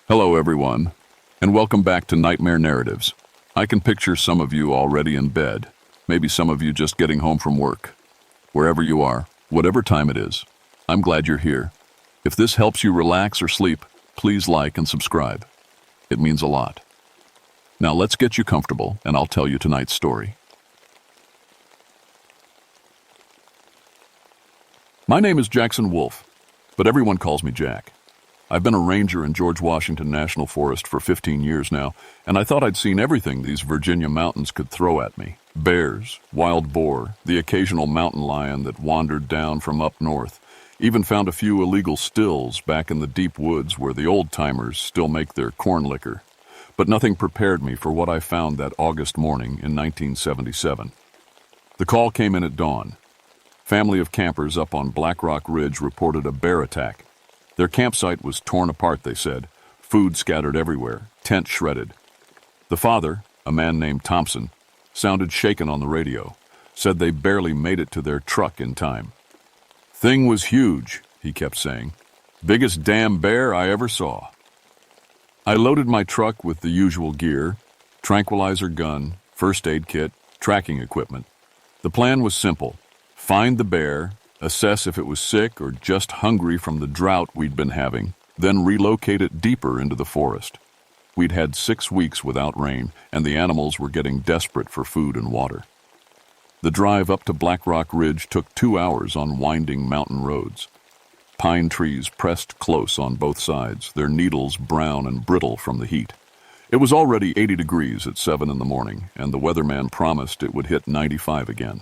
Hello, everyone, and welcome back to Nightmare Narratives. I can picture some of you already in bed, maybe some of you just getting home from work. Wherever you are, whatever time it is, I'm glad you're here. If this helps you relax or sleep, please like and subscribe. It means a lot. Now let's get you comfortable, and I'll tell you tonight's story. My name is Jackson Wolf, but everyone calls me Jack. I've been a ranger in George Washington National Forest for 15 years now, and I thought I'd seen everything these Virginia mountains could throw at me. Bears, wild boar, the occasional mountain lion that wandered down from up north. Even found a few illegal stills back in the deep woods where the old-timers still make their corn liquor. But nothing prepared me for what I found that August morning in 1977. The call came in at dawn. Family of campers up on Black Rock Ridge reported a bear attack. Their campsite was torn apart, they said, food scattered everywhere, tent shredded. The father, a man named Thompson, sounded shaken on the radio, said they barely made it to their truck in time. "Thing was huge," he kept saying. "Biggest damn bear I ever saw." I loaded my truck with the usual gear, tranquilizer gun, first aid kit, tracking equipment. The plan was simple: find the bear, assess if it was sick or just hungry from the drought we'd been having, then relocate it deeper into the forest. We'd had 6 weeks without rain, and the animals were getting desperate for food and water. The drive up to Black Rock Ridge took 2 hours on winding mountain roads. Pine trees pressed close on both sides, their needles brown and brittle from the heat. It was already 80 degrees at 7 in the morning, and the weatherman promised it would hit 95 again.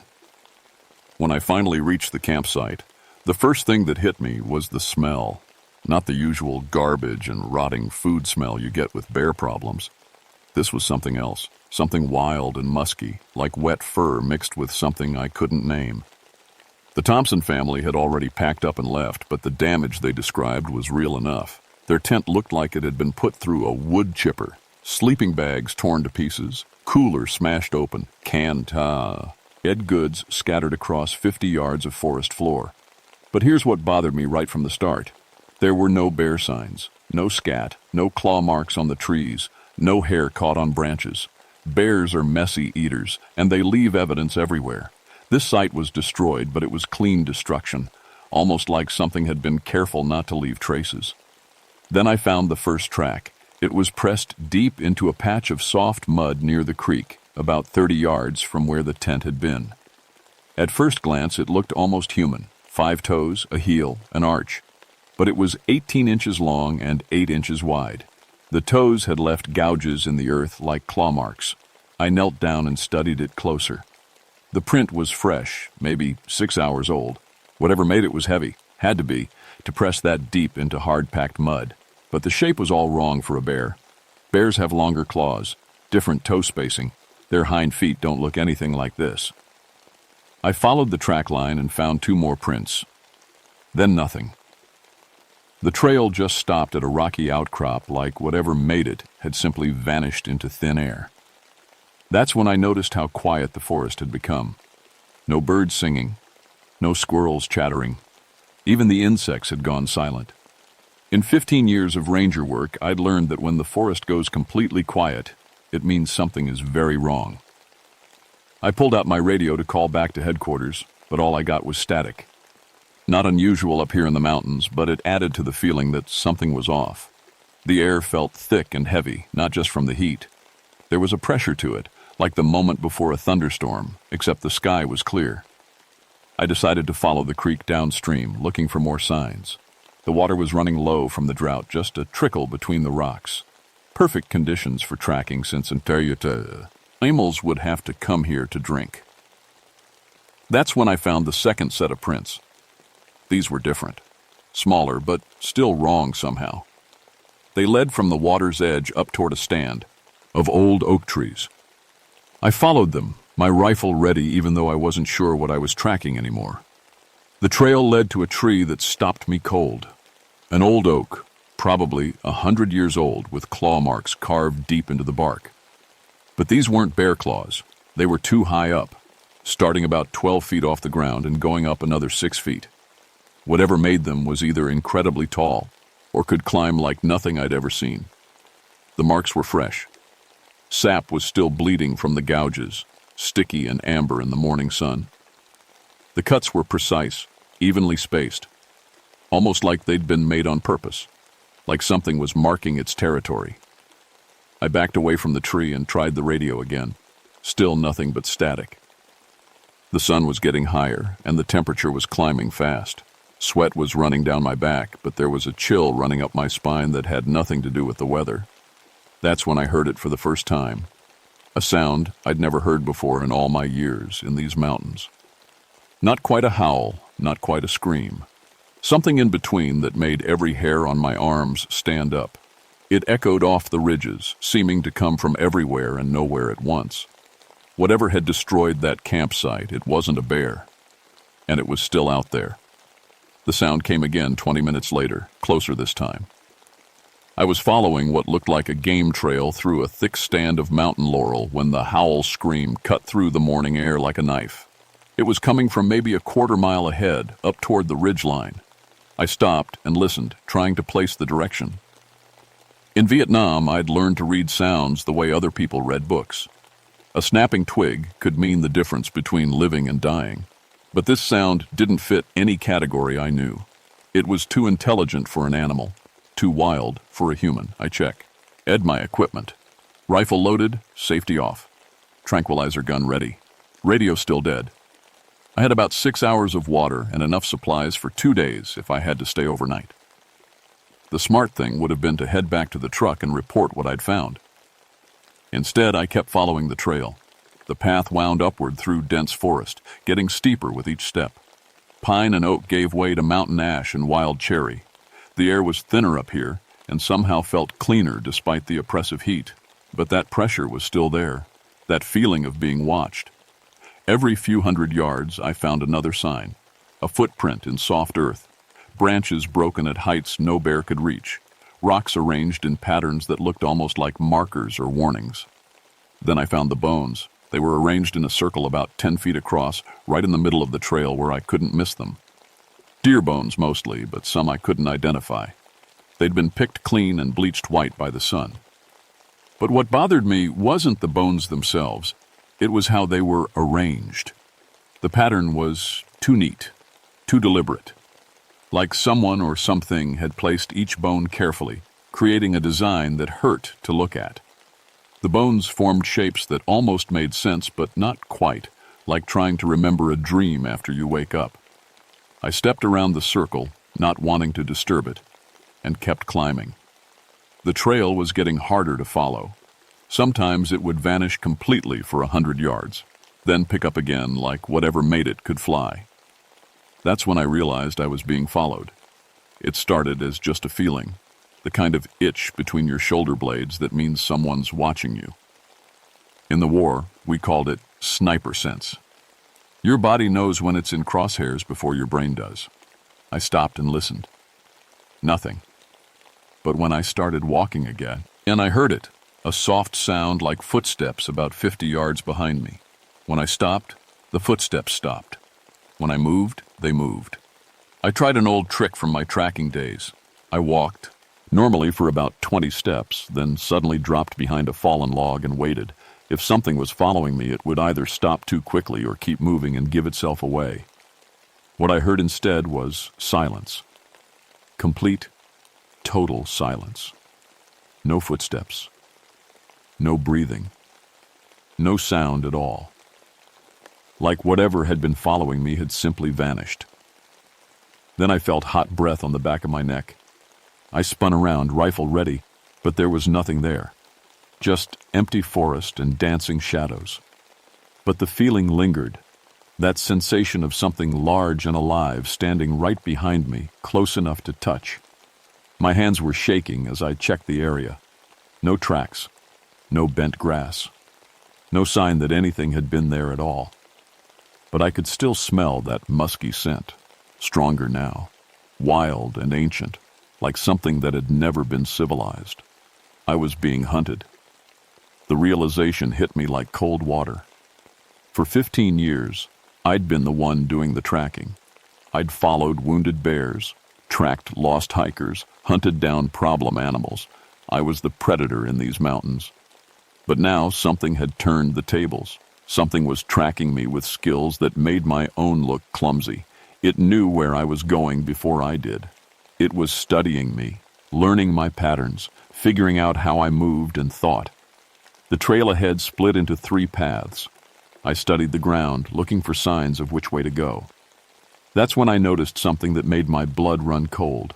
When I finally reached the campsite, the first thing that hit me was the smell. Not the usual garbage and rotting food smell you get with bear problems. This was something else, something wild and musky, like wet fur mixed with something I couldn't name. The Thompson family had already packed up and left, but the damage they described was real enough. Their tent looked like it had been put through a wood chipper. Sleeping bags torn to pieces, cooler smashed open, canned goods scattered across 50 yards of forest floor. But here's what bothered me right from the start. There were no bear signs, no scat, no claw marks on the trees, no hair caught on branches. Bears are messy eaters, and they leave evidence everywhere. This site was destroyed, but it was clean destruction, almost like something had been careful not to leave traces. Then I found the first track. It was pressed deep into a patch of soft mud near the creek, about 30 yards from where the tent had been. At first glance, it looked almost human: 5 toes, a heel, an arch. But it was 18 inches long and 8 inches wide. The toes had left gouges in the earth like claw marks. I knelt down and studied it closer. The print was fresh, maybe 6 hours old. Whatever made it was heavy, had to be, to press that deep into hard-packed mud. But the shape was all wrong for a bear. Bears have longer claws, different toe spacing. Their hind feet don't look anything like this. I followed the track line and found 2 more prints. Then nothing. The trail just stopped at a rocky outcrop, like whatever made it had simply vanished into thin air. That's when I noticed how quiet the forest had become. No birds singing, no squirrels chattering. Even the insects had gone silent. In 15 years of ranger work, I'd learned that when the forest goes completely quiet, it means something is very wrong. I pulled out my radio to call back to headquarters, but all I got was static. Not unusual up here in the mountains, but it added to the feeling that something was off. The air felt thick and heavy, not just from the heat. There was a pressure to it, like the moment before a thunderstorm, except the sky was clear. I decided to follow the creek downstream, looking for more signs. The water was running low from the drought, just a trickle between the rocks. Perfect conditions for tracking, since animals would have to come here to drink. That's when I found the second set of prints. These were different. Smaller, but still wrong somehow. They led from the water's edge up toward a stand of old oak trees. I followed them, my rifle ready even though I wasn't sure what I was tracking anymore. The trail led to a tree that stopped me cold. An old oak, probably 100 years old, with claw marks carved deep into the bark. But these weren't bear claws. They were too high up, starting about 12 feet off the ground and going up another 6 feet. Whatever made them was either incredibly tall, or could climb like nothing I'd ever seen. The marks were fresh. Sap was still bleeding from the gouges, sticky and amber in the morning sun. The cuts were precise, evenly spaced, almost like they'd been made on purpose, like something was marking its territory. I backed away from the tree and tried the radio again. Still nothing but static. The sun was getting higher, and the temperature was climbing fast. Sweat was running down my back, but there was a chill running up my spine that had nothing to do with the weather. That's when I heard it for the first time. A sound I'd never heard before in all my years in these mountains. Not quite a howl, not quite a scream. Something in between that made every hair on my arms stand up. It echoed off the ridges, seeming to come from everywhere and nowhere at once. Whatever had destroyed that campsite, it wasn't a bear. And it was still out there. The sound came again 20 minutes later, closer this time. I was following what looked like a game trail through a thick stand of mountain laurel when the howl scream cut through the morning air like a knife. It was coming from maybe a quarter-mile ahead, up toward the ridgeline. I stopped and listened, trying to place the direction. In Vietnam, I'd learned to read sounds the way other people read books. A snapping twig could mean the difference between living and dying. But this sound didn't fit any category I knew. It was too intelligent for an animal, too wild for a human. I check. Ed my equipment. Rifle loaded, safety off. Tranquilizer gun ready. Radio still dead. I had about 6 hours of water and enough supplies for 2 days if I had to stay overnight. The smart thing would have been to head back to the truck and report what I'd found. Instead, I kept following the trail. The path wound upward through dense forest, getting steeper with each step. Pine and oak gave way to mountain ash and wild cherry. The air was thinner up here and somehow felt cleaner despite the oppressive heat. But that pressure was still there, that feeling of being watched. Every few hundred yards, I found another sign, a footprint in soft earth, branches broken at heights no bear could reach, rocks arranged in patterns that looked almost like markers or warnings. Then I found the bones. They were arranged in a circle about 10 feet across, right in the middle of the trail where I couldn't miss them. Deer bones mostly, but some I couldn't identify. They'd been picked clean and bleached white by the sun. But what bothered me wasn't the bones themselves. It was how they were arranged. The pattern was too neat, too deliberate. Like someone or something had placed each bone carefully, creating a design that hurt to look at. The bones formed shapes that almost made sense, but not quite, like trying to remember a dream after you wake up. I stepped around the circle, not wanting to disturb it, and kept climbing. The trail was getting harder to follow. Sometimes it would vanish completely for 100 yards, then pick up again like whatever made it could fly. That's when I realized I was being followed. It started as just a feeling, the kind of itch between your shoulder blades that means someone's watching you. In the war, we called it sniper sense. Your body knows when it's in crosshairs before your brain does. I stopped and listened. Nothing. But when I started walking again, and I heard it, a soft sound like footsteps about 50 yards behind me. When I stopped, the footsteps stopped. When I moved, they moved. I tried an old trick from my tracking days. I walked, normally for about 20 steps, then suddenly dropped behind a fallen log and waited. If something was following me, it would either stop too quickly or keep moving and give itself away. What I heard instead was silence. Complete, total silence. No footsteps. No breathing. No sound at all. Like whatever had been following me had simply vanished. Then I felt hot breath on the back of my neck. I spun around, rifle ready, but there was nothing there. Just empty forest and dancing shadows. But the feeling lingered, that sensation of something large and alive standing right behind me, close enough to touch. My hands were shaking as I checked the area. No tracks, no bent grass, no sign that anything had been there at all. But I could still smell that musky scent, stronger now, wild and ancient, like something that had never been civilized. I was being hunted. The realization hit me like cold water. For 15 years, I'd been the one doing the tracking. I'd followed wounded bears, tracked lost hikers, hunted down problem animals. I was the predator in these mountains. But now something had turned the tables. Something was tracking me with skills that made my own look clumsy. It knew where I was going before I did. It was studying me, learning my patterns, figuring out how I moved and thought. The trail ahead split into 3 paths. I studied the ground, looking for signs of which way to go. That's when I noticed something that made my blood run cold.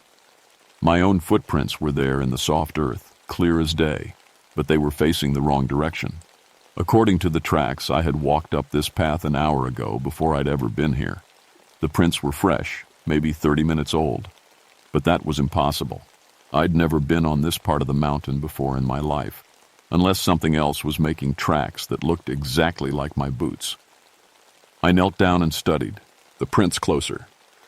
My own footprints were there in the soft earth, clear as day, but they were facing the wrong direction. According to the tracks, I had walked up this path an hour ago before I'd ever been here. The prints were fresh, maybe 30 minutes old. But that was impossible. I'd never been on this part of the mountain before in my life, unless something else was making tracks that looked exactly like my boots. I knelt down and studied. The prints closer.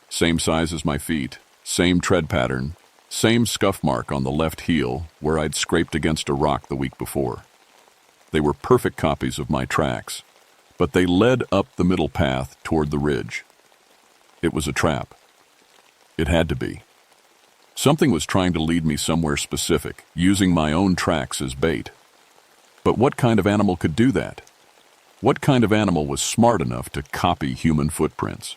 Same size as my feet, same tread pattern, same scuff mark on the left heel where I'd scraped against a rock the week before. They were perfect copies of my tracks, but they led up the middle path toward the ridge. It was a trap. It had to be. Something was trying to lead me somewhere specific, using my own tracks as bait. But what kind of animal could do that? What kind of animal was smart enough to copy human footprints?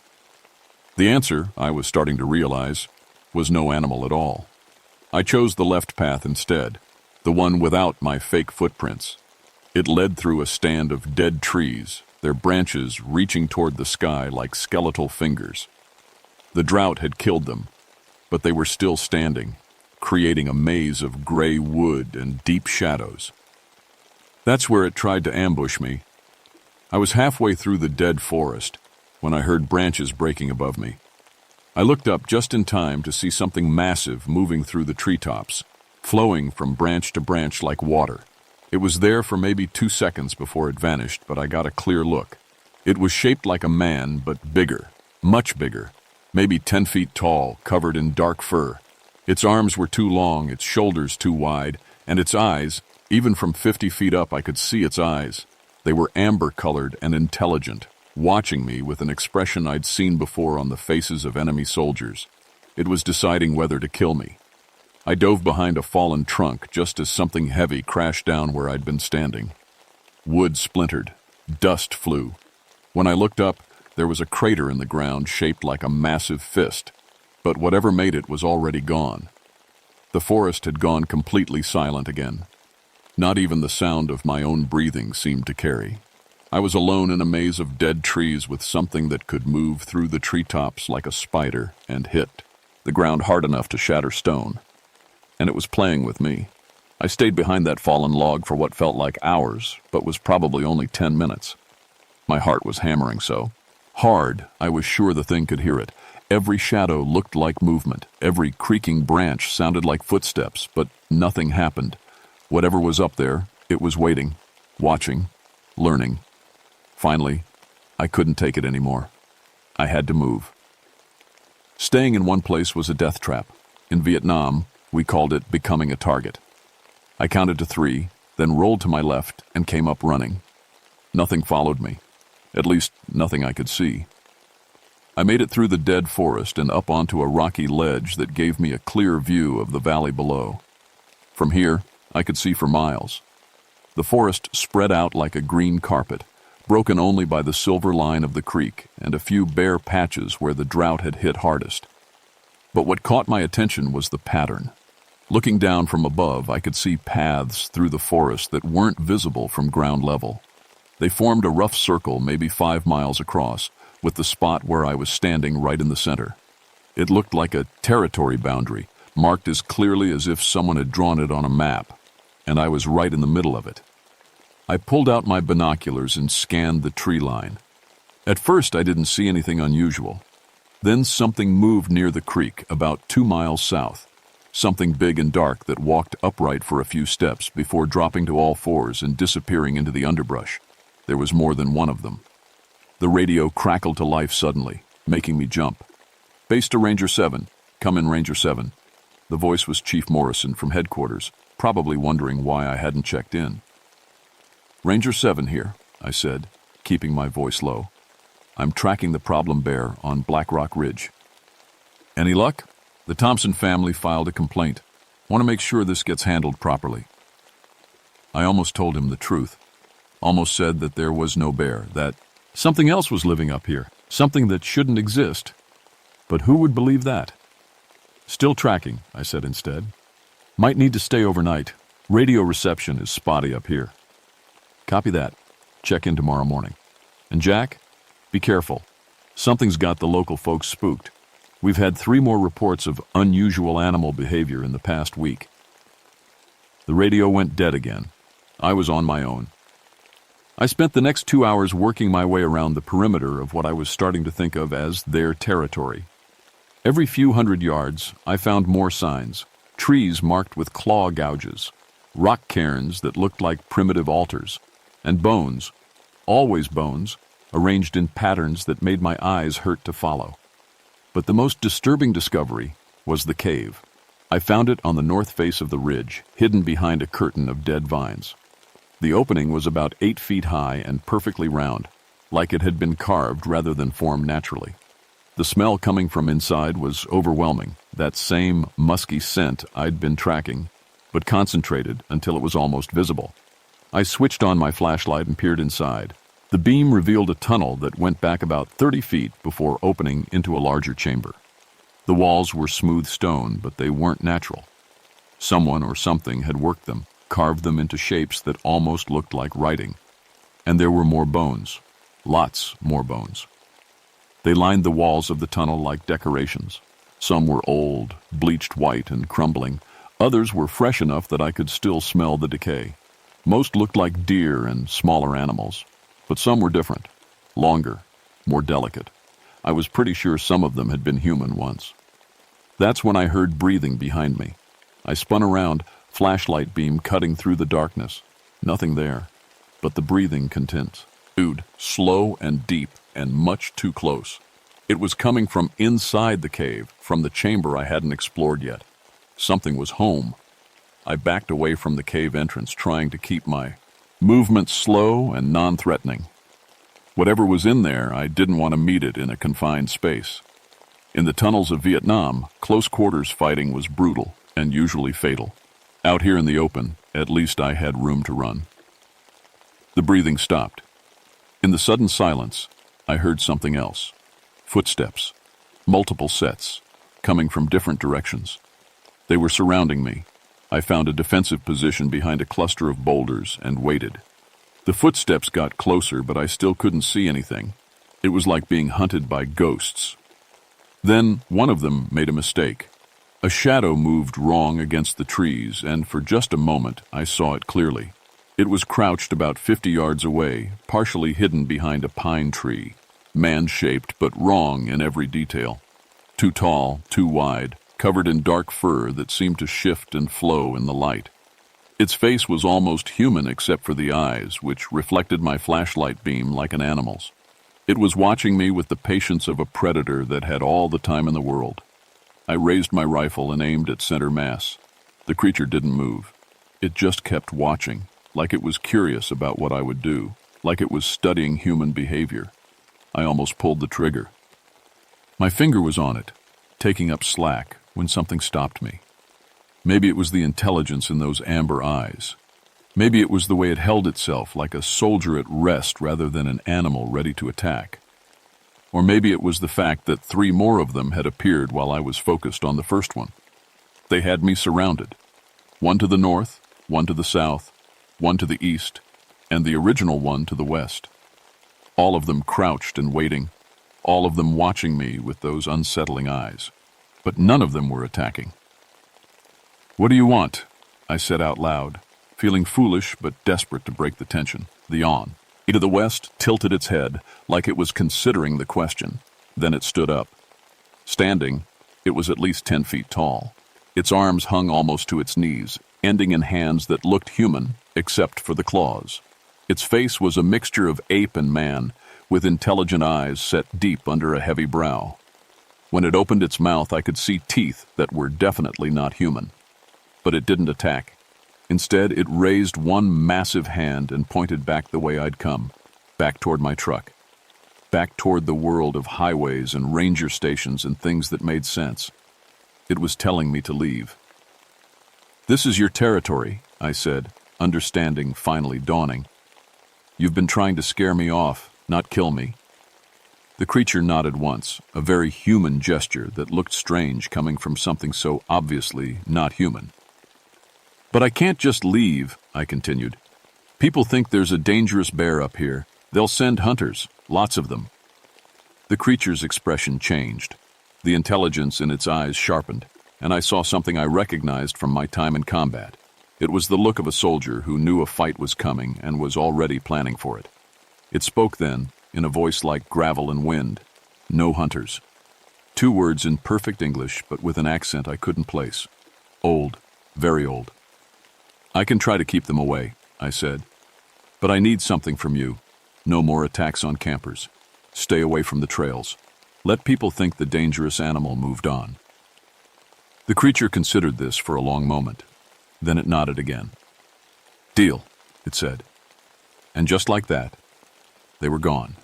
The answer, I was starting to realize, was no animal at all. I chose the left path instead, the one without my fake footprints. It led through a stand of dead trees, their branches reaching toward the sky like skeletal fingers. The drought had killed them, but they were still standing, creating a maze of gray wood and deep shadows. That's where it tried to ambush me. I was halfway through the dead forest when I heard branches breaking above me. I looked up just in time to see something massive moving through the treetops, flowing from branch to branch like water. It was there for maybe 2 seconds before it vanished, but I got a clear look. It was shaped like a man, but bigger, much bigger, maybe 10 feet tall, covered in dark fur. Its arms were too long, its shoulders too wide, and its eyes, even from 50 feet up I could see its eyes. They were amber-colored and intelligent, watching me with an expression I'd seen before on the faces of enemy soldiers. It was deciding whether to kill me. I dove behind a fallen trunk just as something heavy crashed down where I'd been standing. Wood splintered. Dust flew. When I looked up, there was a crater in the ground shaped like a massive fist, but whatever made it was already gone. The forest had gone completely silent again. Not even the sound of my own breathing seemed to carry. I was alone in a maze of dead trees with something that could move through the treetops like a spider and hit the ground hard enough to shatter stone. And it was playing with me. I stayed behind that fallen log for what felt like hours, but was probably only 10 minutes. My heart was hammering so hard, I was sure the thing could hear it. Every shadow looked like movement. Every creaking branch sounded like footsteps, but nothing happened. Whatever was up there, it was waiting, watching, learning. Finally, I couldn't take it anymore. I had to move. Staying in one place was a death trap. In Vietnam, we called it becoming a target. I counted to 3, then rolled to my left and came up running. Nothing followed me. At least, nothing I could see. I made it through the dead forest and up onto a rocky ledge that gave me a clear view of the valley below. From here, I could see for miles. The forest spread out like a green carpet, broken only by the silver line of the creek and a few bare patches where the drought had hit hardest. But what caught my attention was the pattern. Looking down from above, I could see paths through the forest that weren't visible from ground level. They formed a rough circle maybe 5 miles across, with the spot where I was standing right in the center. It looked like a territory boundary, marked as clearly as if someone had drawn it on a map, and I was right in the middle of it. I pulled out my binoculars and scanned the tree line. At first, I didn't see anything unusual. Then something moved near the creek, about 2 miles south. Something big and dark that walked upright for a few steps before dropping to all fours and disappearing into the underbrush. There was more than one of them. The radio crackled to life suddenly, making me jump. Base to Ranger 7. Come in, Ranger 7. The voice was Chief Morrison from headquarters, probably wondering why I hadn't checked in. Ranger 7 here, I said, keeping my voice low. I'm tracking the problem bear on Black Rock Ridge. Any luck? The Thompson family filed a complaint. Want to make sure this gets handled properly. I almost told him the truth. Almost said that there was no bear, that something else was living up here, something that shouldn't exist. But who would believe that? Still tracking, I said instead. Might need to stay overnight. Radio reception is spotty up here. Copy that. Check in tomorrow morning. And Jack, be careful. Something's got the local folks spooked. We've had 3 more reports of unusual animal behavior in the past week. The radio went dead again. I was on my own. I spent the next 2 hours working my way around the perimeter of what I was starting to think of as their territory. Every few hundred yards, I found more signs. Trees marked with claw gouges, rock cairns that looked like primitive altars, and bones, always bones, arranged in patterns that made my eyes hurt to follow. But the most disturbing discovery was the cave. I found it on the north face of the ridge, hidden behind a curtain of dead vines. The opening was about 8 feet high and perfectly round, like it had been carved rather than formed naturally. The smell coming from inside was overwhelming, that same musky scent I'd been tracking, but concentrated until it was almost visible. I switched on my flashlight and peered inside. The beam revealed a tunnel that went back about 30 feet before opening into a larger chamber. The walls were smooth stone, but they weren't natural. Someone or something had worked them, carved them into shapes that almost looked like writing. And there were more bones, lots more bones. They lined the walls of the tunnel like decorations. Some were old, bleached white and crumbling. Others were fresh enough that I could still smell the decay. Most looked like deer and smaller animals, but some were different, longer, more delicate. I was pretty sure some of them had been human once. That's when I heard breathing behind me. I spun around, flashlight beam cutting through the darkness. Nothing there, but the breathing continued. Slow and deep and much too close. It was coming from inside the cave, from the chamber I hadn't explored yet. Something was home. I backed away from the cave entrance, trying to keep my movement slow and non-threatening. Whatever was in there, I didn't want to meet it in a confined space. In the tunnels of Vietnam, close quarters fighting was brutal and usually fatal. Out here in the open, at least I had room to run. The breathing stopped. In the sudden silence, I heard something else. Footsteps, multiple sets, coming from different directions. They were surrounding me. I found a defensive position behind a cluster of boulders and waited. The footsteps got closer, but I still couldn't see anything. It was like being hunted by ghosts. Then one of them made a mistake. A shadow moved wrong against the trees, and for just a moment I saw it clearly. It was crouched about 50 yards away, partially hidden behind a pine tree, man-shaped but wrong in every detail. Too tall, too wide, covered in dark fur that seemed to shift and flow in the light. Its face was almost human except for the eyes, which reflected my flashlight beam like an animal's. It was watching me with the patience of a predator that had all the time in the world. I raised my rifle and aimed at center mass. The creature didn't move. It just kept watching, like it was curious about what I would do, like it was studying human behavior. I almost pulled the trigger. My finger was on it, taking up slack, when something stopped me. Maybe it was the intelligence in those amber eyes. Maybe it was the way it held itself, like a soldier at rest rather than an animal ready to attack. Or maybe it was the fact that 3 more of them had appeared while I was focused on the first one. They had me surrounded. One to the north, one to the south, one to the east, and the original one to the west. All of them crouched and waiting, all of them watching me with those unsettling eyes. But none of them were attacking. "What do you want?" I said out loud, feeling foolish but desperate to break the tension. The yawn. To the west tilted its head, like it was considering the question. Then it stood up. Standing, it was at least 10 feet tall. Its arms hung almost to its knees, ending in hands that looked human, except for the claws. Its face was a mixture of ape and man, with intelligent eyes set deep under a heavy brow. When it opened its mouth, I could see teeth that were definitely not human. But it didn't attack. Instead, it raised one massive hand and pointed back the way I'd come, back toward my truck, back toward the world of highways and ranger stations and things that made sense. It was telling me to leave. "This is your territory," I said, understanding finally dawning. "You've been trying to scare me off, not kill me." The creature nodded once, a very human gesture that looked strange coming from something so obviously not human. "But I can't just leave," I continued. "People think there's a dangerous bear up here. They'll send hunters, lots of them." The creature's expression changed. The intelligence in its eyes sharpened, and I saw something I recognized from my time in combat. It was the look of a soldier who knew a fight was coming and was already planning for it. It spoke then, in a voice like gravel and wind. "No hunters." 2 words in perfect English, but with an accent I couldn't place. "Old, very old." "I can try to keep them away," I said. "But I need something from you. No more attacks on campers. Stay away from the trails. Let people think the dangerous animal moved on." The creature considered this for a long moment. Then it nodded again. "Deal," it said. And just like that, they were gone.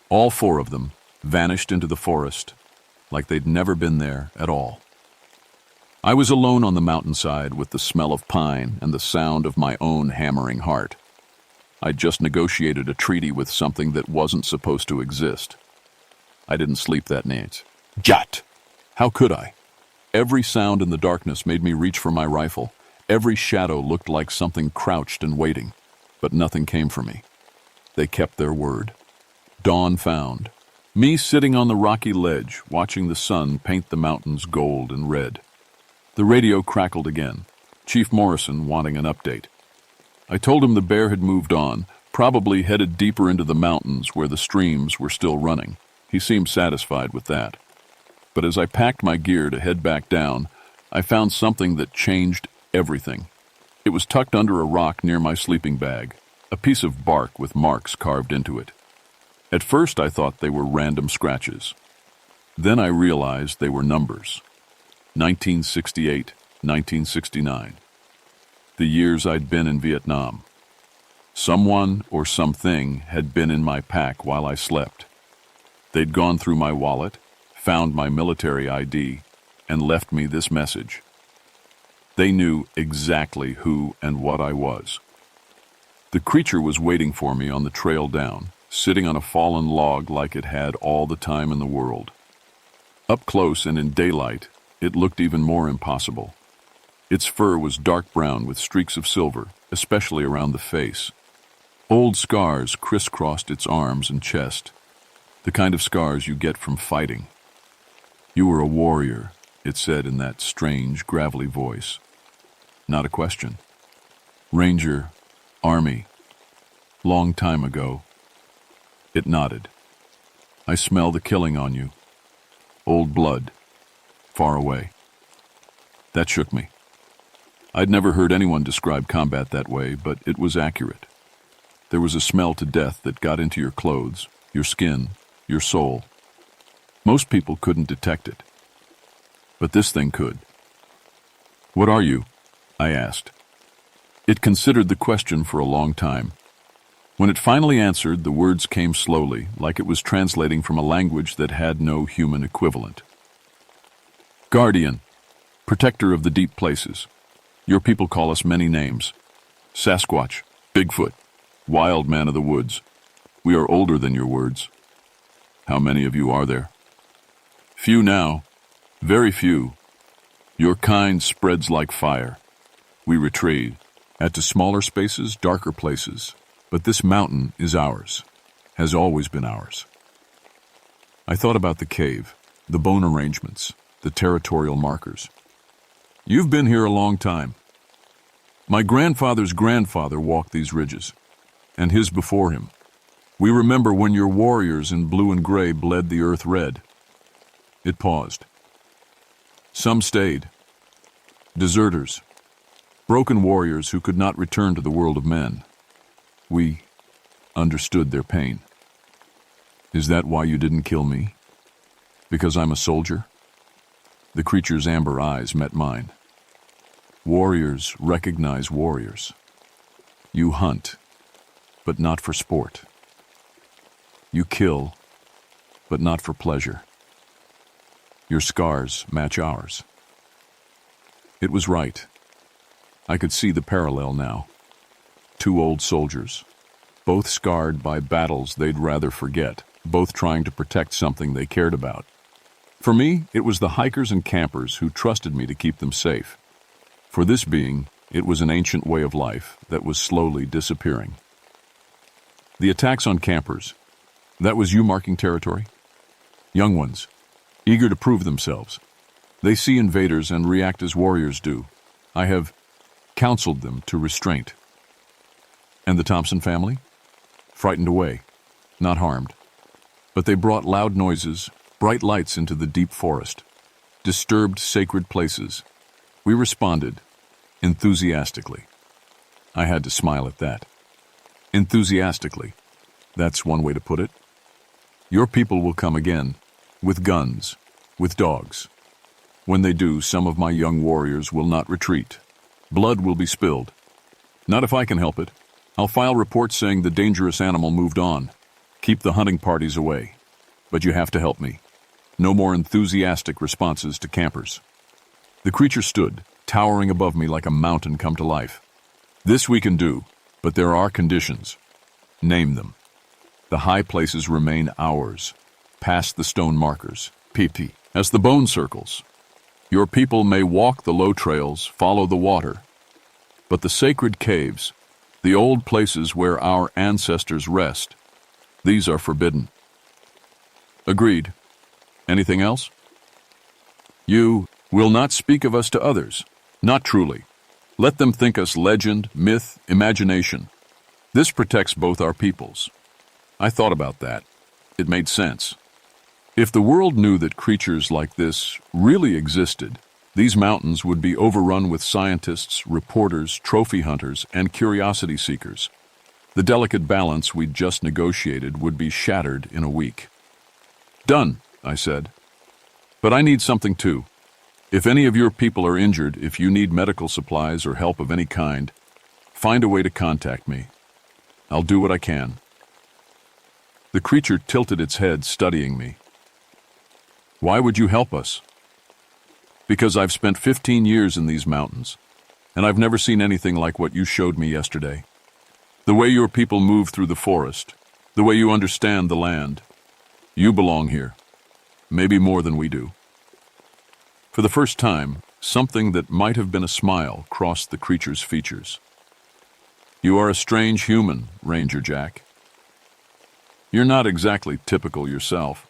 All 4 of them vanished into the forest like they'd never been there at all. I was alone on the mountainside with the smell of pine and the sound of my own hammering heart. I'd just negotiated a treaty with something that wasn't supposed to exist. I didn't sleep that night. Jat! How could I? Every sound in the darkness made me reach for my rifle. Every shadow looked like something crouched and waiting, but nothing came for me. They kept their word. Dawn found me sitting on the rocky ledge, watching the sun paint the mountains gold and red. The radio crackled again, Chief Morrison wanting an update. I told him the bear had moved on, probably headed deeper into the mountains where the streams were still running. He seemed satisfied with that. But as I packed my gear to head back down, I found something that changed everything. It was tucked under a rock near my sleeping bag, a piece of bark with marks carved into it. At first I thought they were random scratches. Then I realized they were numbers. 1968, 1969. The years I'd been in Vietnam. Someone or something had been in my pack while I slept. They'd gone through my wallet, found my military ID, and left me this message. They knew exactly who and what I was. The creature was waiting for me on the trail down, sitting on a fallen log like it had all the time in the world. Up close and in daylight, it looked even more impossible. Its fur was dark brown with streaks of silver, especially around the face. Old scars crisscrossed its arms and chest, the kind of scars you get from fighting. "You were a warrior," it said in that strange, gravelly voice. Not a question. "Ranger, Army, long time ago." It nodded. "I smell the killing on you. Old blood, far away." That shook me. I'd never heard anyone describe combat that way, but it was accurate. There was a smell to death that got into your clothes, your skin, your soul. Most people couldn't detect it. But this thing could. "What are you?" I asked. It considered the question for a long time. When it finally answered, the words came slowly, like it was translating from a language that had no human equivalent. "Guardian, protector of the deep places. Your people call us many names. Sasquatch, Bigfoot, wild man of the woods. We are older than your words. How many of you are there?" "Few now, very few. Your kind spreads like fire. We retreat, to smaller spaces, darker places. But this mountain is ours, has always been ours." I thought about the cave, the bone arrangements, the territorial markers. "You've been here a long time. My grandfather's grandfather walked these ridges, and his before him. We remember when your warriors in blue and gray bled the earth red." It paused. "Some stayed. Deserters. Broken warriors who could not return to the world of men. We understood their pain. Is that why you didn't kill me? Because I'm a soldier?" The creature's amber eyes met mine. "Warriors recognize warriors. You hunt, but not for sport. You kill, but not for pleasure. Your scars match ours." It was right. I could see the parallel now. Two old soldiers, both scarred by battles they'd rather forget, both trying to protect something they cared about. For me, it was the hikers and campers who trusted me to keep them safe. For this being, it was an ancient way of life that was slowly disappearing. The attacks on campers, that was you marking territory? Young ones, eager to prove themselves. They see invaders and react as warriors do. I have counseled them to restraint. And the Thompson family? Frightened away, not harmed. But they brought loud noises, bright lights into the deep forest, disturbed sacred places. We responded, enthusiastically. I had to smile at that. Enthusiastically. That's one way to put it. Your people will come again, with guns, with dogs. When they do, some of my young warriors will not retreat. Blood will be spilled. Not if I can help it. I'll file reports saying the dangerous animal moved on. Keep the hunting parties away. But you have to help me. No more enthusiastic responses to campers. The creature stood, towering above me like a mountain come to life. This we can do, but there are conditions. Name them. The high places remain ours, past the stone markers, PP, as the bone circles. Your people may walk the low trails, follow the water, but the sacred caves, the old places where our ancestors rest, these are forbidden. Agreed. Anything else? You will not speak of us to others. Not truly. Let them think us legend, myth, imagination. This protects both our peoples. I thought about that. It made sense. If the world knew that creatures like this really existed, these mountains would be overrun with scientists, reporters, trophy hunters, and curiosity seekers. The delicate balance we'd just negotiated would be shattered in a week. Done, I said. But I need something too. If any of your people are injured, if you need medical supplies or help of any kind, find a way to contact me. I'll do what I can. The creature tilted its head, studying me. Why would you help us? Because I've spent 15 years in these mountains, and I've never seen anything like what you showed me yesterday. The way your people move through the forest, the way you understand the land. You belong here, maybe more than we do. For the first time, something that might have been a smile crossed the creature's features. You are a strange human, Ranger Jack. You're not exactly typical yourself.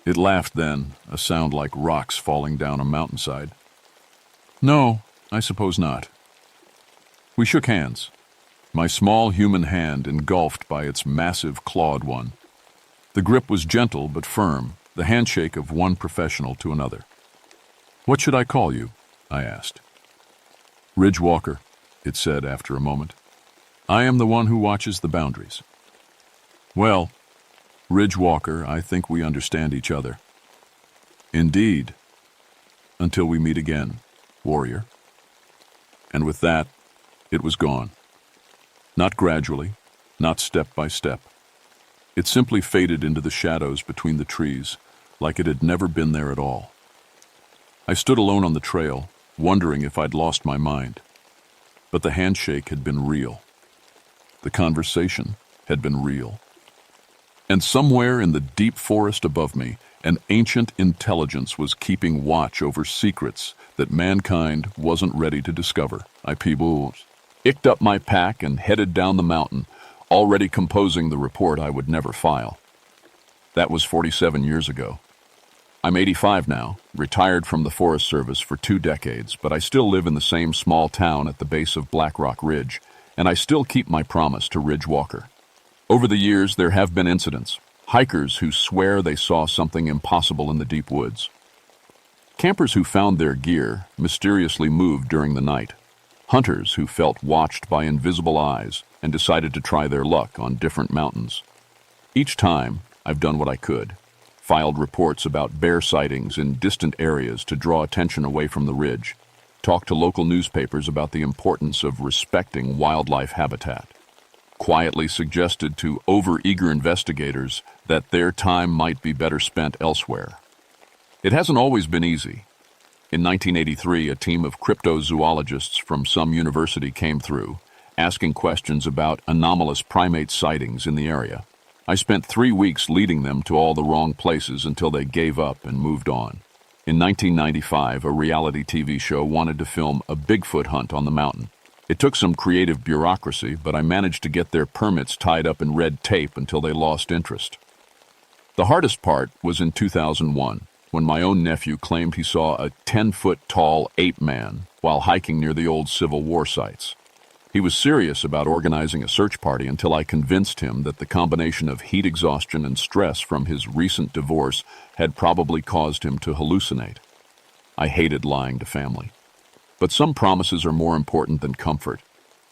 It laughed then, a sound like rocks falling down a mountainside. No, I suppose not. We shook hands, my small human hand engulfed by its massive clawed one. The grip was gentle but firm, the handshake of one professional to another. What should I call you? I asked. Ridge Walker, it said after a moment. I am the one who watches the boundaries. Well, Ridge Walker, I think we understand each other. Indeed. Until we meet again, warrior. And with that, it was gone. Not gradually, not step by step. It simply faded into the shadows between the trees, like it had never been there at all. I stood alone on the trail, wondering if I'd lost my mind. But the handshake had been real. The conversation had been real. And somewhere in the deep forest above me, an ancient intelligence was keeping watch over secrets that mankind wasn't ready to discover. I picked up my pack and headed down the mountain, already composing the report I would never file. That was 47 years ago. I'm 85 now, retired from the Forest Service for 2 decades, but I still live in the same small town at the base of Black Rock Ridge, and I still keep my promise to Ridge Walker. Over the years, there have been incidents, hikers who swear they saw something impossible in the deep woods. Campers who found their gear mysteriously moved during the night. Hunters who felt watched by invisible eyes and decided to try their luck on different mountains. Each time, I've done what I could. Filed reports about bear sightings in distant areas to draw attention away from the ridge. Talked to local newspapers about the importance of respecting wildlife habitat. Quietly suggested to over-eager investigators that their time might be better spent elsewhere. It hasn't always been easy. In 1983, a team of cryptozoologists from some university came through, asking questions about anomalous primate sightings in the area. I spent 3 weeks leading them to all the wrong places until they gave up and moved on. In 1995, a reality TV show wanted to film a Bigfoot hunt on the mountain. It took some creative bureaucracy, but I managed to get their permits tied up in red tape until they lost interest. The hardest part was in 2001, when my own nephew claimed he saw a 10-foot-tall ape man while hiking near the old Civil War sites. He was serious about organizing a search party until I convinced him that the combination of heat exhaustion and stress from his recent divorce had probably caused him to hallucinate. I hated lying to family. But some promises are more important than comfort.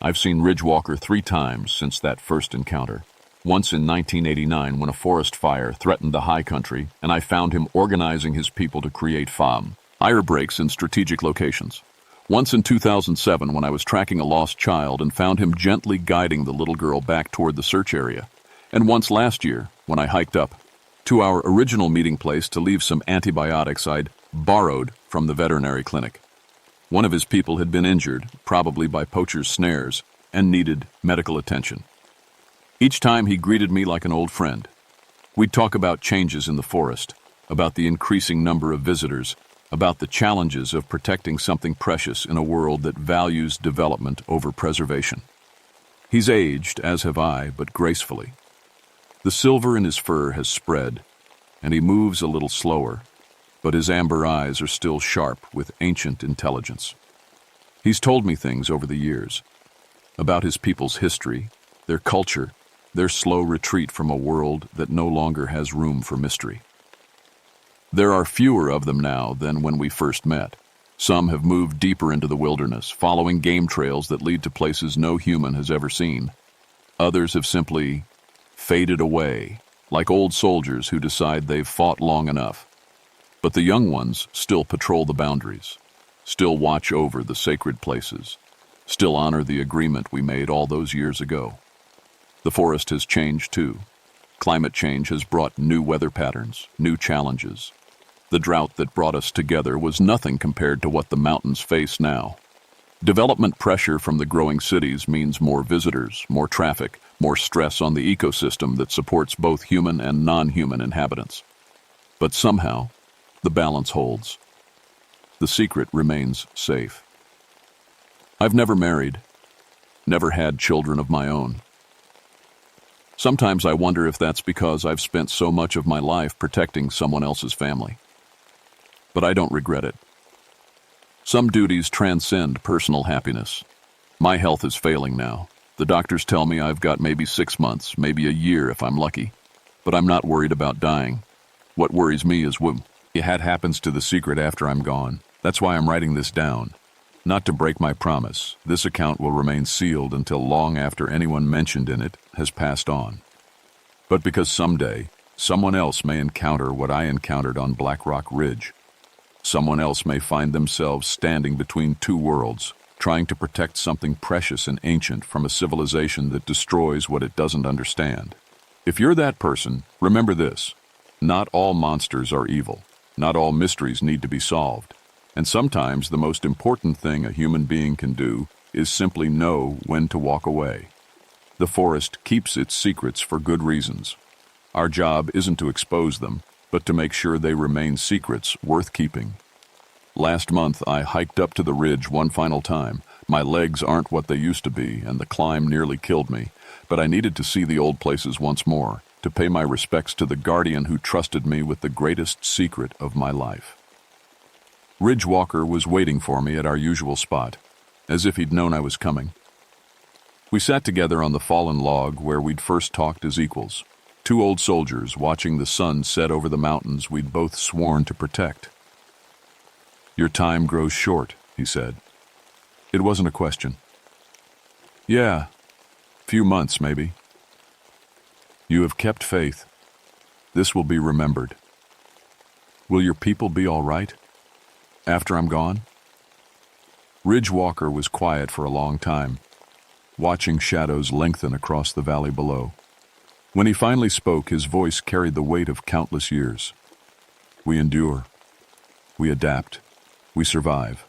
I've seen Ridgewalker 3 times since that first encounter. Once in 1989 when a forest fire threatened the high country, and I found him organizing his people to create fire breaks in strategic locations. Once in 2007 when I was tracking a lost child and found him gently guiding the little girl back toward the search area. And once last year when I hiked up to our original meeting place to leave some antibiotics I'd borrowed from the veterinary clinic. One of his people had been injured, probably by poachers' snares, and needed medical attention. Each time he greeted me like an old friend. We'd talk about changes in the forest, about the increasing number of visitors, about the challenges of protecting something precious in a world that values development over preservation. He's aged, as have I, but gracefully. The silver in his fur has spread, and he moves a little slower, but his amber eyes are still sharp with ancient intelligence. He's told me things over the years, about his people's history, their culture, their slow retreat from a world that no longer has room for mystery. There are fewer of them now than when we first met. Some have moved deeper into the wilderness, following game trails that lead to places no human has ever seen. Others have simply faded away, like old soldiers who decide they've fought long enough. But the young ones still patrol the boundaries, still watch over the sacred places, still honor the agreement we made all those years ago. The forest has changed too. Climate change has brought new weather patterns, new challenges. The drought that brought us together was nothing compared to what the mountains face now. Development pressure from the growing cities means more visitors, more traffic, more stress on the ecosystem that supports both human and non-human inhabitants. But somehow, the balance holds. The secret remains safe. I've never married, never had children of my own. Sometimes I wonder if that's because I've spent so much of my life protecting someone else's family. But I don't regret it. Some duties transcend personal happiness. My health is failing now. The doctors tell me I've got maybe 6 months, maybe a year if I'm lucky. But I'm not worried about dying. What worries me is what happens to the secret after I'm gone. That's why I'm writing this down. Not to break my promise, this account will remain sealed until long after anyone mentioned in it has passed on. But because someday, someone else may encounter what I encountered on Black Rock Ridge. Someone else may find themselves standing between two worlds, trying to protect something precious and ancient from a civilization that destroys what it doesn't understand. If you're that person, remember this. Not all monsters are evil. Not all mysteries need to be solved. And sometimes the most important thing a human being can do is simply know when to walk away. The forest keeps its secrets for good reasons. Our job isn't to expose them, but to make sure they remain secrets worth keeping. Last month, I hiked up to the ridge one final time. My legs aren't what they used to be, and the climb nearly killed me, but I needed to see the old places once more, to pay my respects to the guardian who trusted me with the greatest secret of my life. Ridgewalker was waiting for me at our usual spot, as if he'd known I was coming. We sat together on the fallen log where we'd first talked as equals, 2 old soldiers watching the sun set over the mountains we'd both sworn to protect. "Your time grows short," he said. It wasn't a question. "Yeah, few months maybe." "You have kept faith. This will be remembered. Will your people be all right after I'm gone?" Ridgewalker was quiet for a long time, watching shadows lengthen across the valley below. When he finally spoke, his voice carried the weight of countless years. "We endure. We adapt. We survive,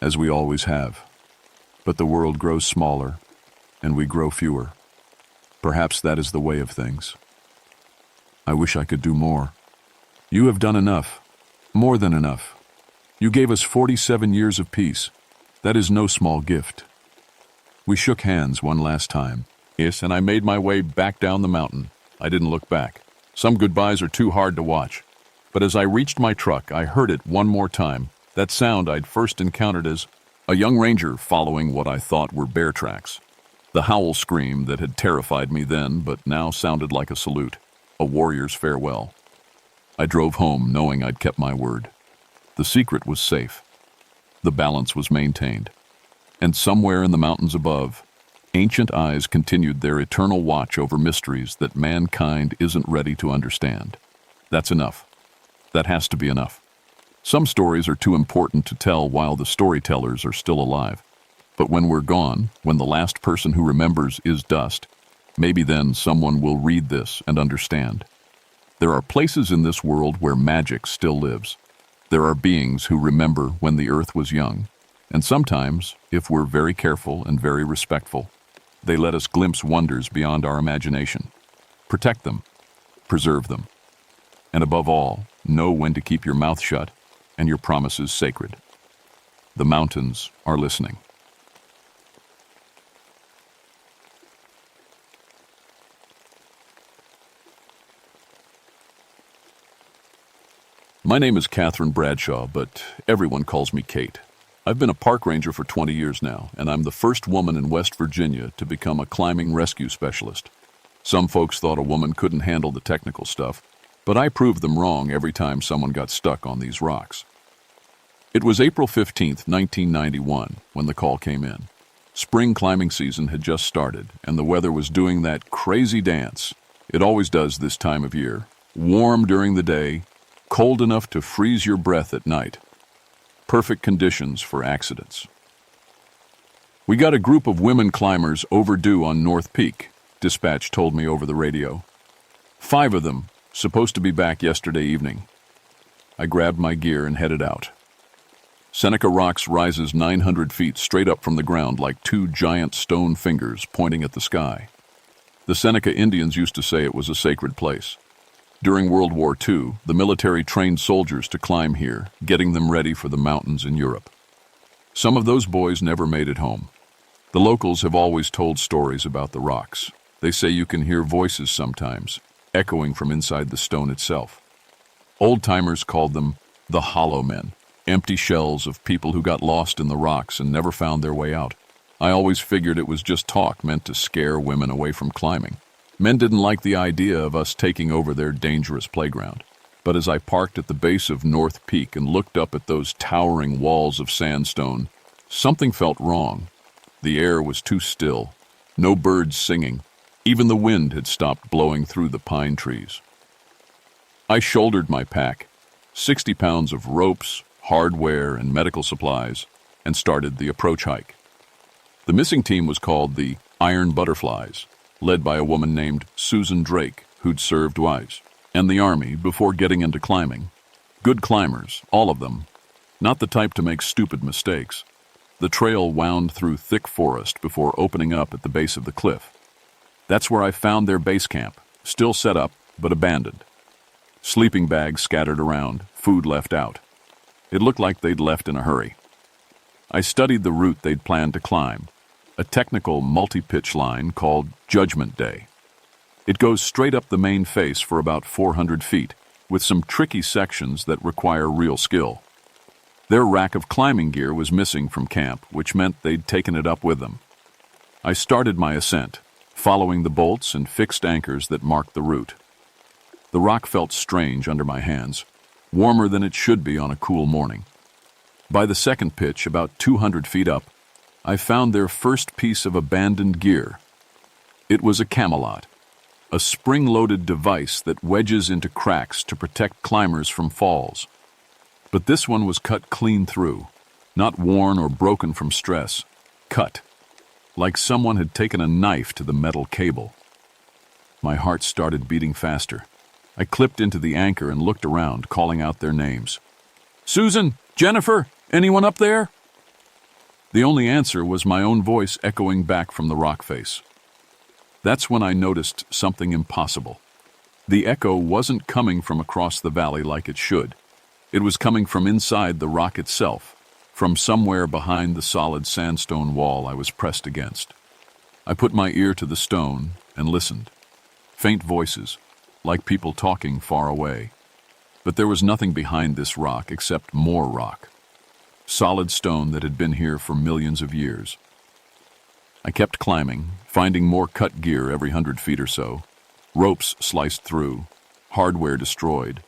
as we always have. But the world grows smaller, and we grow fewer. Perhaps that is the way of things. I wish I could do more. You have done enough. More than enough. You gave us 47 years of peace. That is no small gift. We shook hands one last time. Yes, and I made my way back down the mountain. I didn't look back. Some goodbyes are too hard to watch. But as I reached my truck, I heard it one more time. That sound I'd first encountered as a young ranger following what I thought were bear tracks. The howl scream that had terrified me then, but now sounded like a salute, a warrior's farewell. I drove home knowing I'd kept my word. The secret was safe. The balance was maintained. And somewhere in the mountains above, ancient eyes continued their eternal watch over mysteries that mankind isn't ready to understand. That's enough. That has to be enough. Some stories are too important to tell while the storytellers are still alive. But when we're gone, when the last person who remembers is dust, maybe then someone will read this and understand. There are places in this world where magic still lives. There are beings who remember when the earth was young. And sometimes, if we're very careful and very respectful, they let us glimpse wonders beyond our imagination. Protect them. Preserve them. And above all, know when to keep your mouth shut and your promises sacred. The mountains are listening. My name is Catherine Bradshaw, but everyone calls me Kate. I've been a park ranger for 20 years now, and I'm the first woman in West Virginia to become a climbing rescue specialist. Some folks thought a woman couldn't handle the technical stuff, but I proved them wrong every time someone got stuck on these rocks. It was April 15th, 1991, when the call came in. Spring climbing season had just started, and the weather was doing that crazy dance. It always does this time of year. Warm during the day, cold enough to freeze your breath at night. Perfect conditions for accidents. We got a group of women climbers overdue on North Peak, dispatch told me over the radio. 5 of them, supposed to be back yesterday evening. I grabbed my gear and headed out. Seneca Rocks rises 900 feet straight up from the ground like 2 giant stone fingers pointing at the sky. The Seneca Indians used to say it was a sacred place. During World War II, the military trained soldiers to climb here, getting them ready for the mountains in Europe. Some of those boys never made it home. The locals have always told stories about the rocks. They say you can hear voices sometimes, echoing from inside the stone itself. Old-timers called them the Hollow Men, empty shells of people who got lost in the rocks and never found their way out. I always figured it was just talk meant to scare women away from climbing. Men didn't like the idea of us taking over their dangerous playground. But as I parked at the base of North Peak and looked up at those towering walls of sandstone, something felt wrong. The air was too still. No birds singing. Even the wind had stopped blowing through the pine trees. I shouldered my pack, 60 pounds of ropes, hardware, and medical supplies, and started the approach hike. The missing team was called the Iron Butterflies, led by a woman named Susan Drake, who'd served twice, and the Army before getting into climbing. Good climbers, all of them. Not the type to make stupid mistakes. The trail wound through thick forest before opening up at the base of the cliff. That's where I found their base camp, still set up, but abandoned. Sleeping bags scattered around, food left out. It looked like they'd left in a hurry. I studied the route they'd planned to climb, a technical multi-pitch line called Judgment Day. It goes straight up the main face for about 400 feet, with some tricky sections that require real skill. Their rack of climbing gear was missing from camp, which meant they'd taken it up with them. I started my ascent, following the bolts and fixed anchors that marked the route. The rock felt strange under my hands, warmer than it should be on a cool morning. By the second pitch, about 200 feet up, I found their first piece of abandoned gear. It was a camelot, a spring-loaded device that wedges into cracks to protect climbers from falls. But this one was cut clean through, not worn or broken from stress, cut, like someone had taken a knife to the metal cable. My heart started beating faster. I clipped into the anchor and looked around, calling out their names. Susan? Jennifer? Anyone up there?" The only answer was my own voice echoing back from the rock face. That's when I noticed something impossible. The echo wasn't coming from across the valley like it should. It was coming from inside the rock itself, from somewhere behind the solid sandstone wall I was pressed against. I put my ear to the stone and listened. Faint voices, like people talking far away. But there was nothing behind this rock except more rock. Solid stone that had been here for millions of years. I kept climbing, finding more cut gear every 100 feet or so. Ropes sliced through, hardware destroyed,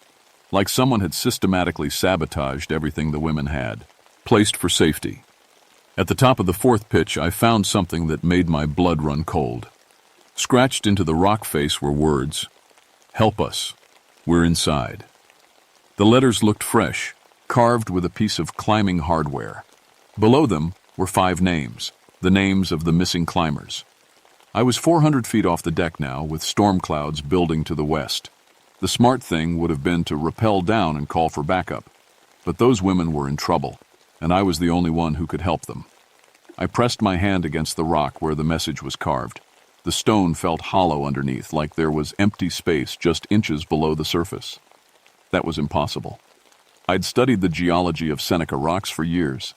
like someone had systematically sabotaged everything the women had, placed for safety. At the top of the fourth pitch, I found something that made my blood run cold. Scratched into the rock face were words, "Help us, we're inside." The letters looked fresh, carved with a piece of climbing hardware. Below them were 5 names, the names of the missing climbers. I was 400 feet off the deck now, with storm clouds building to the west. The smart thing would have been to rappel down and call for backup. But those women were in trouble, and I was the only one who could help them. I pressed my hand against the rock where the message was carved. The stone felt hollow underneath, like there was empty space just inches below the surface. That was impossible. I'd studied the geology of Seneca rocks for years.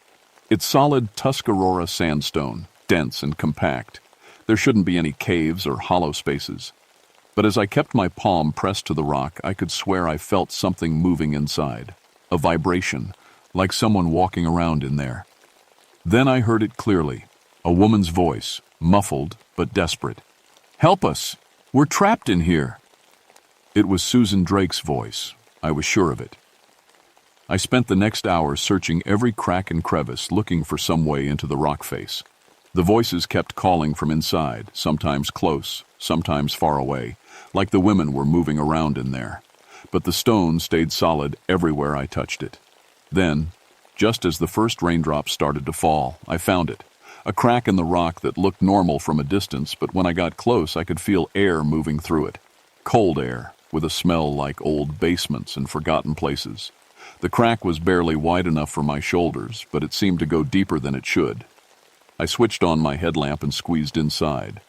It's solid Tuscarora sandstone, dense and compact. There shouldn't be any caves or hollow spaces. But as I kept my palm pressed to the rock, I could swear I felt something moving inside. A vibration, like someone walking around in there. Then I heard it clearly, a woman's voice, muffled but desperate. "Help us! We're trapped in here!" It was Susan Drake's voice. I was sure of it. I spent the next hour searching every crack and crevice, looking for some way into the rock face. The voices kept calling from inside, sometimes close, sometimes far away, like the women were moving around in there. But the stone stayed solid everywhere I touched it. Then, just as the first raindrops started to fall, I found it. A crack in the rock that looked normal from a distance, but when I got close I could feel air moving through it. Cold air, with a smell like old basements and forgotten places. The crack was barely wide enough for my shoulders, but it seemed to go deeper than it should. I switched on my headlamp and squeezed inside.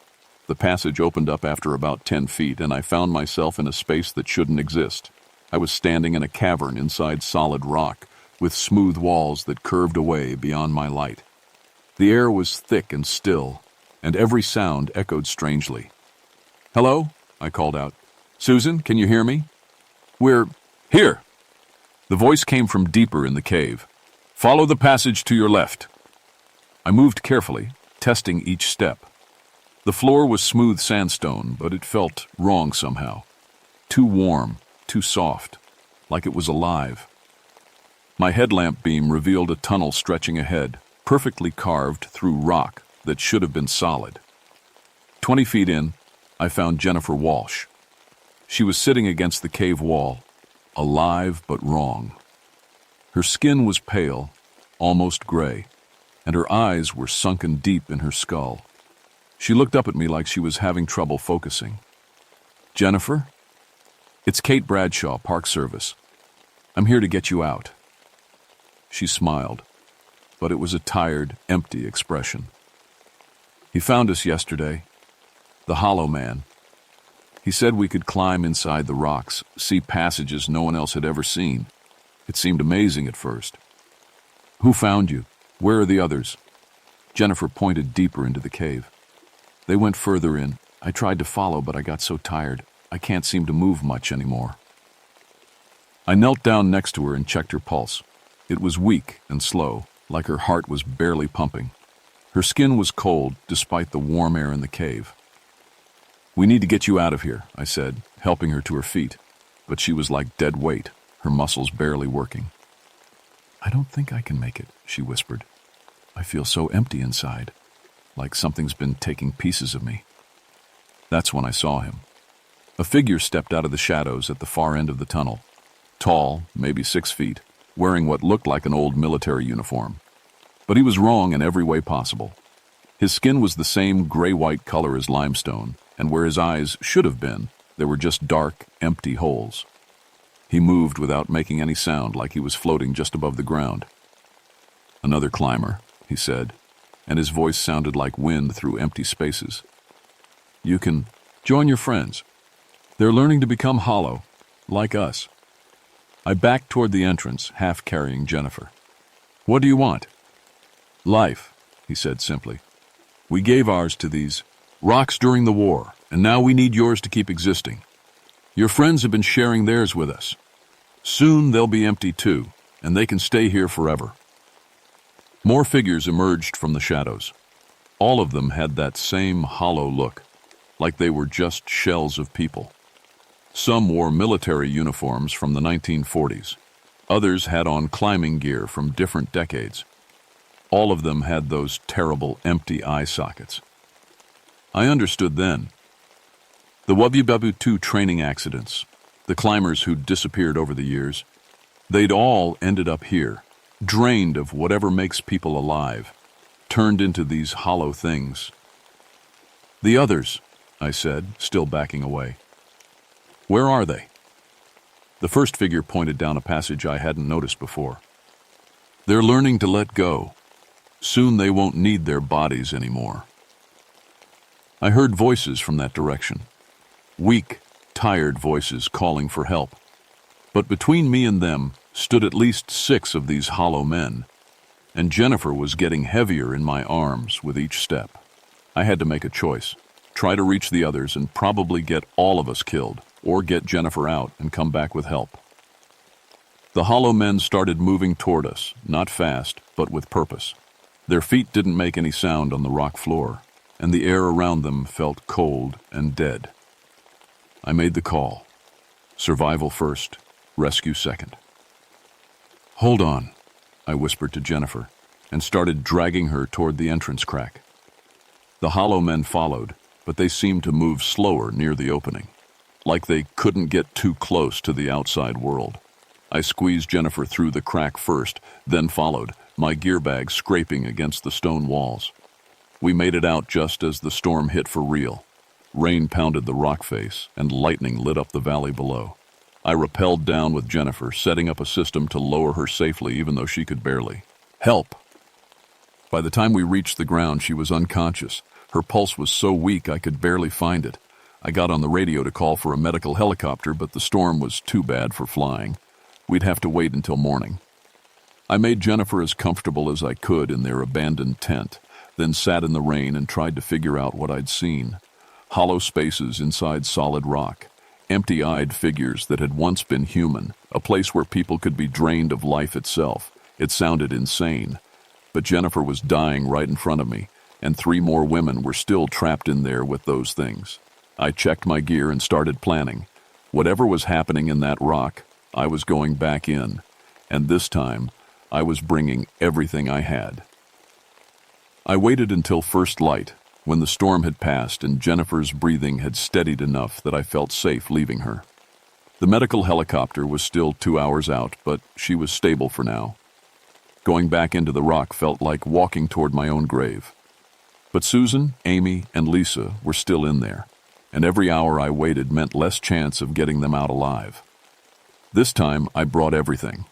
The passage opened up after about 10 feet, and I found myself in a space that shouldn't exist. I was standing in a cavern inside solid rock, with smooth walls that curved away beyond my light. The air was thick and still, and every sound echoed strangely. "Hello?" I called out. "Susan, can you hear me?" "We're here." The voice came from deeper in the cave. "Follow the passage to your left." I moved carefully, testing each step. The floor was smooth sandstone, but it felt wrong somehow. Too warm, too soft, like it was alive. My headlamp beam revealed a tunnel stretching ahead, perfectly carved through rock that should have been solid. 20 feet in, I found Jennifer Walsh. She was sitting against the cave wall, alive but wrong. Her skin was pale, almost gray, and her eyes were sunken deep in her skull. She looked up at me like she was having trouble focusing. "Jennifer? It's Kate Bradshaw, Park Service. I'm here to get you out." She smiled, but it was a tired, empty expression. "He found us yesterday. The Hollow Man. He said we could climb inside the rocks, see passages no one else had ever seen. It seemed amazing at first." "Who found you? Where are the others?" Jennifer pointed deeper into the cave. "They went further in. I tried to follow, but I got so tired. I can't seem to move much anymore." I knelt down next to her and checked her pulse. It was weak and slow, like her heart was barely pumping. Her skin was cold, despite the warm air in the cave. "We need to get you out of here," I said, helping her to her feet. But she was like dead weight, her muscles barely working. "I don't think I can make it," she whispered. "I feel so empty inside, like something's been taking pieces of me." That's when I saw him. A figure stepped out of the shadows at the far end of the tunnel. Tall, maybe 6 feet, wearing what looked like an old military uniform. But he was wrong in every way possible. His skin was the same gray-white color as limestone, and where his eyes should have been, there were just dark, empty holes. He moved without making any sound, like he was floating just above the ground. "Another climber," he said, and his voice sounded like wind through empty spaces. "You can join your friends. They're learning to become hollow, like us." I backed toward the entrance, half carrying Jennifer. "What do you want?" "Life," he said simply. "We gave ours to these rocks during the war, and now we need yours to keep existing. Your friends have been sharing theirs with us. Soon they'll be empty too, and they can stay here forever." More figures emerged from the shadows. All of them had that same hollow look, like they were just shells of people. Some wore military uniforms from the 1940s. Others had on climbing gear from different decades. All of them had those terrible empty eye sockets. I understood then. The WW2 training accidents, the climbers who'd disappeared over the years, they'd all ended up here, drained of whatever makes people alive, turned into these hollow things. "The others," I said, still backing away. "Where are they?" The first figure pointed down a passage I hadn't noticed before. "They're learning to let go. Soon they won't need their bodies anymore." I heard voices from that direction. Weak, tired voices calling for help. But between me and them stood at least 6 of these hollow men, and Jennifer was getting heavier in my arms with each step. I had to make a choice: try to reach the others and probably get all of us killed, or get Jennifer out and come back with help. The hollow men started moving toward us, not fast, but with purpose. Their feet didn't make any sound on the rock floor, and the air around them felt cold and dead. I made the call. Survival first, rescue second. "Hold on," I whispered to Jennifer, and started dragging her toward the entrance crack. The hollow men followed, but they seemed to move slower near the opening, like they couldn't get too close to the outside world. I squeezed Jennifer through the crack first, then followed, my gear bag scraping against the stone walls. We made it out just as the storm hit for real. Rain pounded the rock face, and lightning lit up the valley below. I rappelled down with Jennifer, setting up a system to lower her safely even though she could barely. "Help!" By the time we reached the ground, she was unconscious. Her pulse was so weak I could barely find it. I got on the radio to call for a medical helicopter, but the storm was too bad for flying. We'd have to wait until morning. I made Jennifer as comfortable as I could in their abandoned tent, then sat in the rain and tried to figure out what I'd seen. Hollow spaces inside solid rock, empty-eyed figures that had once been human, a place where people could be drained of life itself. It sounded insane. But Jennifer was dying right in front of me, and 3 more women were still trapped in there with those things. I checked my gear and started planning. Whatever was happening in that rock, I was going back in, and this time, I was bringing everything I had. I waited until first light, when the storm had passed and Jennifer's breathing had steadied enough that I felt safe leaving her. The medical helicopter was still 2 hours out, but she was stable for now. Going back into the rock felt like walking toward my own grave. But Susan, Amy, and Lisa were still in there, and every hour I waited meant less chance of getting them out alive. This time, I brought everything.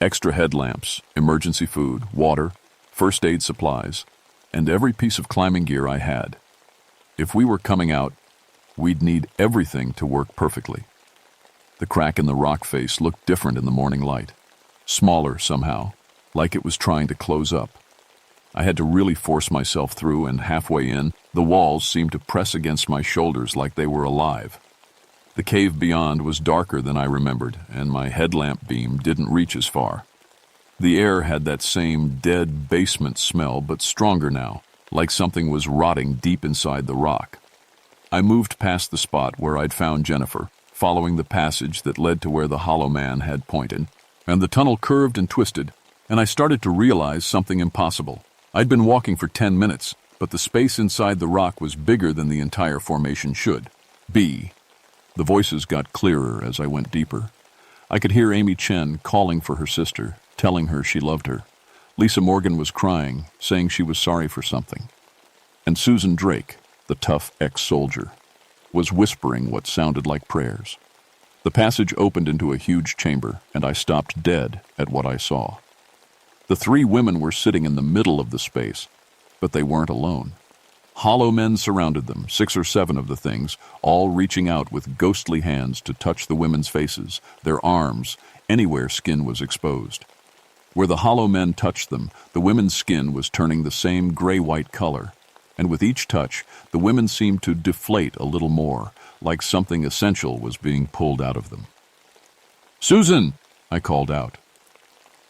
Extra headlamps, emergency food, water, first aid supplies, and every piece of climbing gear I had. If we were coming out, we'd need everything to work perfectly. The crack in the rock face looked different in the morning light, smaller somehow, like it was trying to close up. I had to really force myself through, and halfway in, the walls seemed to press against my shoulders like they were alive. The cave beyond was darker than I remembered, and my headlamp beam didn't reach as far. The air had that same dead basement smell, but stronger now, like something was rotting deep inside the rock. I moved past the spot where I'd found Jennifer, following the passage that led to where the hollow man had pointed, and the tunnel curved and twisted, and I started to realize something impossible. I'd been walking for 10 minutes, but the space inside the rock was bigger than the entire formation should be. The voices got clearer as I went deeper. I could hear Amy Chen calling for her sister, telling her she loved her. Lisa Morgan was crying, saying she was sorry for something. And Susan Drake, the tough ex-soldier, was whispering what sounded like prayers. The passage opened into a huge chamber, and I stopped dead at what I saw. The three women were sitting in the middle of the space, but they weren't alone. Hollow men surrounded them, 6 or 7 of the things, all reaching out with ghostly hands to touch the women's faces, their arms, anywhere skin was exposed. Where the hollow men touched them, the women's skin was turning the same gray-white color, and with each touch, the women seemed to deflate a little more, like something essential was being pulled out of them. "Susan!" I called out.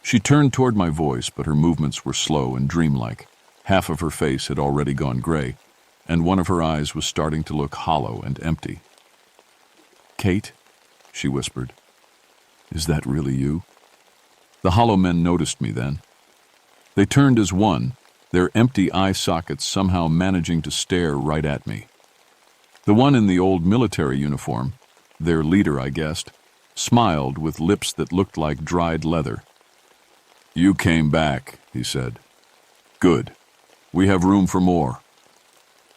She turned toward my voice, but her movements were slow and dreamlike. Half of her face had already gone gray, and one of her eyes was starting to look hollow and empty. "Kate," she whispered, "is that really you?" The hollow men noticed me then. They turned as one, their empty eye sockets somehow managing to stare right at me. The one in the old military uniform, their leader I guessed, smiled with lips that looked like dried leather. "You came back," he said. "Good. We have room for more."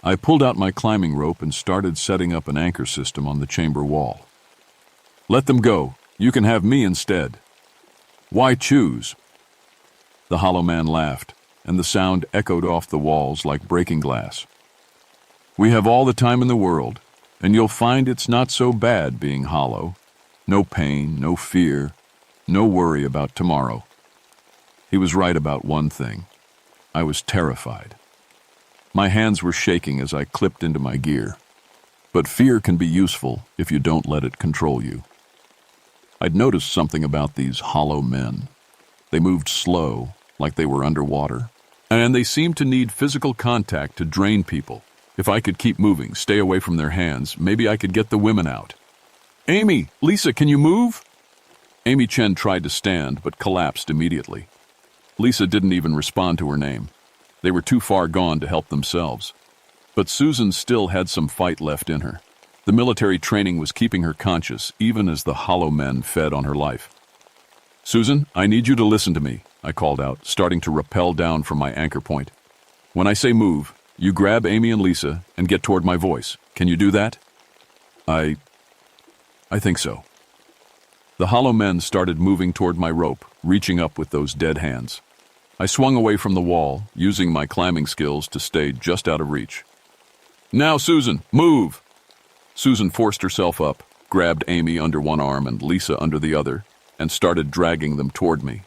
I pulled out my climbing rope and started setting up an anchor system on the chamber wall. "Let them go. You can have me instead." "Why choose?" The hollow man laughed, and the sound echoed off the walls like breaking glass. "We have all the time in the world, and you'll find it's not so bad being hollow. No pain, no fear, no worry about tomorrow." He was right about one thing. I was terrified. My hands were shaking as I clipped into my gear. But fear can be useful if you don't let it control you. I'd noticed something about these hollow men. They moved slow, like they were underwater, and they seemed to need physical contact to drain people. If I could keep moving, stay away from their hands, maybe I could get the women out. "Amy! Lisa, can you move?" Amy Chen tried to stand, but collapsed immediately. Lisa didn't even respond to her name. They were too far gone to help themselves. But Susan still had some fight left in her. The military training was keeping her conscious, even as the hollow men fed on her life. "Susan, I need you to listen to me," I called out, starting to rappel down from my anchor point. "When I say move, you grab Amy and Lisa and get toward my voice. Can you do that?" I think so." The hollow men started moving toward my rope, reaching up with those dead hands. I swung away from the wall, using my climbing skills to stay just out of reach. "Now, Susan, move!" Susan forced herself up, grabbed Amy under one arm and Lisa under the other, and started dragging them toward me.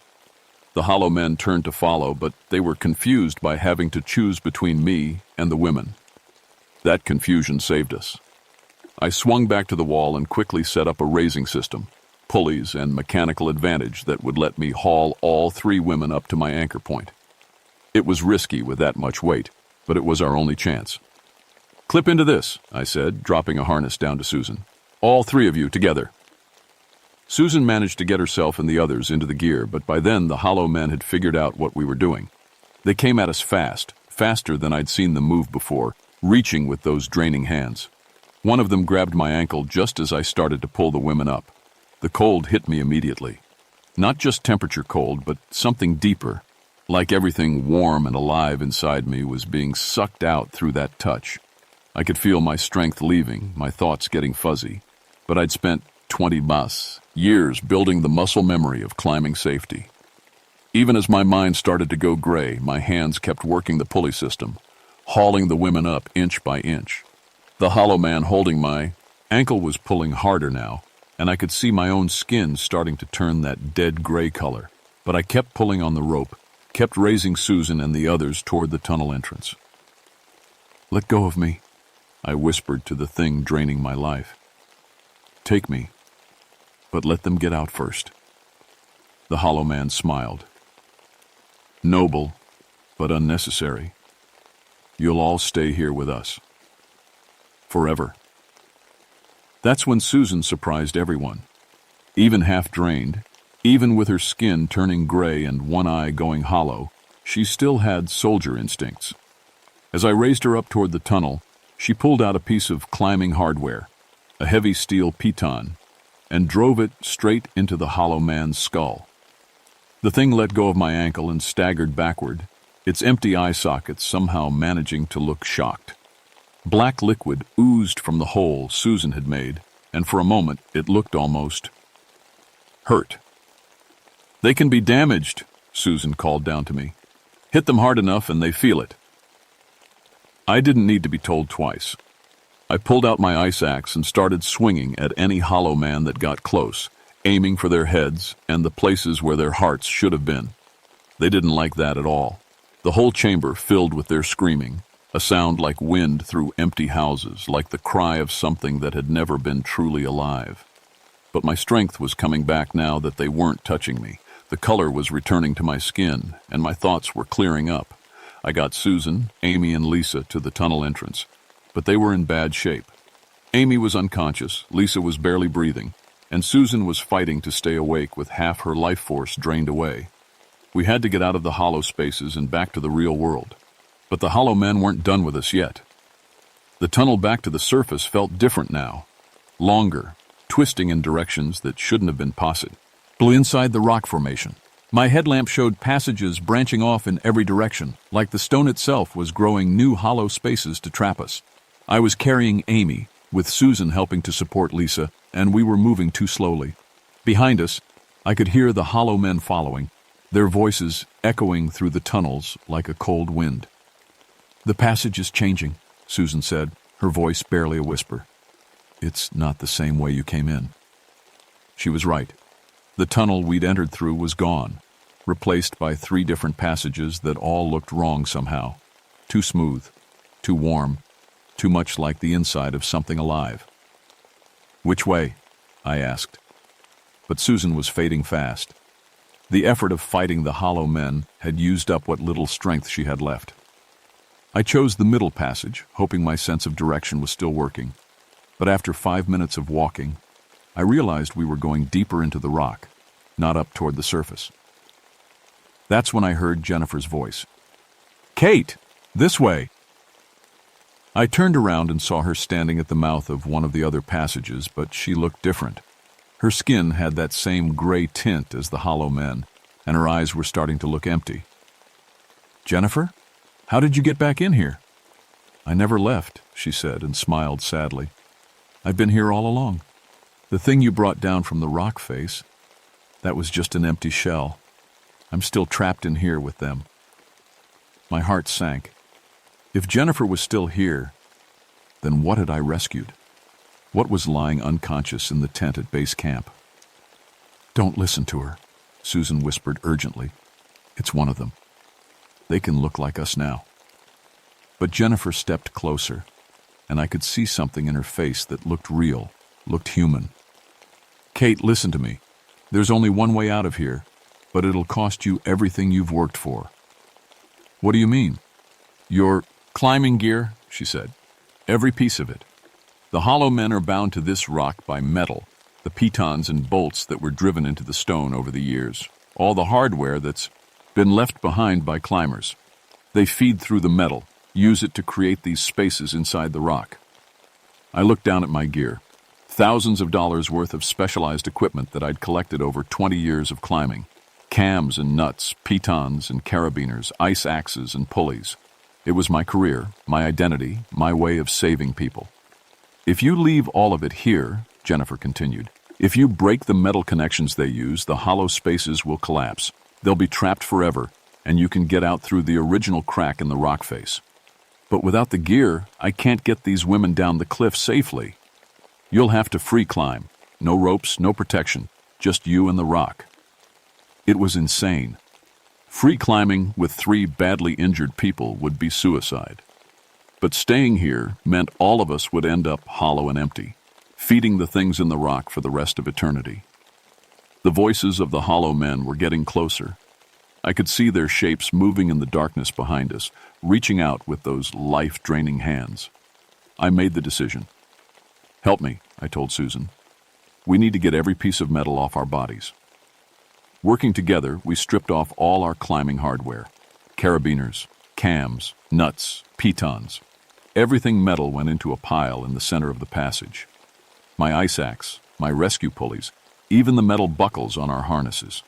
The hollow men turned to follow, but they were confused by having to choose between me and the women. That confusion saved us. I swung back to the wall and quickly set up a raising system, pulleys and mechanical advantage that would let me haul all 3 women up to my anchor point. It was risky with that much weight, but it was our only chance. "Clip into this," I said, dropping a harness down to Susan. "All 3 of you together." Susan managed to get herself and the others into the gear, but by then the hollow men had figured out what we were doing. They came at us fast, faster than I'd seen them move before, reaching with those draining hands. One of them grabbed my ankle just as I started to pull the women up. The cold hit me immediately. Not just temperature cold, but something deeper, like everything warm and alive inside me was being sucked out through that touch. I could feel my strength leaving, my thoughts getting fuzzy, but I'd spent 20 years building the muscle memory of climbing safety. Even as my mind started to go gray, my hands kept working the pulley system, hauling the women up inch by inch. The hollow man holding my ankle was pulling harder now, and I could see my own skin starting to turn that dead gray color. But I kept pulling on the rope, kept raising Susan and the others toward the tunnel entrance. "Let go of me," I whispered to the thing draining my life. "Take me, but let them get out first." The hollow man smiled. "Noble, but unnecessary. You'll all stay here with us. Forever." That's when Susan surprised everyone. Even half-drained, even with her skin turning gray and one eye going hollow, she still had soldier instincts. As I raised her up toward the tunnel, she pulled out a piece of climbing hardware, a heavy steel piton, and drove it straight into the hollow man's skull. The thing let go of my ankle and staggered backward, its empty eye sockets somehow managing to look shocked. Black liquid oozed from the hole Susan had made, and for a moment it looked almost hurt. "They can be damaged," Susan called down to me. "Hit them hard enough and they feel it." I didn't need to be told twice. I pulled out my ice axe and started swinging at any hollow man that got close, aiming for their heads and the places where their hearts should have been. They didn't like that at all. The whole chamber filled with their screaming, a sound like wind through empty houses, like the cry of something that had never been truly alive. But my strength was coming back now that they weren't touching me. The color was returning to my skin, and my thoughts were clearing up. I got Susan, Amy, and Lisa to the tunnel entrance, but they were in bad shape. Amy was unconscious, Lisa was barely breathing, and Susan was fighting to stay awake with half her life force drained away. We had to get out of the hollow spaces and back to the real world. But the hollow men weren't done with us yet. The tunnel back to the surface felt different now. Longer, twisting in directions that shouldn't have been possible. Inside the rock formation, my headlamp showed passages branching off in every direction, like the stone itself was growing new hollow spaces to trap us. I was carrying Amy, with Susan helping to support Lisa, and we were moving too slowly. Behind us, I could hear the hollow men following, their voices echoing through the tunnels like a cold wind. "The passage is changing," Susan said, her voice barely a whisper. "It's not the same way you came in." She was right. The tunnel we'd entered through was gone, replaced by 3 different passages that all looked wrong somehow. Too smooth, too warm, too much like the inside of something alive. "Which way?" I asked. But Susan was fading fast. The effort of fighting the hollow men had used up what little strength she had left. I chose the middle passage, hoping my sense of direction was still working. But after 5 minutes of walking, I realized we were going deeper into the rock, not up toward the surface. That's when I heard Jennifer's voice. "Kate, this way!" I turned around and saw her standing at the mouth of one of the other passages, but she looked different. Her skin had that same gray tint as the hollow men, and her eyes were starting to look empty. "Jennifer, how did you get back in here?" "I never left," she said, and smiled sadly. "I've been here all along. The thing you brought down from the rock face, that was just an empty shell. I'm still trapped in here with them." My heart sank. If Jennifer was still here, then what had I rescued? What was lying unconscious in the tent at base camp? "Don't listen to her," Susan whispered urgently. "It's one of them. They can look like us now." But Jennifer stepped closer, and I could see something in her face that looked real, looked human. "Kate, listen to me. There's only one way out of here, but it'll cost you everything you've worked for." "What do you mean?" "Your climbing gear," she said. "Every piece of it. The hollow men are bound to this rock by metal, the pitons and bolts that were driven into the stone over the years, all the hardware that's been left behind by climbers. They feed through the metal, use it to create these spaces inside the rock." I looked down at my gear. Thousands of dollars worth of specialized equipment that I'd collected over 20 years of climbing. Cams and nuts, pitons and carabiners, ice axes and pulleys. It was my career, my identity, my way of saving people. "If you leave all of it here," Jennifer continued, "if you break the metal connections they use, the hollow spaces will collapse. They'll be trapped forever, and you can get out through the original crack in the rock face. But without the gear, I can't get these women down the cliff safely. You'll have to free climb. No ropes, no protection, just you and the rock." It was insane. Free climbing with 3 badly injured people would be suicide. But staying here meant all of us would end up hollow and empty, feeding the things in the rock for the rest of eternity. The voices of the hollow men were getting closer. I could see their shapes moving in the darkness behind us, reaching out with those life-draining hands. I made the decision. "Help me," I told Susan. "We need to get every piece of metal off our bodies." Working together, we stripped off all our climbing hardware. Carabiners, cams, nuts, pitons. Everything metal went into a pile in the center of the passage. My ice axe, my rescue pulleys, even the metal buckles on our harnesses.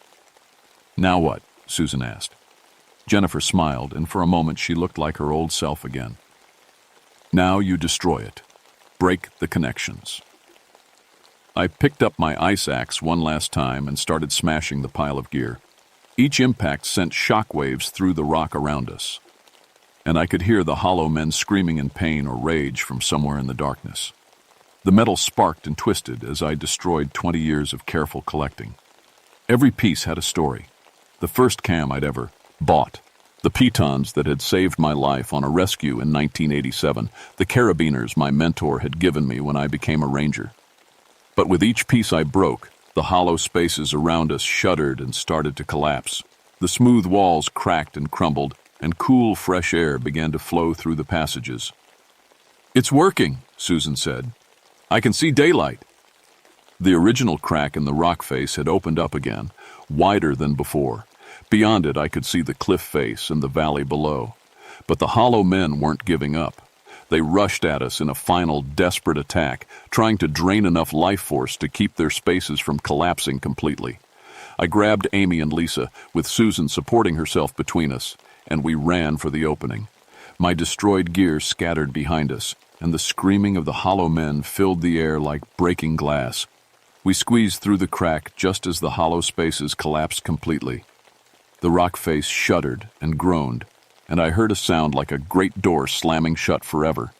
"Now what?" Susan asked. Jennifer smiled, and for a moment she looked like her old self again. "Now you destroy it. Break the connections." I picked up my ice axe one last time and started smashing the pile of gear. Each impact sent shockwaves through the rock around us, and I could hear the hollow men screaming in pain or rage from somewhere in the darkness. The metal sparked and twisted as I destroyed 20 years of careful collecting. Every piece had a story. The first cam I'd ever bought, the pitons that had saved my life on a rescue in 1987, the carabiners my mentor had given me when I became a ranger. But with each piece I broke, the hollow spaces around us shuddered and started to collapse. The smooth walls cracked and crumbled, and cool, fresh air began to flow through the passages. "It's working," Susan said. "I can see daylight." The original crack in the rock face had opened up again, wider than before. Beyond it, I could see the cliff face and the valley below. But the hollow men weren't giving up. They rushed at us in a final, desperate attack, trying to drain enough life force to keep their spaces from collapsing completely. I grabbed Amy and Lisa, with Susan supporting herself between us, and we ran for the opening. My destroyed gear scattered behind us, and the screaming of the hollow men filled the air like breaking glass. We squeezed through the crack just as the hollow spaces collapsed completely. The rock face shuddered and groaned, and I heard a sound like a great door slamming shut forever.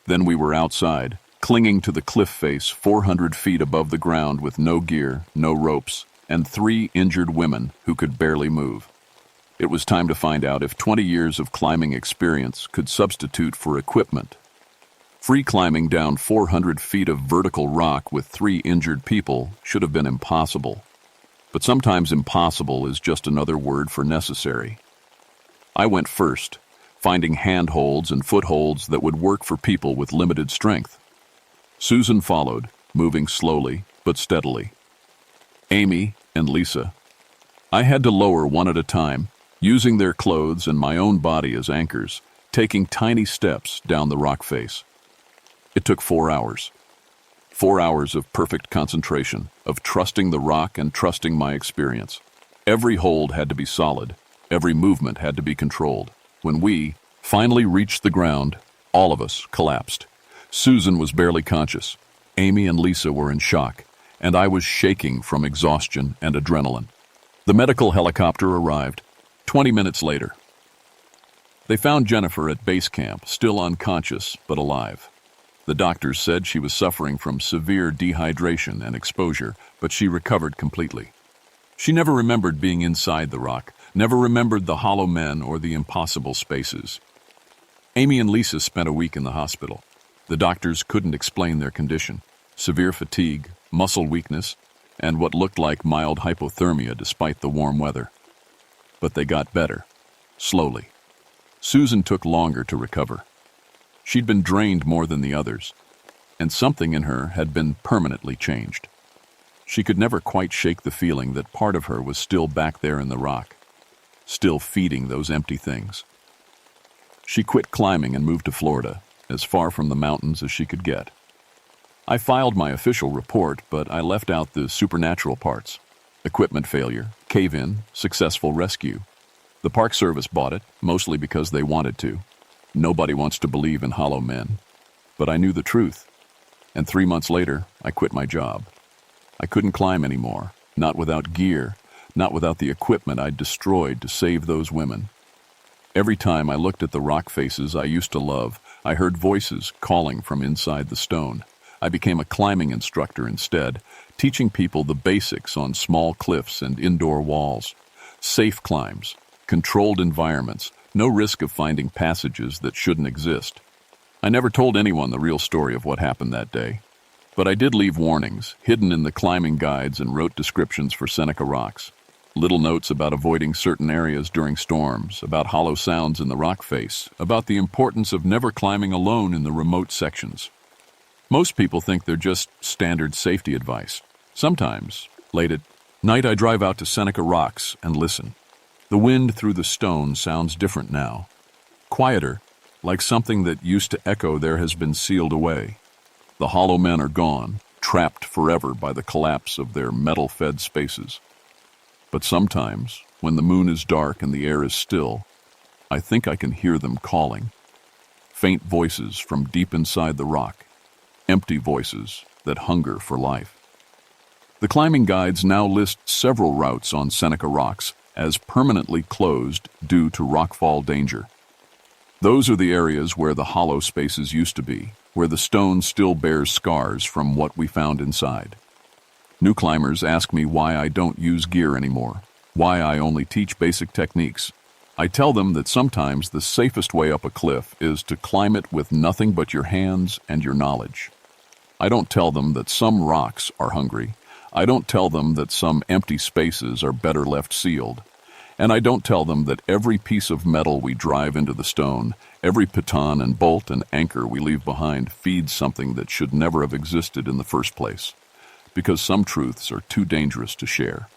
Then we were outside, clinging to the cliff face 400 feet above the ground with no gear, no ropes, and 3 injured women who could barely move. It was time to find out if 20 years of climbing experience could substitute for equipment. Free climbing down 400 feet of vertical rock with 3 injured people should have been impossible. But sometimes impossible is just another word for necessary. I went first, finding handholds and footholds that would work for people with limited strength. Susan followed, moving slowly but steadily. Amy and Lisa. I had to lower one at a time, using their clothes and my own body as anchors, taking tiny steps down the rock face. It took 4 hours. 4 hours of perfect concentration, of trusting the rock and trusting my experience. Every hold had to be solid. Every movement had to be controlled. When we finally reached the ground, all of us collapsed. Susan was barely conscious. Amy and Lisa were in shock, and I was shaking from exhaustion and adrenaline. The medical helicopter arrived 20 minutes later. They found Jennifer at base camp, still unconscious but alive. The doctors said she was suffering from severe dehydration and exposure, but she recovered completely. She never remembered being inside the rock, never remembered the hollow men or the impossible spaces. Amy and Lisa spent a week in the hospital. The doctors couldn't explain their condition: severe fatigue, muscle weakness, and what looked like mild hypothermia despite the warm weather. But they got better, slowly. Susan took longer to recover. She'd been drained more than the others, and something in her had been permanently changed. She could never quite shake the feeling that part of her was still back there in the rock, still feeding those empty things. She quit climbing and moved to Florida, as far from the mountains as she could get. I filed my official report, but I left out the supernatural parts: equipment failure, cave-in, successful rescue. The Park Service bought it, mostly because they wanted to. Nobody wants to believe in hollow men. But I knew the truth, and 3 months later, I quit my job. I couldn't climb anymore, not without gear, not without the equipment I'd destroyed to save those women. Every time I looked at the rock faces I used to love, I heard voices calling from inside the stone. I became a climbing instructor instead, teaching people the basics on small cliffs and indoor walls. Safe climbs, controlled environments, no risk of finding passages that shouldn't exist. I never told anyone the real story of what happened that day. But I did leave warnings, hidden in the climbing guides, and wrote descriptions for Seneca rocks. Little notes about avoiding certain areas during storms, about hollow sounds in the rock face, about the importance of never climbing alone in the remote sections. Most people think they're just standard safety advice. Sometimes, late at night, I drive out to Seneca rocks and listen. The wind through the stone sounds different now. Quieter, like something that used to echo there has been sealed away. The hollow men are gone, trapped forever by the collapse of their metal-fed spaces. But sometimes, when the moon is dark and the air is still, I think I can hear them calling. Faint voices from deep inside the rock, empty voices that hunger for life. The climbing guides now list several routes on Seneca rocks as permanently closed due to rockfall danger. Those are the areas where the hollow spaces used to be, where the stone still bears scars from what we found inside. New climbers ask me why I don't use gear anymore, why I only teach basic techniques. I tell them that sometimes the safest way up a cliff is to climb it with nothing but your hands and your knowledge. I don't tell them that some rocks are hungry. I don't tell them that some empty spaces are better left sealed. And I don't tell them that every piece of metal we drive into the stone, every piton and bolt and anchor we leave behind feeds something that should never have existed in the first place, because some truths are too dangerous to share.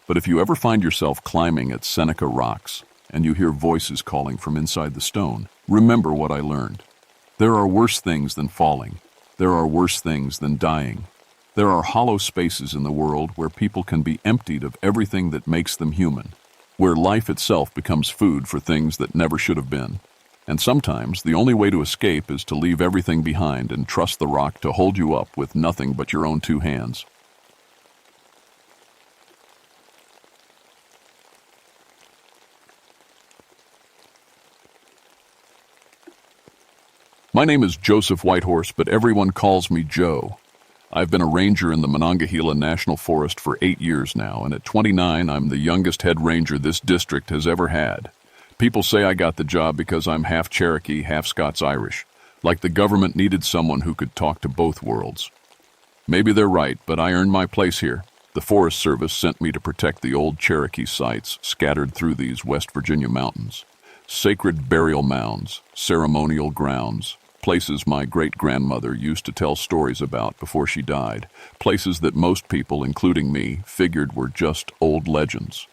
But if you ever find yourself climbing at Seneca rocks and you hear voices calling from inside the stone, remember what I learned. There are worse things than falling. There are worse things than dying. There are hollow spaces in the world where people can be emptied of everything that makes them human, where life itself becomes food for things that never should have been. And sometimes the only way to escape is to leave everything behind and trust the rock to hold you up with nothing but your own two hands. My name is Joseph Whitehorse, but everyone calls me Joe. I've been a ranger in the Monongahela National Forest for 8 years now, and at 29, I'm the youngest head ranger this district has ever had. People say I got the job because I'm half Cherokee, half Scots-Irish, like the government needed someone who could talk to both worlds. Maybe they're right, but I earned my place here. The Forest Service sent me to protect the old Cherokee sites scattered through these West Virginia mountains. Sacred burial mounds, ceremonial grounds, places my great-grandmother used to tell stories about before she died, places that most people, including me, figured were just old legends.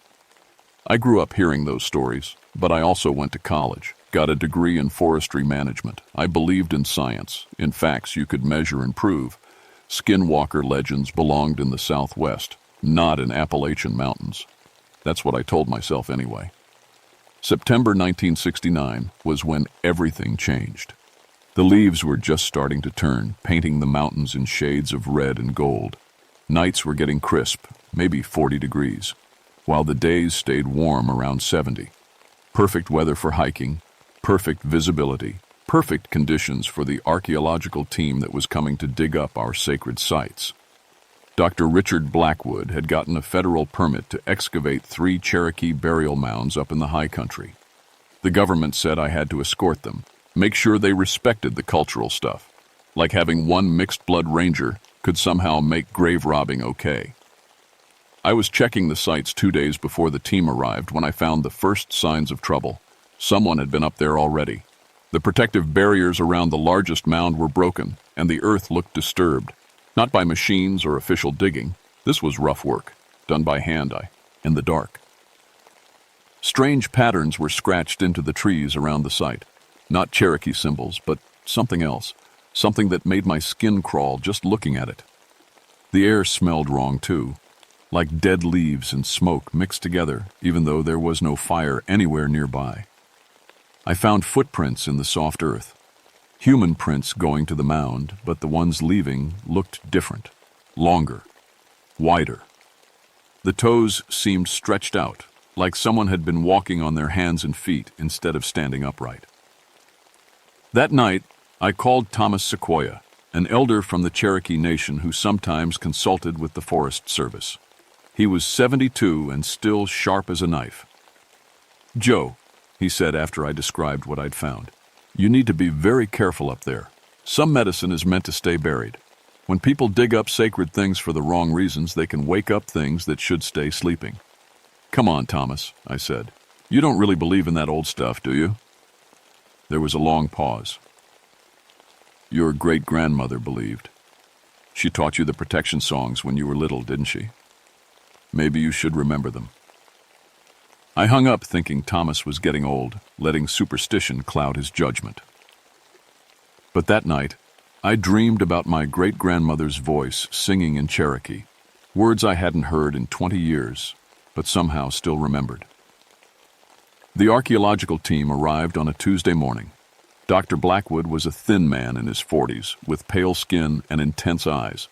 I grew up hearing those stories, but I also went to college, got a degree in forestry management. I believed in science, in facts you could measure and prove. Skinwalker legends belonged in the Southwest, not in Appalachian mountains. That's what I told myself anyway. September 1969 was when everything changed. The leaves were just starting to turn, painting the mountains in shades of red and gold. Nights were getting crisp, maybe 40 degrees, while the days stayed warm around 70. Perfect weather for hiking, perfect visibility, perfect conditions for the archaeological team that was coming to dig up our sacred sites. Dr. Richard Blackwood had gotten a federal permit to excavate 3 Cherokee burial mounds up in the high country. The government said I had to escort them, make sure they respected the cultural stuff, like having one mixed-blood ranger could somehow make grave robbing okay. I was checking the sites 2 days before the team arrived when I found the first signs of trouble. Someone had been up there already. The protective barriers around the largest mound were broken, and the earth looked disturbed. Not by machines or official digging. This was rough work, done by hand, in the dark. Strange patterns were scratched into the trees around the site. Not Cherokee symbols, but something else. Something that made my skin crawl just looking at it. The air smelled wrong, too. Like dead leaves and smoke mixed together, even though there was no fire anywhere nearby. I found footprints in the soft earth. Human prints going to the mound, but the ones leaving looked different, longer, wider. The toes seemed stretched out, like someone had been walking on their hands and feet instead of standing upright. That night, I called Thomas Sequoia, an elder from the Cherokee Nation who sometimes consulted with the Forest Service. He was 72 and still sharp as a knife. "Joe," he said after I described what I'd found, "you need to be very careful up there. Some medicine is meant to stay buried. When people dig up sacred things for the wrong reasons, they can wake up things that should stay sleeping." "Come on, Thomas," I said. "You don't really believe in that old stuff, do you?" There was a long pause. "Your great-grandmother believed. She taught you the protection songs when you were little, didn't she? Maybe you should remember them." I hung up thinking Thomas was getting old, letting superstition cloud his judgment. But that night, I dreamed about my great-grandmother's voice singing in Cherokee, words I hadn't heard in 20 years, but somehow still remembered. The archaeological team arrived on a Tuesday morning. Dr. Blackwood was a thin man in his 40s, with pale skin and intense eyes.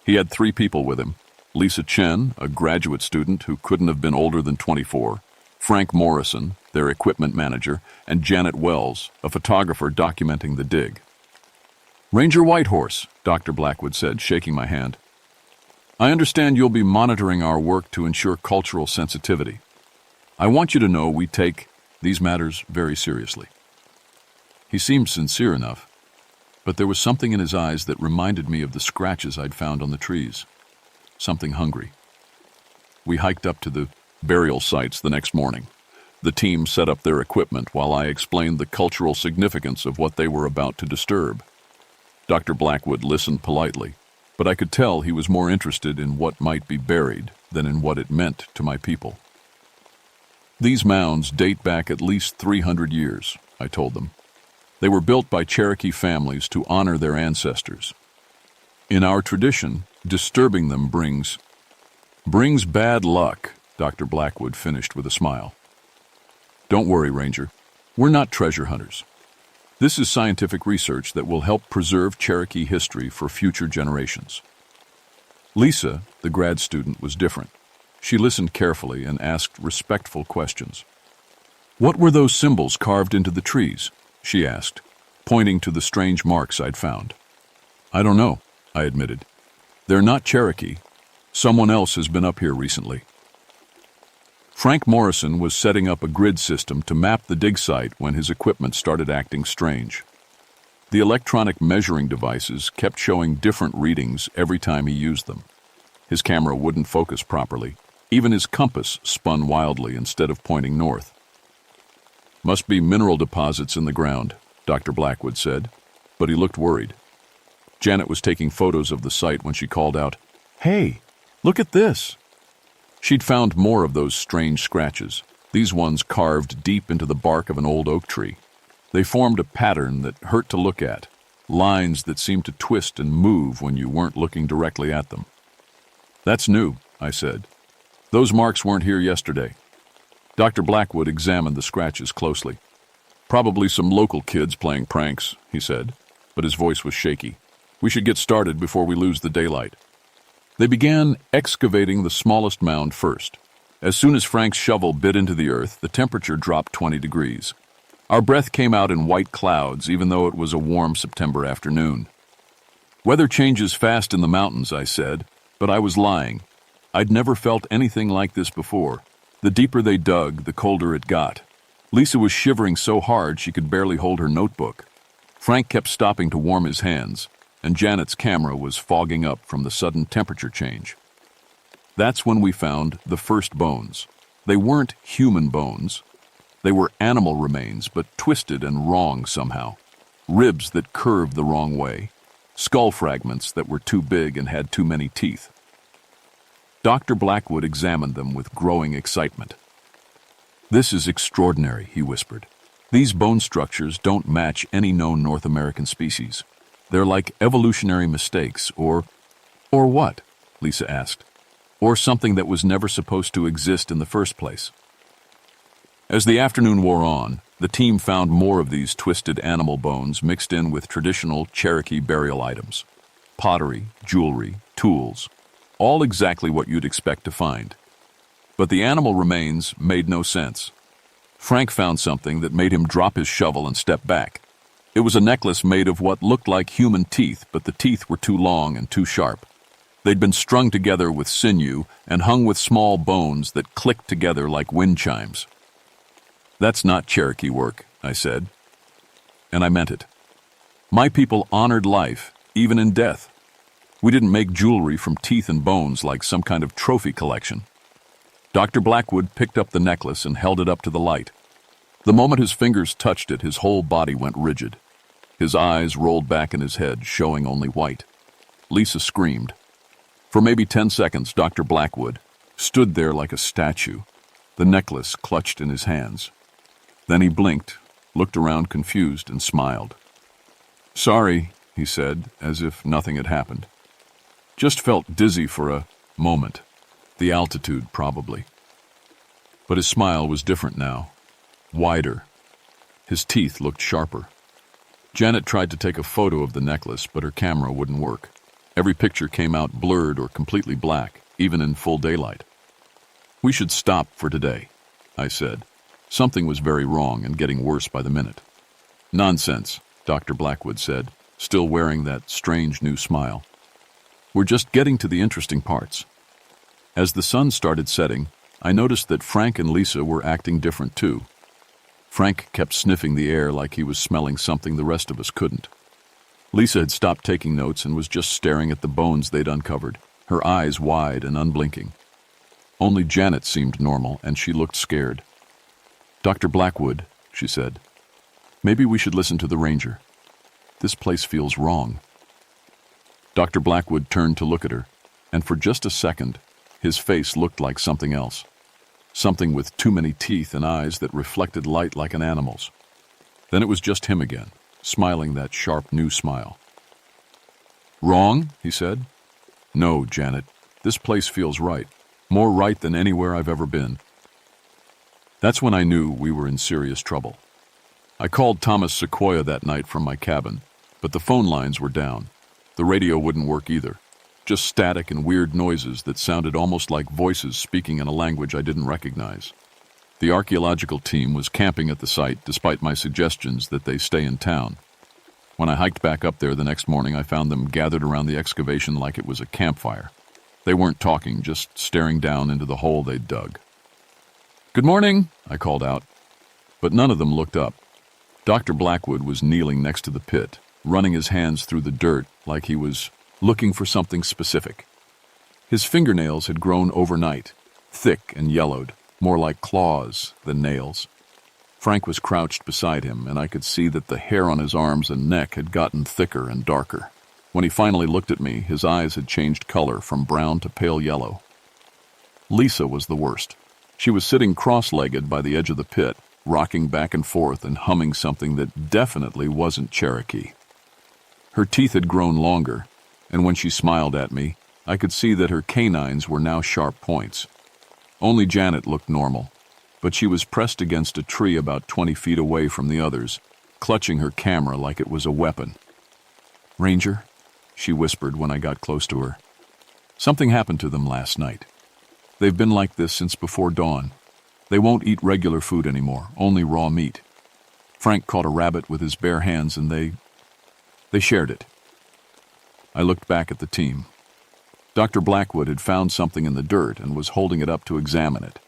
He had 3 people with him, Lisa Chen, a graduate student who couldn't have been older than 24, Frank Morrison, their equipment manager, and Janet Wells, a photographer documenting the dig. "Ranger Whitehorse," Dr. Blackwood said, shaking my hand. "I understand you'll be monitoring our work to ensure cultural sensitivity. I want you to know we take these matters very seriously." He seemed sincere enough, but there was something in his eyes that reminded me of the scratches I'd found on the trees. Something hungry. We hiked up to the burial sites the next morning. The team set up their equipment while I explained the cultural significance of what they were about to disturb. Dr. Blackwood listened politely, but I could tell he was more interested in what might be buried than in what it meant to my people. "These mounds date back at least 300 years, I told them. They were built by Cherokee families to honor their ancestors. In our tradition, disturbing them brings bad luck," Dr. Blackwood finished with a smile. "Don't worry, Ranger. We're not treasure hunters. This is scientific research that will help preserve Cherokee history for future generations." Lisa, the grad student, was different. She listened carefully and asked respectful questions. "What were those symbols carved into the trees?" she asked, pointing to the strange marks I'd found. "I don't know," I admitted. "They're not Cherokee. Someone else has been up here recently." Frank Morrison was setting up a grid system to map the dig site when his equipment started acting strange. The electronic measuring devices kept showing different readings every time he used them. His camera wouldn't focus properly. Even his compass spun wildly instead of pointing north. "Must be mineral deposits in the ground," Dr. Blackwood said, but he looked worried. Janet was taking photos of the site when she called out, "Hey, look at this!" She'd found more of those strange scratches, these ones carved deep into the bark of an old oak tree. They formed a pattern that hurt to look at, lines that seemed to twist and move when you weren't looking directly at them. "That's new," I said. "Those marks weren't here yesterday." Dr. Blackwood examined the scratches closely. "Probably some local kids playing pranks," he said, but his voice was shaky. "We should get started before we lose the daylight." They began excavating the smallest mound first. As soon as Frank's shovel bit into the earth, the temperature dropped 20 degrees. Our breath came out in white clouds, even though it was a warm September afternoon. "Weather changes fast in the mountains," I said, but I was lying. I'd never felt anything like this before. The deeper they dug, the colder it got. Lisa was shivering so hard she could barely hold her notebook. Frank kept stopping to warm his hands, and Janet's camera was fogging up from the sudden temperature change. That's when we found the first bones. They weren't human bones. They were animal remains, but twisted and wrong somehow. Ribs that curved the wrong way. Skull fragments that were too big and had too many teeth. Dr. Blackwood examined them with growing excitement. "This is extraordinary," he whispered. "These bone structures don't match any known North American species. They're like evolutionary mistakes, or what?" Lisa asked. "Or something that was never supposed to exist in the first place." As the afternoon wore on, the team found more of these twisted animal bones mixed in with traditional Cherokee burial items. Pottery, jewelry, tools. All exactly what you'd expect to find. But the animal remains made no sense. Frank found something that made him drop his shovel and step back. It was a necklace made of what looked like human teeth, but the teeth were too long and too sharp. They'd been strung together with sinew and hung with small bones that clicked together like wind chimes. "That's not Cherokee work," I said. And I meant it. My people honored life, even in death. We didn't make jewelry from teeth and bones like some kind of trophy collection. Dr. Blackwood picked up the necklace and held it up to the light. The moment his fingers touched it, his whole body went rigid. His eyes rolled back in his head, showing only white. Lisa screamed. For maybe 10 seconds, Dr. Blackwood stood there like a statue, the necklace clutched in his hands. Then he blinked, looked around confused, and smiled. "Sorry," he said, as if nothing had happened. "Just felt dizzy for a moment. The altitude, probably." But his smile was different now. Wider. His teeth looked sharper. Janet tried to take a photo of the necklace, but her camera wouldn't work. Every picture came out blurred or completely black. even in full daylight. "We should stop for today," I said. Something was very wrong and getting worse by the minute. "Nonsense," Dr. Blackwood said, still wearing that strange new smile. "We're just getting to the interesting parts." As the sun started setting, I noticed that Frank and Lisa were acting different too. Frank kept sniffing the air like he was smelling something the rest of us couldn't. Lisa had stopped taking notes and was just staring at the bones they'd uncovered, her eyes wide and unblinking. Only Janet seemed normal, and she looked scared. "Dr. Blackwood," she said, "maybe we should listen to the ranger. This place feels wrong." Dr. Blackwood turned to look at her, and for just a second, his face looked like something else. Something with too many teeth and eyes that reflected light like an animal's. Then it was just him again, smiling that sharp new smile. "Wrong?" he said. "No, Janet, this place feels right. More right than anywhere I've ever been." That's when I knew we were in serious trouble. I called Thomas Sequoia that night from my cabin, but the phone lines were down. The radio wouldn't work either. Just static and weird noises that sounded almost like voices speaking in a language I didn't recognize. The archaeological team was camping at the site despite my suggestions that they stay in town. When I hiked back up there the next morning, I found them gathered around the excavation like it was a campfire. They weren't talking, just staring down into the hole they'd dug. "Good morning," I called out. But none of them looked up. Dr. Blackwood was kneeling next to the pit, running his hands through the dirt like he was looking for something specific. His fingernails had grown overnight, thick and yellowed, more like claws than nails. Frank was crouched beside him, and I could see that the hair on his arms and neck had gotten thicker and darker. When he finally looked at me, his eyes had changed color from brown to pale yellow. Lisa was the worst. She was sitting cross-legged by the edge of the pit, rocking back and forth and humming something that definitely wasn't Cherokee. Her teeth had grown longer, and when she smiled at me, I could see that her canines were now sharp points. Only Janet looked normal, but she was pressed against a tree about 20 feet away from the others, clutching her camera like it was a weapon. "Ranger," she whispered when I got close to her. "Something happened to them last night. They've been like this since before dawn. They won't eat regular food anymore, only raw meat. Frank caught a rabbit with his bare hands and they shared it." I looked back at the team. Dr. Blackwood had found something in the dirt and was holding it up to examine it.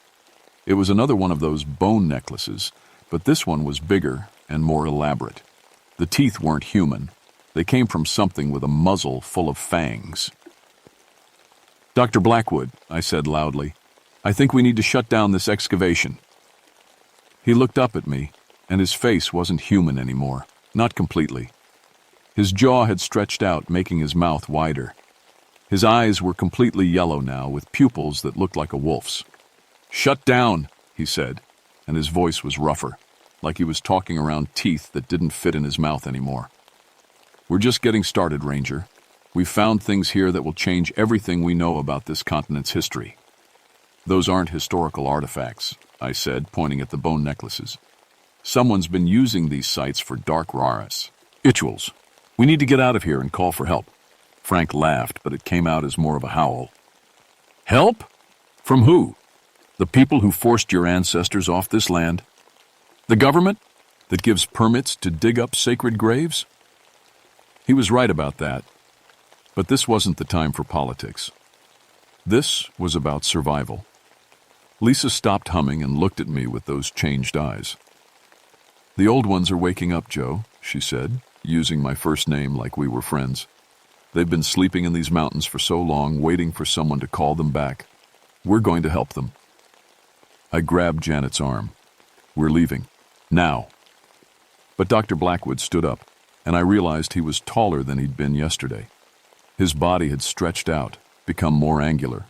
It was another one of those bone necklaces, but this one was bigger and more elaborate. The teeth weren't human. They came from something with a muzzle full of fangs. "Dr. Blackwood," I said loudly, "I think we need to shut down this excavation." He looked up at me, and his face wasn't human anymore, not completely. His jaw had stretched out, making his mouth wider. His eyes were completely yellow now, with pupils that looked like a wolf's. "Shut down," he said, and his voice was rougher, like he was talking around teeth that didn't fit in his mouth anymore. "We're just getting started, Ranger. We've found things here that will change everything we know about this continent's history." "Those aren't historical artifacts," I said, pointing at the bone necklaces. "Someone's been using these sites for dark rituals. We need to get out of here and call for help." Frank laughed, but it came out as more of a howl. "Help? From who? The people who forced your ancestors off this land? The government that gives permits to dig up sacred graves?" He was right about that, but this wasn't the time for politics. This was about survival. Lisa stopped humming and looked at me with those changed eyes. "The old ones are waking up, Joe," she said, using my first name like we were friends. "They've been sleeping in these mountains for so long, waiting for someone to call them back. We're going to help them." I grabbed Janet's arm. "We're leaving. Now." But Dr. Blackwood stood up, and I realized he was taller than he'd been yesterday. His body had stretched out, become more angular.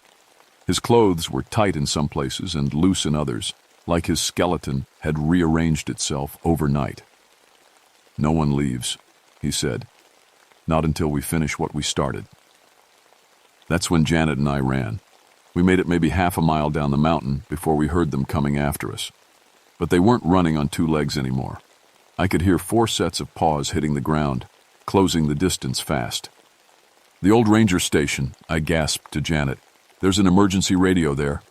His clothes were tight in some places and loose in others, like his skeleton had rearranged itself overnight. "No one leaves," he said. "Not until we finish what we started." That's when Janet and I ran. We made it maybe half a mile down the mountain before we heard them coming after us. But they weren't running on two legs anymore. I could hear 4 sets of paws hitting the ground, closing the distance fast. "The old ranger station," I gasped to Janet. There's an emergency radio there."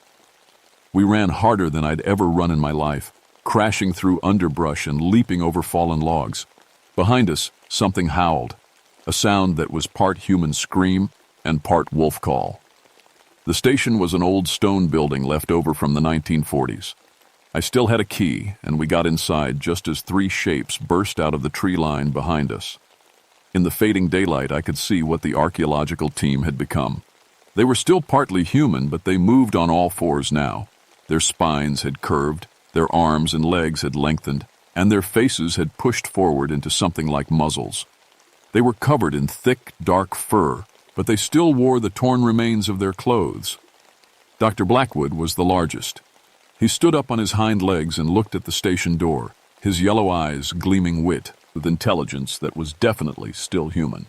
We ran harder than I'd ever run in my life, crashing through underbrush and leaping over fallen logs. Behind us, something howled, a sound that was part human scream and part wolf call. The station was an old stone building left over from the 1940s. I still had a key, and we got inside just as three shapes burst out of the tree line behind us. In the fading daylight, I could see what the archaeological team had become. They were still partly human, but they moved on all fours now. Their spines had curved, their arms and legs had lengthened, and their faces had pushed forward into something like muzzles. They were covered in thick, dark fur, but they still wore the torn remains of their clothes. Dr. Blackwood was the largest. He stood up on his hind legs and looked at the station door, his yellow eyes gleaming wit with intelligence that was definitely still human.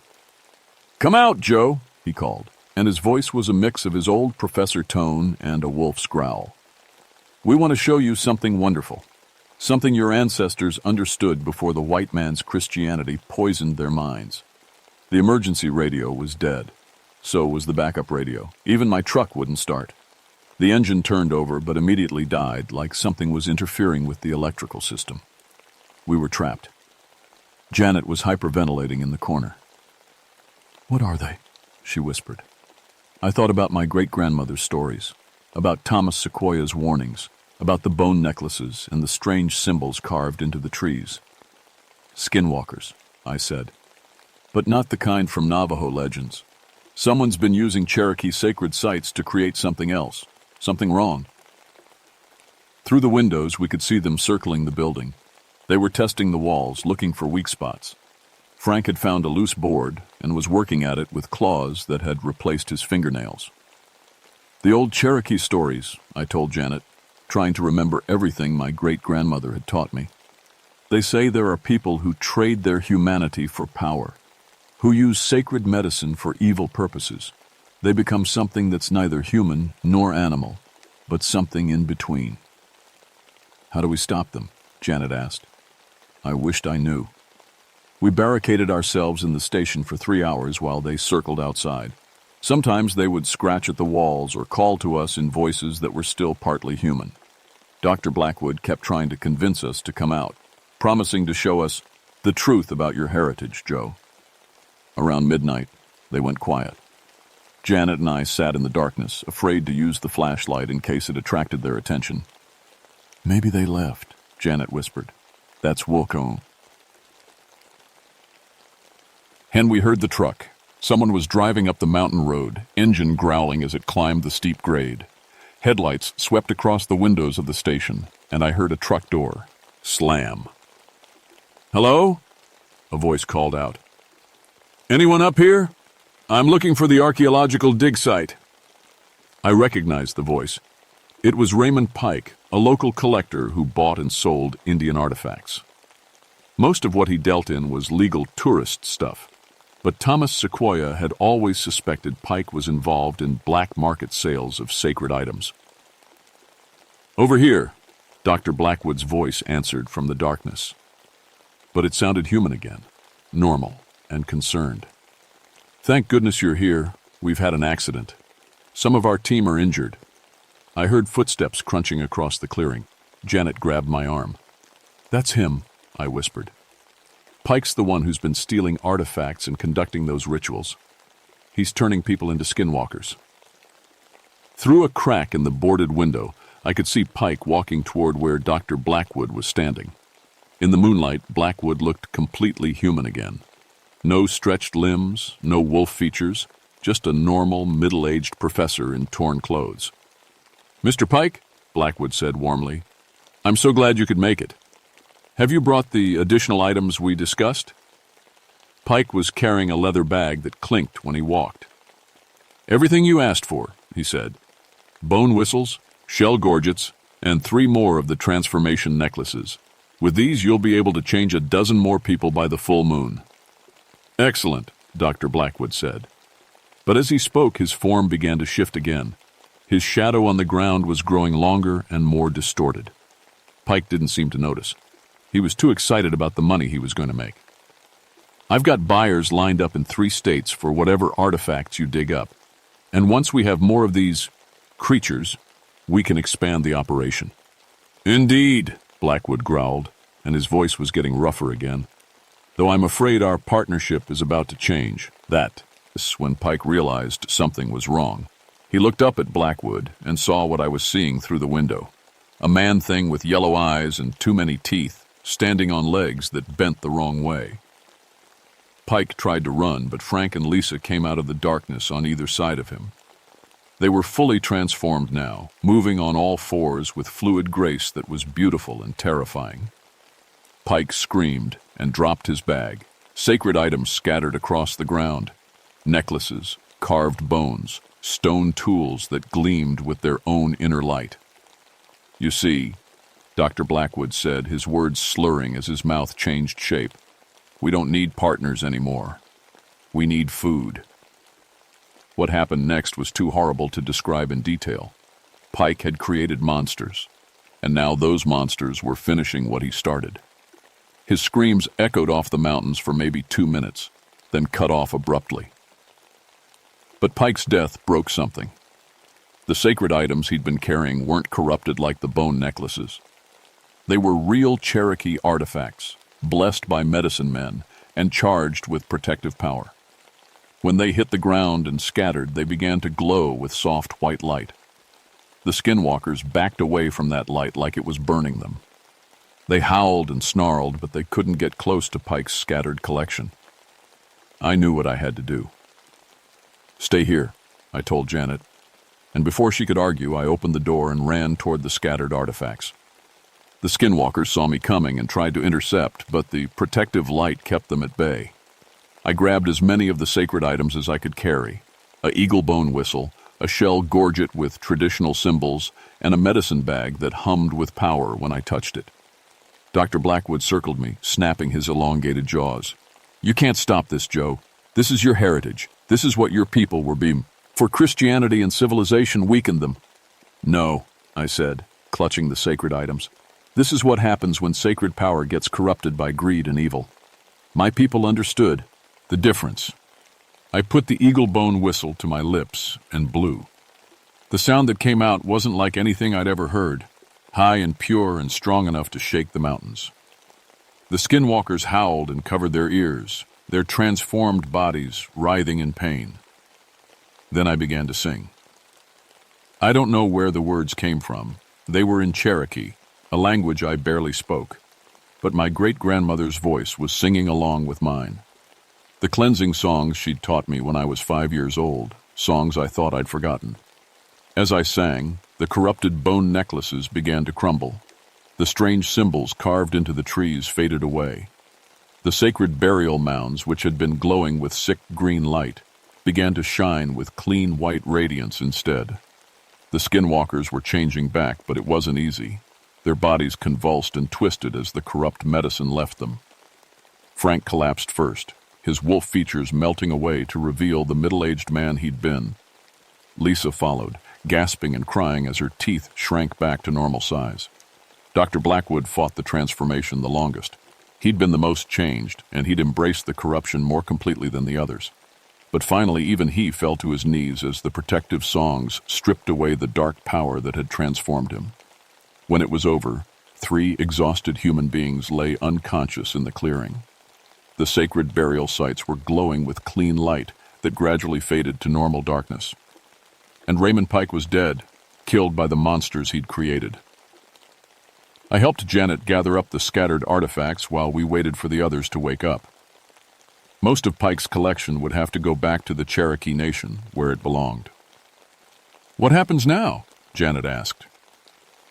"Come out, Joe," he called, and his voice was a mix of his old professor tone and a wolf's growl. "We want to show you something wonderful, something your ancestors understood before the white man's Christianity poisoned their minds." The emergency radio was dead. So was the backup radio. Even my truck wouldn't start. The engine turned over but immediately died, like something was interfering with the electrical system. We were trapped. Janet was hyperventilating in the corner. "What are they?" she whispered. I thought about my great-grandmother's stories, about Thomas Sequoia's warnings, about the bone necklaces and the strange symbols carved into the trees. "Skinwalkers," I said. "But not the kind from Navajo legends. Someone's been using Cherokee sacred sites to create something else, something wrong." Through the windows, we could see them circling the building. They were testing the walls, looking for weak spots. Frank had found a loose board and was working at it with claws that had replaced his fingernails. "The old Cherokee stories," I told Janet, trying to remember everything my great-grandmother had taught me. "They say there are people who trade their humanity for power, who use sacred medicine for evil purposes. They become something that's neither human nor animal, but something in between." "How do we stop them?" Janet asked. I wished I knew. We barricaded ourselves in the station for 3 hours while they circled outside. Sometimes they would scratch at the walls or call to us in voices that were still partly human. Dr. Blackwood kept trying to convince us to come out, promising to show us the truth about your heritage, Joe. Around midnight, they went quiet. Janet and I sat in the darkness, afraid to use the flashlight in case it attracted their attention. "Maybe they left," Janet whispered. "That's Wilco." And we heard the truck. Someone was driving up the mountain road, engine growling as it climbed the steep grade. Headlights swept across the windows of the station, and I heard a truck door slam. "Hello?" a voice called out. "Anyone up here? I'm looking for the archaeological dig site." I recognized the voice. It was Raymond Pike, a local collector who bought and sold Indian artifacts. Most of what he dealt in was legal tourist stuff, but Thomas Sequoia had always suspected Pike was involved in black market sales of sacred items. "Over here," Dr. Blackwood's voice answered from the darkness. But it sounded human again, normal and concerned. "Thank goodness you're here. We've had an accident. Some of our team are injured." I heard footsteps crunching across the clearing. Janet grabbed my arm. "That's him," I whispered. "Pike's the one who's been stealing artifacts and conducting those rituals. He's turning people into skinwalkers." Through a crack in the boarded window, I could see Pike walking toward where Dr. Blackwood was standing. In the moonlight, Blackwood looked completely human again. No stretched limbs, no wolf features, just a normal, middle-aged professor in torn clothes. "Mr. Pike," Blackwood said warmly, "I'm so glad you could make it. Have you brought the additional items we discussed?" Pike was carrying a leather bag that clinked when he walked. "Everything you asked for," he said. "Bone whistles, shell gorgets, and 3 more of the transformation necklaces. With these, you'll be able to change a dozen more people by the full moon." "Excellent," Dr. Blackwood said. But as he spoke, his form began to shift again. His shadow on the ground was growing longer and more distorted. Pike didn't seem to notice. He was too excited about the money he was going to make. "I've got buyers lined up in 3 states for whatever artifacts you dig up, And once we have more of these creatures, we can expand the operation." "Indeed," Blackwood growled, and his voice was getting rougher again. "Though I'm afraid our partnership is about to change." That is when Pike realized something was wrong. He looked up at Blackwood and saw what I was seeing through the window. A man-thing with yellow eyes and too many teeth, standing on legs that bent the wrong way. Pike tried to run, but Frank and Lisa came out of the darkness on either side of him. They were fully transformed now, moving on all fours with fluid grace that was beautiful and terrifying. Pike screamed and dropped his bag. Sacred items scattered across the ground. Necklaces, carved bones, stone tools that gleamed with their own inner light. "You see," Dr. Blackwood said, his words slurring as his mouth changed shape, "we don't need partners anymore. We need food." What happened next was too horrible to describe in detail. Pike had created monsters, and now those monsters were finishing what he started. His screams echoed off the mountains for maybe 2 minutes, then cut off abruptly. But Pike's death broke something. The sacred items he'd been carrying weren't corrupted like the bone necklaces. They were real Cherokee artifacts, blessed by medicine men and charged with protective power. When they hit the ground and scattered, they began to glow with soft white light. The skinwalkers backed away from that light like it was burning them. They howled and snarled, but they couldn't get close to Pike's scattered collection. I knew what I had to do. "Stay here," I told Janet, and before she could argue, I opened the door and ran toward the scattered artifacts. The skinwalkers saw me coming and tried to intercept, but the protective light kept them at bay. I grabbed as many of the sacred items as I could carry: a eagle bone whistle, a shell gorget with traditional symbols, and a medicine bag that hummed with power when I touched it. Dr. Blackwood circled me, snapping his elongated jaws. "You can't stop this, Joe. This is your heritage. This is what your people were being. For Christianity and civilization weakened them." "No," I said, clutching the sacred items. "This is what happens when sacred power gets corrupted by greed and evil. My people understood the difference." I put the eagle bone whistle to my lips and blew. The sound that came out wasn't like anything I'd ever heard, high and pure and strong enough to shake the mountains. The skinwalkers howled and covered their ears, their transformed bodies writhing in pain. Then I began to sing. I don't know where the words came from. They were in Cherokee, a language I barely spoke, but my great-grandmother's voice was singing along with mine. The cleansing songs she'd taught me when I was 5 years old, songs I thought I'd forgotten. As I sang, the corrupted bone necklaces began to crumble. The strange symbols carved into the trees faded away. The sacred burial mounds, which had been glowing with sick green light, began to shine with clean white radiance instead. The skinwalkers were changing back, but it wasn't easy. Their bodies convulsed and twisted as the corrupt medicine left them. Frank collapsed first, his wolf features melting away to reveal the middle-aged man he'd been. Lisa followed, gasping and crying as her teeth shrank back to normal size. Dr. Blackwood fought the transformation the longest. He'd been the most changed, and he'd embraced the corruption more completely than the others. But finally, even he fell to his knees as the protective songs stripped away the dark power that had transformed him. When it was over, 3 exhausted human beings lay unconscious in the clearing. The sacred burial sites were glowing with clean light that gradually faded to normal darkness. And Raymond Pike was dead, killed by the monsters he'd created. I helped Janet gather up the scattered artifacts while we waited for the others to wake up. Most of Pike's collection would have to go back to the Cherokee Nation, where it belonged. "What happens now?" Janet asked.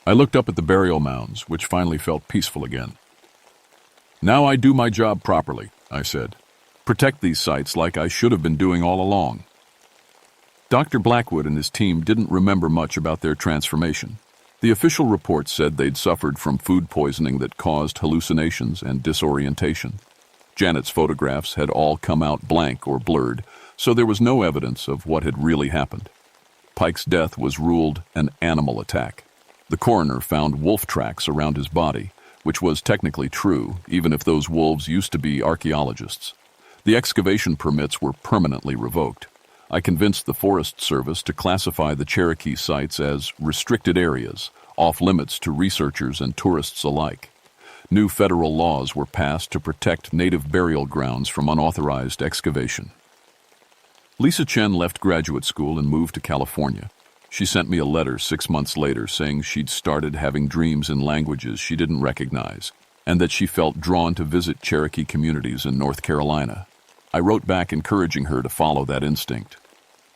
I looked up at the burial mounds, which finally felt peaceful again. "Now I do my job properly," I said. "Protect these sites like I should have been doing all along." Dr. Blackwood and his team didn't remember much about their transformation. The official report said they'd suffered from food poisoning that caused hallucinations and disorientation. Janet's photographs had all come out blank or blurred, so there was no evidence of what had really happened. Pike's death was ruled an animal attack. The coroner found wolf tracks around his body, which was technically true, even if those wolves used to be archaeologists. The excavation permits were permanently revoked. I convinced the Forest Service to classify the Cherokee sites as restricted areas, off-limits to researchers and tourists alike. New federal laws were passed to protect native burial grounds from unauthorized excavation. Lisa Chen left graduate school and moved to California. She sent me a letter 6 months later saying she'd started having dreams in languages she didn't recognize, and that she felt drawn to visit Cherokee communities in North Carolina. I wrote back encouraging her to follow that instinct.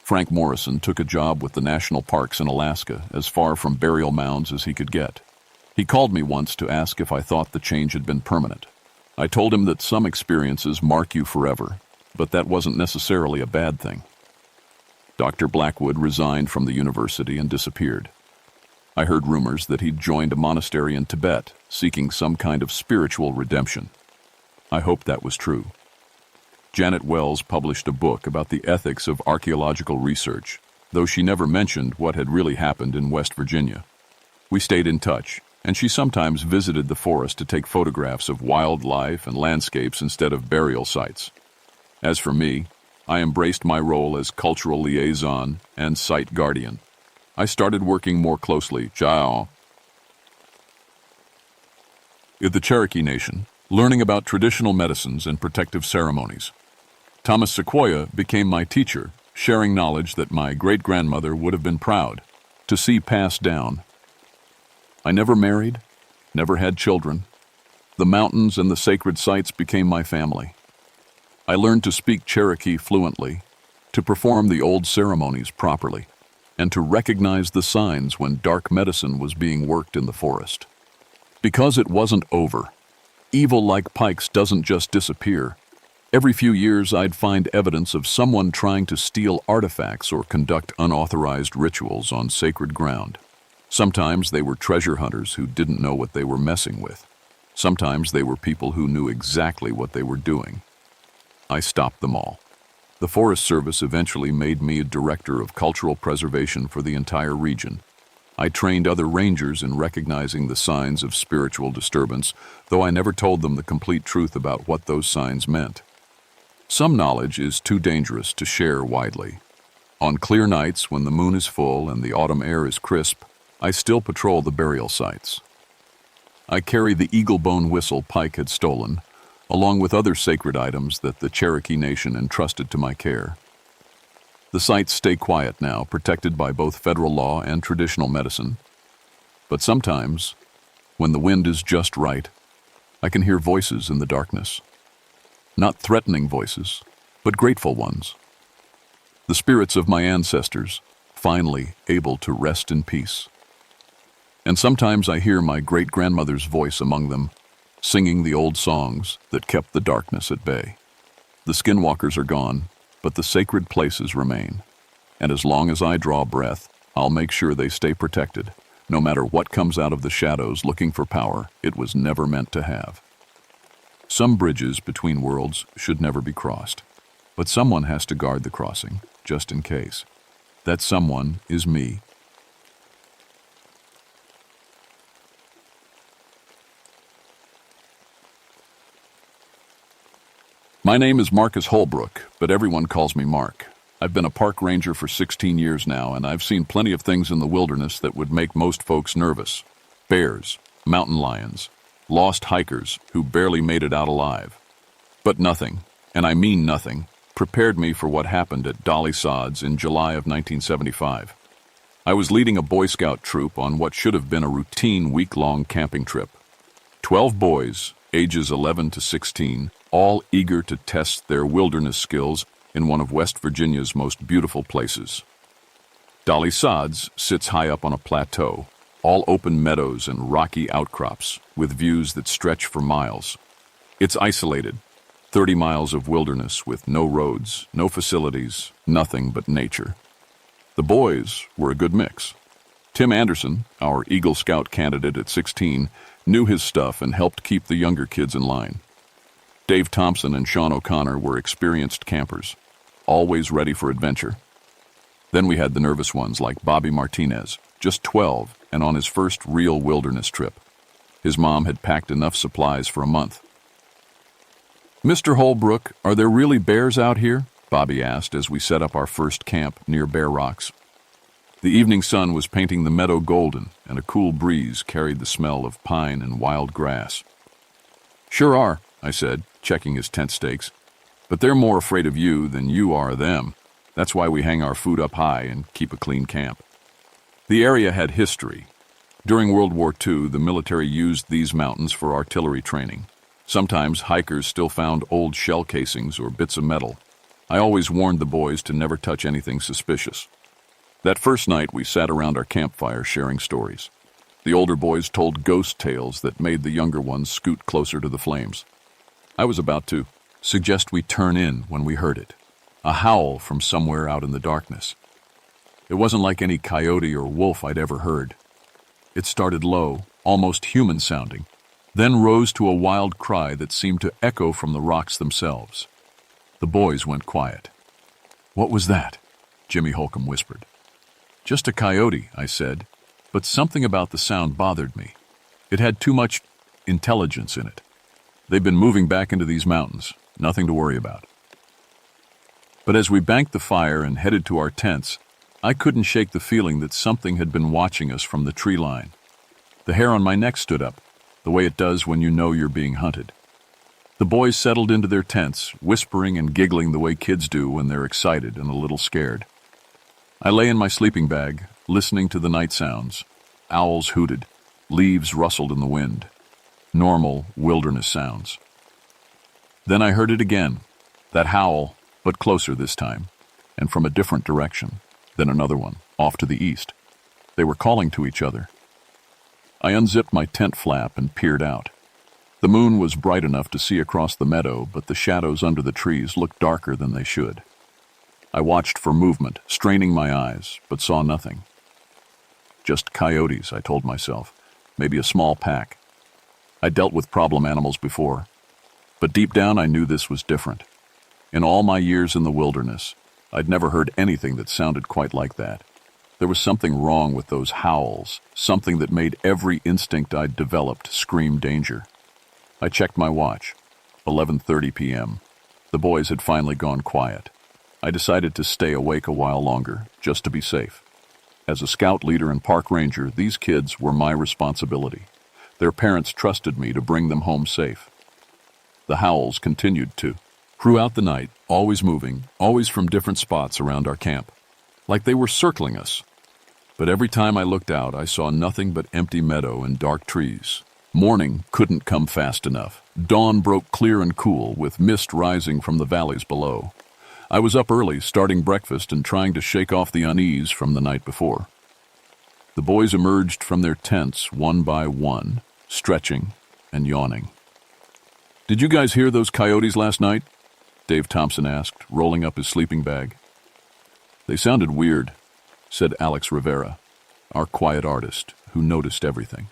Frank Morrison took a job with the national parks in Alaska, as far from burial mounds as he could get. He called me once to ask if I thought the change had been permanent. I told him that some experiences mark you forever, but that wasn't necessarily a bad thing. Dr. Blackwood resigned from the university and disappeared. I heard rumors that he'd joined a monastery in Tibet, seeking some kind of spiritual redemption. I hoped that was true. Janet Wells published a book about the ethics of archaeological research, though she never mentioned what had really happened in West Virginia. We stayed in touch, and she sometimes visited the forest to take photographs of wildlife and landscapes instead of burial sites. As for me, I embraced my role as cultural liaison and site guardian. I started working more closely with the Cherokee Nation, learning about traditional medicines and protective ceremonies. Thomas Sequoia became my teacher, sharing knowledge that my great-grandmother would have been proud to see passed down. I never married, never had children. The mountains and the sacred sites became my family. I learned to speak Cherokee fluently, to perform the old ceremonies properly, and to recognize the signs when dark medicine was being worked in the forest. Because it wasn't over. Evil like Pikes doesn't just disappear. Every few years I'd find evidence of someone trying to steal artifacts or conduct unauthorized rituals on sacred ground. Sometimes they were treasure hunters who didn't know what they were messing with. Sometimes they were people who knew exactly what they were doing. I stopped them all. The Forest Service eventually made me a director of cultural preservation for the entire region. I trained other rangers in recognizing the signs of spiritual disturbance, though I never told them the complete truth about what those signs meant. Some knowledge is too dangerous to share widely. On clear nights when the moon is full and the autumn air is crisp, I still patrol the burial sites. I carry the eagle bone whistle Pike had stolen, along with other sacred items that the Cherokee Nation entrusted to my care. The sites stay quiet now, protected by both federal law and traditional medicine. But sometimes, when the wind is just right, I can hear voices in the darkness. Not threatening voices, but grateful ones. The spirits of my ancestors, finally able to rest in peace. And sometimes I hear my great-grandmother's voice among them, singing the old songs that kept the darkness at bay. The skinwalkers are gone, but the sacred places remain. And as long as I draw breath, I'll make sure they stay protected, no matter what comes out of the shadows looking for power it was never meant to have. Some bridges between worlds should never be crossed, but someone has to guard the crossing, just in case. That someone is me. My name is Marcus Holbrook, but everyone calls me Mark. I've been a park ranger for 16 years now, and I've seen plenty of things in the wilderness that would make most folks nervous. Bears, mountain lions, lost hikers who barely made it out alive. But nothing, and I mean nothing, prepared me for what happened at Dolly Sods in July of 1975. I was leading a Boy Scout troop on what should have been a routine week-long camping trip. 12 boys, ages 11 to 16, all eager to test their wilderness skills in one of West Virginia's most beautiful places. Dolly Sods sits high up on a plateau, all open meadows and rocky outcrops, with views that stretch for miles. It's isolated, 30 miles of wilderness with no roads, no facilities, nothing but nature. The boys were a good mix. Tim Anderson, our Eagle Scout candidate at 16, knew his stuff and helped keep the younger kids in line. Dave Thompson and Sean O'Connor were experienced campers, always ready for adventure. Then we had the nervous ones like Bobby Martinez, just 12 and on his first real wilderness trip. His mom had packed enough supplies for a month. "Mr. Holbrook, are there really bears out here?" Bobby asked as we set up our first camp near Bear Rocks. The evening sun was painting the meadow golden, and a cool breeze carried the smell of pine and wild grass. "Sure are," I said, checking his tent stakes. "But they're more afraid of you than you are of them. That's why we hang our food up high and keep a clean camp." The area had history. During World War II, the military used these mountains for artillery training. Sometimes hikers still found old shell casings or bits of metal. I always warned the boys to never touch anything suspicious. That first night, we sat around our campfire sharing stories. The older boys told ghost tales that made the younger ones scoot closer to the flames. I was about to suggest we turn in when we heard it. A howl from somewhere out in the darkness. It wasn't like any coyote or wolf I'd ever heard. It started low, almost human-sounding, then rose to a wild cry that seemed to echo from the rocks themselves. The boys went quiet. "What was that?" Jimmy Holcomb whispered. "Just a coyote," I said, but something about the sound bothered me. It had too much intelligence in it. They've been moving back into these mountains, nothing to worry about. But as we banked the fire and headed to our tents, I couldn't shake the feeling that something had been watching us from the tree line. The hair on my neck stood up, the way it does when you know you're being hunted. The boys settled into their tents, whispering and giggling the way kids do when they're excited and a little scared. I lay in my sleeping bag, listening to the night sounds. Owls hooted, leaves rustled in the wind. Normal wilderness sounds. Then I heard it again, that howl, but closer this time, and from a different direction. Then another one, off to the east. They were calling to each other. I unzipped my tent flap and peered out. The moon was bright enough to see across the meadow, but the shadows under the trees looked darker than they should. I watched for movement, straining my eyes, but saw nothing. Just coyotes, I told myself. Maybe a small pack. I dealt with problem animals before, but deep down I knew this was different. In all my years in the wilderness, I'd never heard anything that sounded quite like that. There was something wrong with those howls, something that made every instinct I'd developed scream danger. I checked my watch. 11:30 p.m. The boys had finally gone quiet. I decided to stay awake a while longer, just to be safe. As a scout leader and park ranger, these kids were my responsibility. Their parents trusted me to bring them home safe. The howls continued to. Throughout the night, always moving, always from different spots around our camp. Like they were circling us. But every time I looked out, I saw nothing but empty meadow and dark trees. Morning couldn't come fast enough. Dawn broke clear and cool, with mist rising from the valleys below. I was up early, starting breakfast and trying to shake off the unease from the night before. The boys emerged from their tents one by one, stretching and yawning. "Did you guys hear those coyotes last night?" Dave Thompson asked, rolling up his sleeping bag. "They sounded weird," said Alex Rivera, our quiet artist, who noticed everything.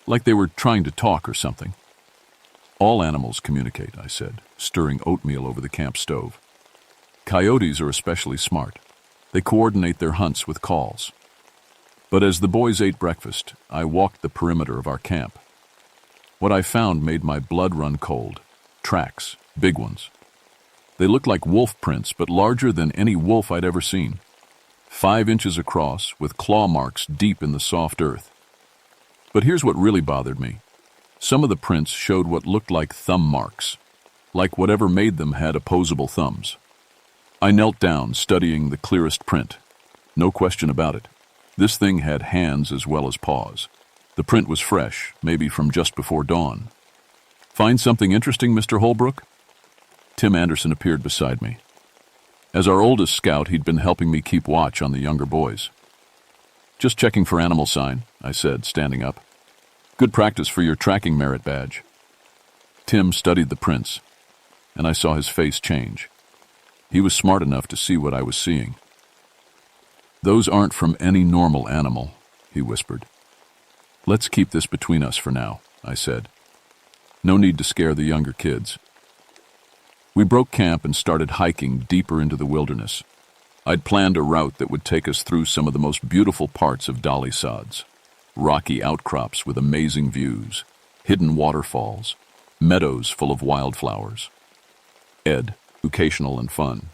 "Like they were trying to talk or something." "All animals communicate," I said, stirring oatmeal over the camp stove. "Coyotes are especially smart. They coordinate their hunts with calls." But as the boys ate breakfast, I walked the perimeter of our camp. What I found made my blood run cold. Tracks, big ones. They looked like wolf prints, but larger than any wolf I'd ever seen. 5 inches across, with claw marks deep in the soft earth. But here's what really bothered me. Some of the prints showed what looked like thumb marks, like whatever made them had opposable thumbs. I knelt down, studying the clearest print. No question about it. This thing had hands as well as paws. The print was fresh, maybe from just before dawn. "Find something interesting, Mr. Holbrook?" Tim Anderson appeared beside me. As our oldest scout, he'd been helping me keep watch on the younger boys. "Just checking for animal sign," I said, standing up. "Good practice for your tracking merit badge." Tim studied the prints, and I saw his face change. He was smart enough to see what I was seeing. "Those aren't from any normal animal," he whispered. "Let's keep this between us for now," I said. "No need to scare the younger kids." We broke camp and started hiking deeper into the wilderness. I'd planned a route that would take us through some of the most beautiful parts of Dolly Sods. Rocky outcrops with amazing views, hidden waterfalls, meadows full of wildflowers. Ed, educational and fun.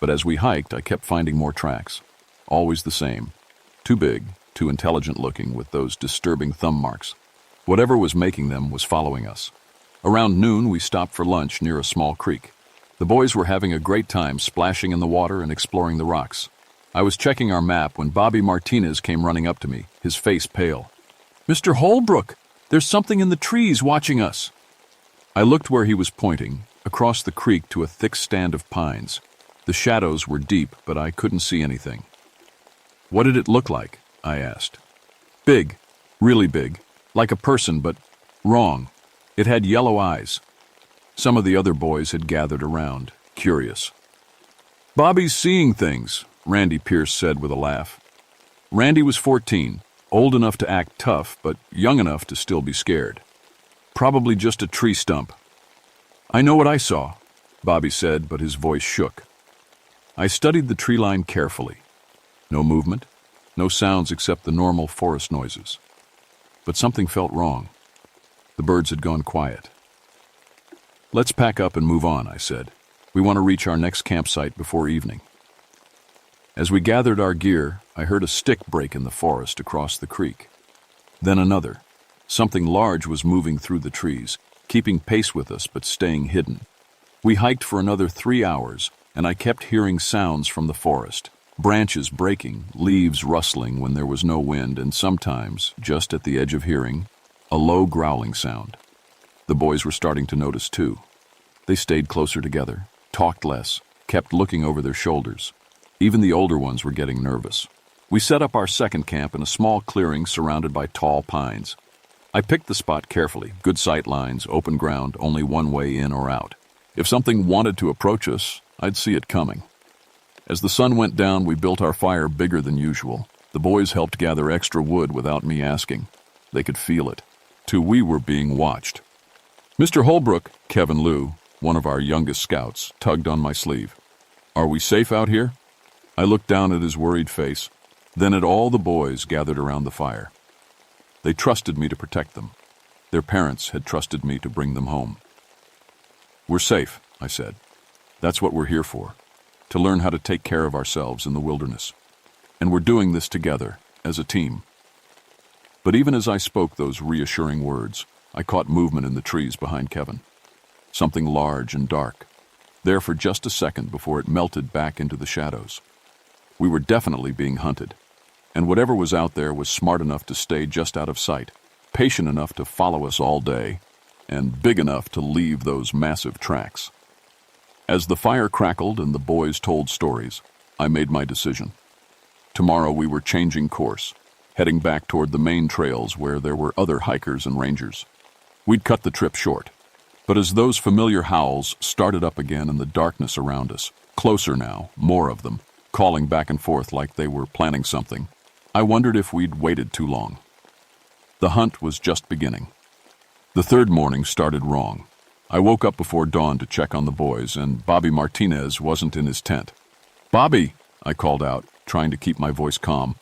But as we hiked, I kept finding more tracks. Always the same. Too big, too intelligent looking with those disturbing thumb marks. Whatever was making them was following us. Around noon, we stopped for lunch near a small creek. The boys were having a great time splashing in the water and exploring the rocks. I was checking our map when Bobby Martinez came running up to me, his face pale. "Mr. Holbrook, there's something in the trees watching us." I looked where he was pointing, across the creek to a thick stand of pines. The shadows were deep, but I couldn't see anything. "What did it look like?" I asked. "Big, really big, like a person, but wrong. It had yellow eyes." Some of the other boys had gathered around, curious. "Bobby's seeing things," Randy Pierce said with a laugh. Randy was 14, old enough to act tough, but young enough to still be scared. "Probably just a tree stump." "I know what I saw," Bobby said, but his voice shook. I studied the tree line carefully. No movement, no sounds except the normal forest noises. But something felt wrong. The birds had gone quiet. "Let's pack up and move on," I said. "We want to reach our next campsite before evening." As we gathered our gear, I heard a stick break in the forest across the creek. Then another. Something large was moving through the trees, keeping pace with us but staying hidden. We hiked for another 3 hours, and I kept hearing sounds from the forest. Branches breaking, leaves rustling when there was no wind, and sometimes, just at the edge of hearing, a low growling sound. The boys were starting to notice too. They stayed closer together, talked less, kept looking over their shoulders. Even the older ones were getting nervous. We set up our second camp in a small clearing surrounded by tall pines. I picked the spot carefully, good sight lines, open ground, only one way in or out. If something wanted to approach us, I'd see it coming. As the sun went down, we built our fire bigger than usual. The boys helped gather extra wood without me asking. They could feel it. Too, we were being watched. "Mr. Holbrook," Kevin Liu, one of our youngest scouts, tugged on my sleeve. "Are we safe out here?" I looked down at his worried face, then at all the boys gathered around the fire. They trusted me to protect them. Their parents had trusted me to bring them home. "We're safe," I said. "That's what we're here for, to learn how to take care of ourselves in the wilderness. And we're doing this together, as a team." But even as I spoke those reassuring words, I caught movement in the trees behind Kevin. Something large and dark, there for just a second before it melted back into the shadows. We were definitely being hunted, and whatever was out there was smart enough to stay just out of sight, patient enough to follow us all day, and big enough to leave those massive tracks. As the fire crackled and the boys told stories, I made my decision. Tomorrow we were changing course, heading back toward the main trails where there were other hikers and rangers. We'd cut the trip short, but as those familiar howls started up again in the darkness around us, closer now, more of them, calling back and forth like they were planning something, I wondered if we'd waited too long. The hunt was just beginning. The third morning started wrong. I woke up before dawn to check on the boys, and Bobby Martinez wasn't in his tent. "Bobby!" I called out, trying to keep my voice calm.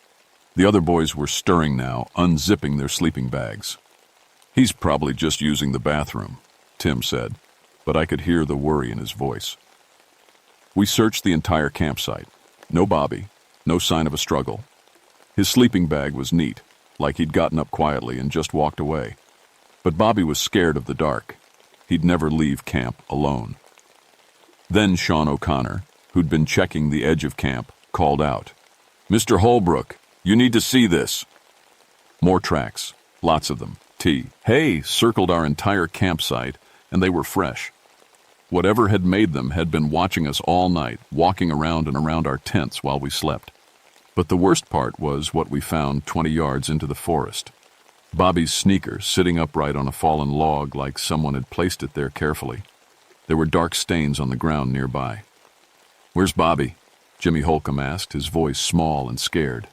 The other boys were stirring now, unzipping their sleeping bags. "He's probably just using the bathroom," Tim said, but I could hear the worry in his voice. We searched the entire campsite. No Bobby, no sign of a struggle. His sleeping bag was neat, like he'd gotten up quietly and just walked away. But Bobby was scared of the dark. He'd never leave camp alone. Then Sean O'Connor, who'd been checking the edge of camp, called out, "Mr. Holbrook, you need to see this." More tracks, lots of them. Hay circled our entire campsite, and they were fresh. Whatever had made them had been watching us all night, walking around and around our tents while we slept. But the worst part was what we found 20 yards into the forest. Bobby's sneaker sitting upright on a fallen log like someone had placed it there carefully. There were dark stains on the ground nearby. "Where's Bobby?" Jimmy Holcomb asked, his voice small and scared.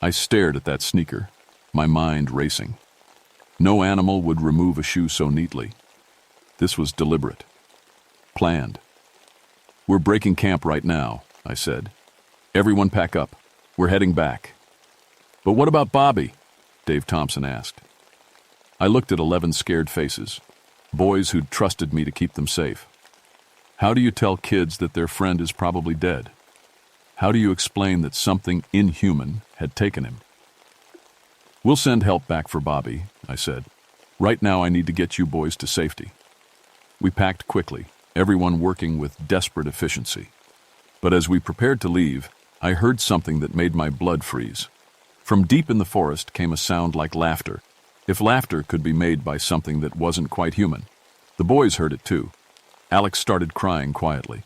I stared at that sneaker, my mind racing. No animal would remove a shoe so neatly. This was deliberate. Planned. "We're breaking camp right now," I said. "Everyone pack up. We're heading back." "But what about Bobby?" Dave Thompson asked. I looked at 11 scared faces, boys who'd trusted me to keep them safe. How do you tell kids that their friend is probably dead? How do you explain that something inhuman had taken him? We'll send help back for Bobby, I said. Right now I need to get you boys to safety. We packed quickly, everyone working with desperate efficiency. But as we prepared to leave, I heard something that made my blood freeze. From deep in the forest came a sound like laughter, if laughter could be made by something that wasn't quite human. The boys heard it too. Alex started crying quietly.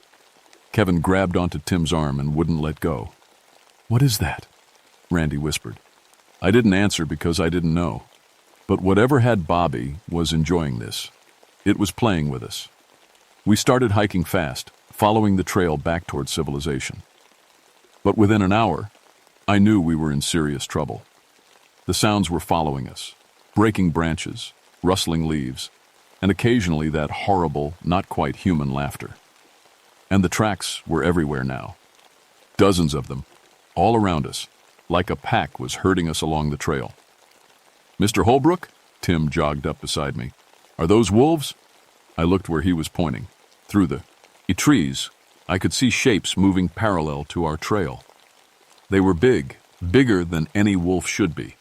Kevin grabbed onto Tim's arm and wouldn't let go. "What is that?" Randy whispered. I didn't answer because I didn't know. But whatever had Bobby was enjoying this. It was playing with us. We started hiking fast, following the trail back toward civilization. But within an hour, I knew we were in serious trouble. The sounds were following us, breaking branches, rustling leaves, and occasionally that horrible, not quite human laughter. And the tracks were everywhere now. Dozens of them, all around us, like a pack was herding us along the trail. "Mr. Holbrook?" Tim jogged up beside me. "Are those wolves?" I looked where he was pointing. Through the trees, I could see shapes moving parallel to our trail. They were big, bigger than any wolf should be.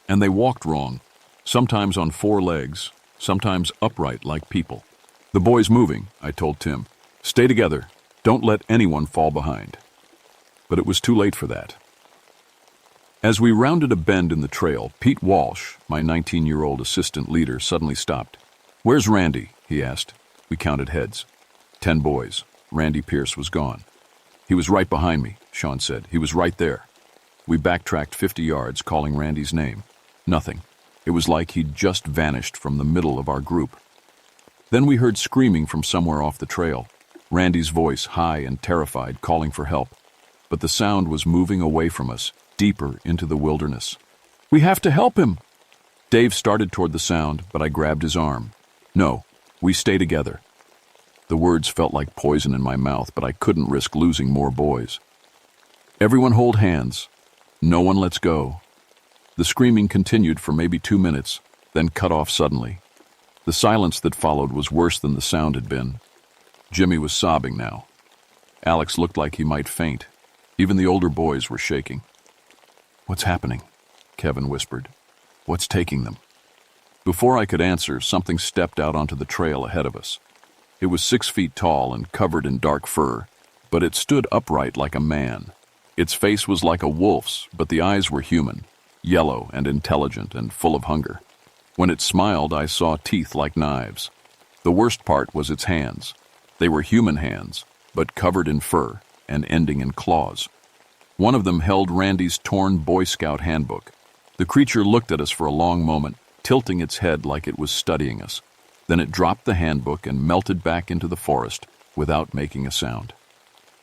And they walked wrong, sometimes on 4 legs, sometimes upright like people. "The boy's moving," I told Tim. "Stay together. Don't let anyone fall behind." But it was too late for that. As we rounded a bend in the trail, Pete Walsh, my 19-year-old assistant leader, suddenly stopped. "Where's Randy?" he asked. We counted heads. 10 boys. Randy Pierce was gone. "He was right behind me," Sean said. "He was right there." We backtracked 50 yards, calling Randy's name. Nothing. It was like he'd just vanished from the middle of our group. Then we heard screaming from somewhere off the trail. Randy's voice, high and terrified, calling for help. But the sound was moving away from us, deeper into the wilderness. "We have to help him!" Dave started toward the sound, but I grabbed his arm. "No, we stay together." The words felt like poison in my mouth, but I couldn't risk losing more boys. "Everyone hold hands. No one lets go." The screaming continued for maybe 2 minutes, then cut off suddenly. The silence that followed was worse than the sound had been. Jimmy was sobbing now. Alex looked like he might faint. Even the older boys were shaking. "What's happening?" Kevin whispered. "What's taking them?" Before I could answer, something stepped out onto the trail ahead of us. It was 6 feet tall and covered in dark fur, but it stood upright like a man. Its face was like a wolf's, but the eyes were human, yellow and intelligent and full of hunger. When it smiled, I saw teeth like knives. The worst part was its hands. They were human hands, but covered in fur and ending in claws. One of them held Randy's torn Boy Scout handbook. The creature looked at us for a long moment, tilting its head like it was studying us. Then it dropped the handbook and melted back into the forest without making a sound.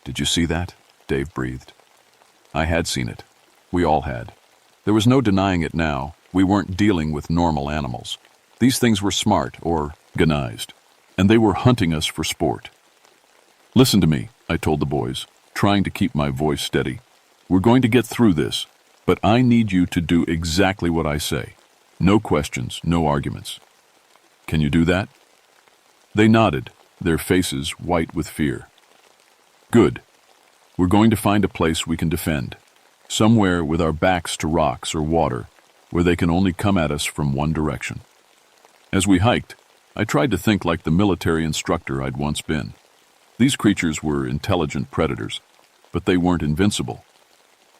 "Did you see that?" Dave breathed. I had seen it. We all had. There was no denying it now. We weren't dealing with normal animals. These things were smart, or organized, and they were hunting us for sport. "Listen to me," I told the boys, trying to keep my voice steady. "We're going to get through this, but I need you to do exactly what I say. No questions, no arguments. Can you do that?" They nodded, their faces white with fear. "Good. We're going to find a place we can defend, somewhere with our backs to rocks or water, where they can only come at us from one direction." As we hiked, I tried to think like the military instructor I'd once been. These creatures were intelligent predators, but they weren't invincible.